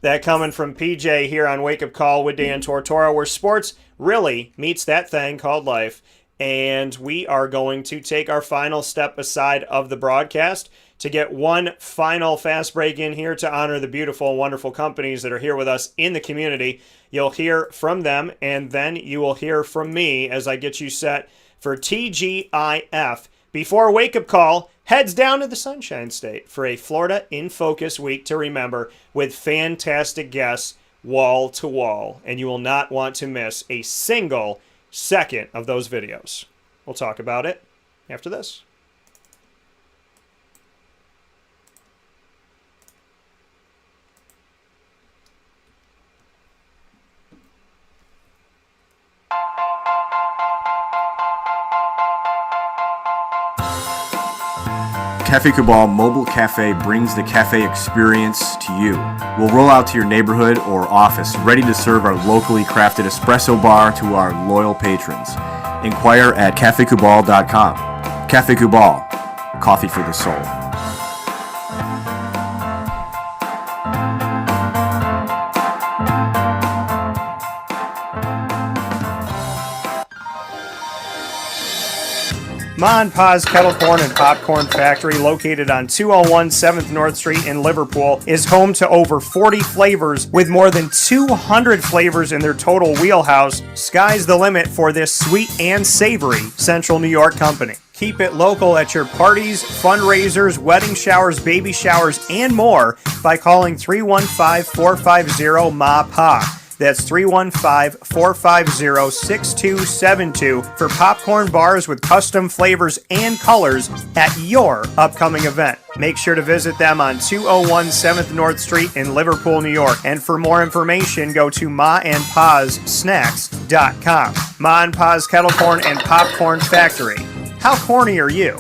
That coming from PJ here on Wake Up Call with Dan Tortora, where sports really meets that thing called life. And we are going to take our final step aside of the broadcast to get one final fast break in here to honor the beautiful, wonderful companies that are here with us in the community. You'll hear from them, and then you will hear from me as I get you set for TGIF. Before Wake Up Call heads down to the Sunshine State for a Florida in Focus week to remember with fantastic guests wall to wall. And you will not want to miss a single second of those videos. We'll talk about it after this. Cafe Cabal Mobile Cafe brings the cafe experience to you. We'll roll out to your neighborhood or office, ready to serve our locally crafted espresso bar to our loyal patrons. Inquire at cafecubal.com. Cafe Cabal, coffee for the soul. Ma and Pa's Kettle Corn and Popcorn Factory, located on 201 7th North Street in Liverpool, is home to over 40 flavors with more than 200 flavors in their total wheelhouse. Sky's the limit for this sweet and savory Central New York company. Keep it local at your parties, fundraisers, wedding showers, baby showers, and more by calling 315-450-MA-PA. That's 315-450-6272 for popcorn bars with custom flavors and colors at your upcoming event. Make sure to visit them on 201 7th North Street in Liverpool, New York. And for more information, go to maandpazsnacks.com. Ma and Pa's Kettle Corn and Popcorn Factory. How corny are you?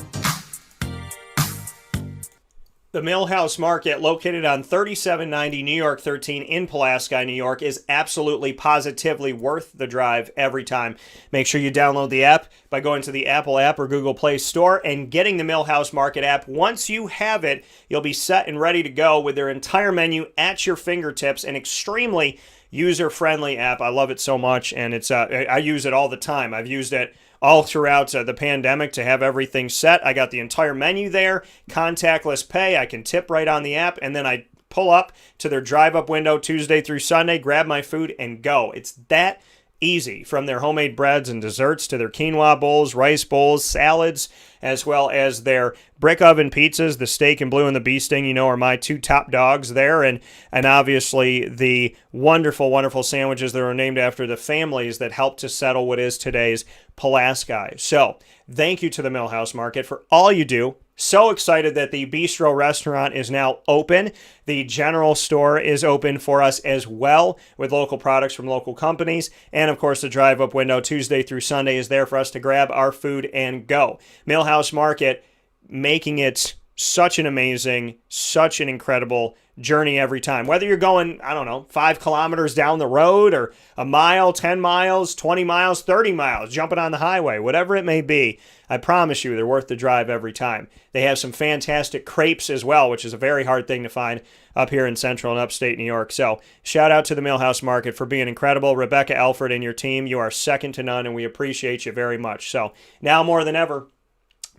The Millhouse Market, located on 3790 New York 13 in Pulaski, New York, is absolutely positively worth the drive every time. Make sure you download the app by going to the Apple app or Google Play Store and getting the Millhouse Market app. Once you have it, you'll be set and ready to go with their entire menu at your fingertips. An extremely user-friendly app. I love it so much, and it's I use it all the time. I've used it all throughout the pandemic to have everything set. I got the entire menu there, contactless pay. I can tip right on the app, and then I pull up to their drive-up window Tuesday through Sunday, grab my food, and go. It's that easy, from their homemade breads and desserts to their quinoa bowls, rice bowls, salads, as well as their brick oven pizzas. The steak and blue and the bee sting, you know, are my two top dogs there. And obviously the wonderful, wonderful sandwiches that are named after the families that helped to settle what is today's Pulaski. So thank you to the Millhouse Market for all you do. So excited that the Bistro restaurant is now open. The general store is open for us as well, with local products from local companies. And of course, the drive-up window Tuesday through Sunday is there for us to grab our food and go. Millhouse Market, making it such an amazing, such an incredible journey every time. Whether you're going, 5 kilometers down the road, or a mile, 10 miles, 20 miles, 30 miles, jumping on the highway, whatever it may be, I promise you they're worth the drive every time. They have some fantastic crepes as well, which is a very hard thing to find up here in central and upstate New York. So shout out to the Millhouse Market for being incredible. Rebecca Alford and your team, you are second to none, and we appreciate you very much. So now more than ever,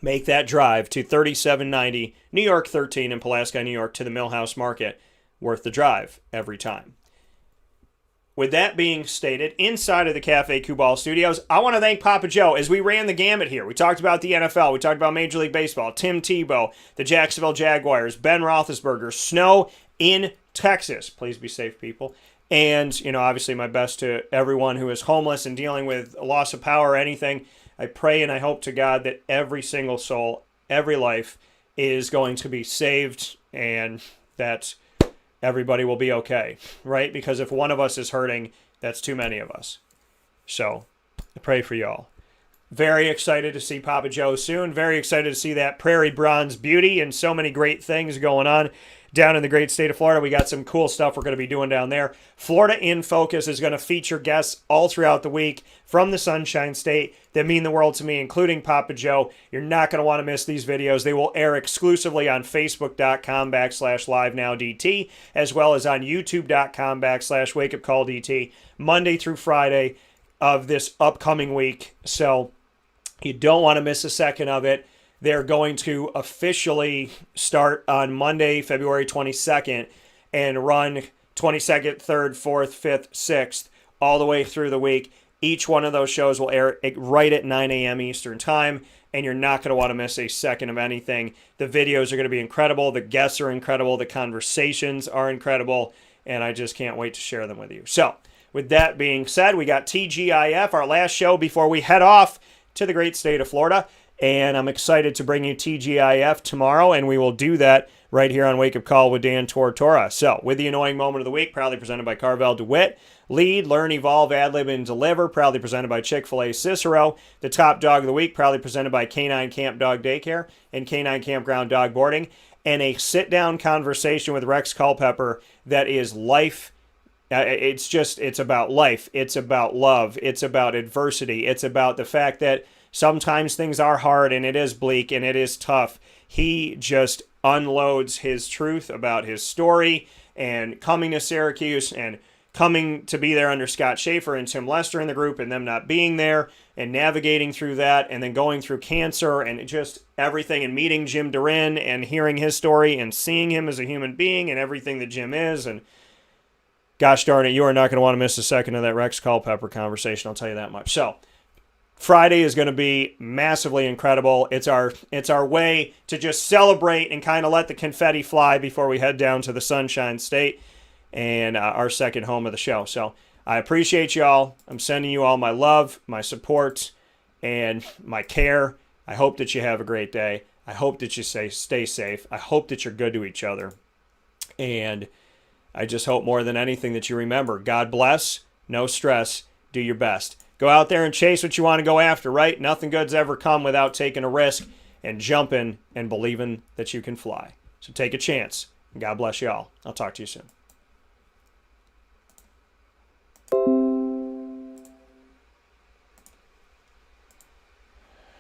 make that drive to 3790 New York 13 in Pulaski, New York, to the Millhouse Market. Worth the drive every time. With that being stated, inside of the Cafe Kubal Studios, I want to thank Papa Joe as we ran the gamut here. We talked about the NFL, we talked about Major League Baseball, Tim Tebow, the Jacksonville Jaguars, Ben Roethlisberger, snow in Texas. Please be safe, people. And, obviously my best to everyone who is homeless and dealing with a loss of power or anything. I pray and I hope to God that every single soul, every life is going to be saved, and that everybody will be okay, right? Because if one of us is hurting, that's too many of us. So I pray for y'all. Very excited to see Papa Joe soon. Very excited to see that Prairie Bronze beauty, and so many great things going on down in the great state of Florida. We got some cool stuff we're going to be doing down there. Florida in Focus is going to feature guests all throughout the week from the Sunshine State that mean the world to me, including Papa Joe. You're not going to want to miss these videos. They will air exclusively on Facebook.com/LiveNowDT, as well as on YouTube.com/WakeUpCallDT, Monday through Friday of this upcoming week. So you don't want to miss a second of it. They're going to officially start on Monday, February 22nd, and run 22nd, 3rd, 4th, 5th, 6th, all the way through the week. Each one of those shows will air right at 9 a.m. Eastern Time, and you're not going to want to miss a second of anything. The videos are going to be incredible. The guests are incredible. The conversations are incredible, and I just can't wait to share them with you. So, with that being said, we got TGIF, our last show before we head off to the great state of Florida. And I'm excited to bring you TGIF tomorrow, and we will do that right here on Wake Up Call with Dan Tortora. So, with the Annoying Moment of the Week, proudly presented by Carvel DeWitt. Lead, Learn, Evolve, Ad-Lib, and Deliver, proudly presented by Chick-fil-A Cicero. The Top Dog of the Week, proudly presented by Canine Camp Dog Daycare and Canine Campground Dog Boarding. And a sit-down conversation with Rex Culpepper that is life. It's about life. It's about love. It's about adversity. It's about the fact that sometimes things are hard and it is bleak and it is tough. He just unloads his truth about his story and coming to Syracuse and coming to be there under Scott Schaefer and Tim Lester in the group and them not being there and navigating through that and then going through cancer and just everything and meeting Jim Durin and hearing his story and seeing him as a human being and everything that Jim is. And gosh darn it, you are not going to want to miss a second of that Rex Culpepper conversation, I'll tell you that much. So, Friday is going to be massively incredible. It's our way to just celebrate and kind of let the confetti fly before we head down to the Sunshine State and our second home of the show. So I appreciate y'all. I'm sending you all my love, my support, and my care. I hope that you have a great day. I hope that you stay safe. I hope that you're good to each other. And I just hope more than anything that you remember, God bless, no stress, do your best. Go out there and chase what you want to go after, right? Nothing good's ever come without taking a risk and jumping and believing that you can fly. So take a chance. And God bless you all. I'll talk to you soon.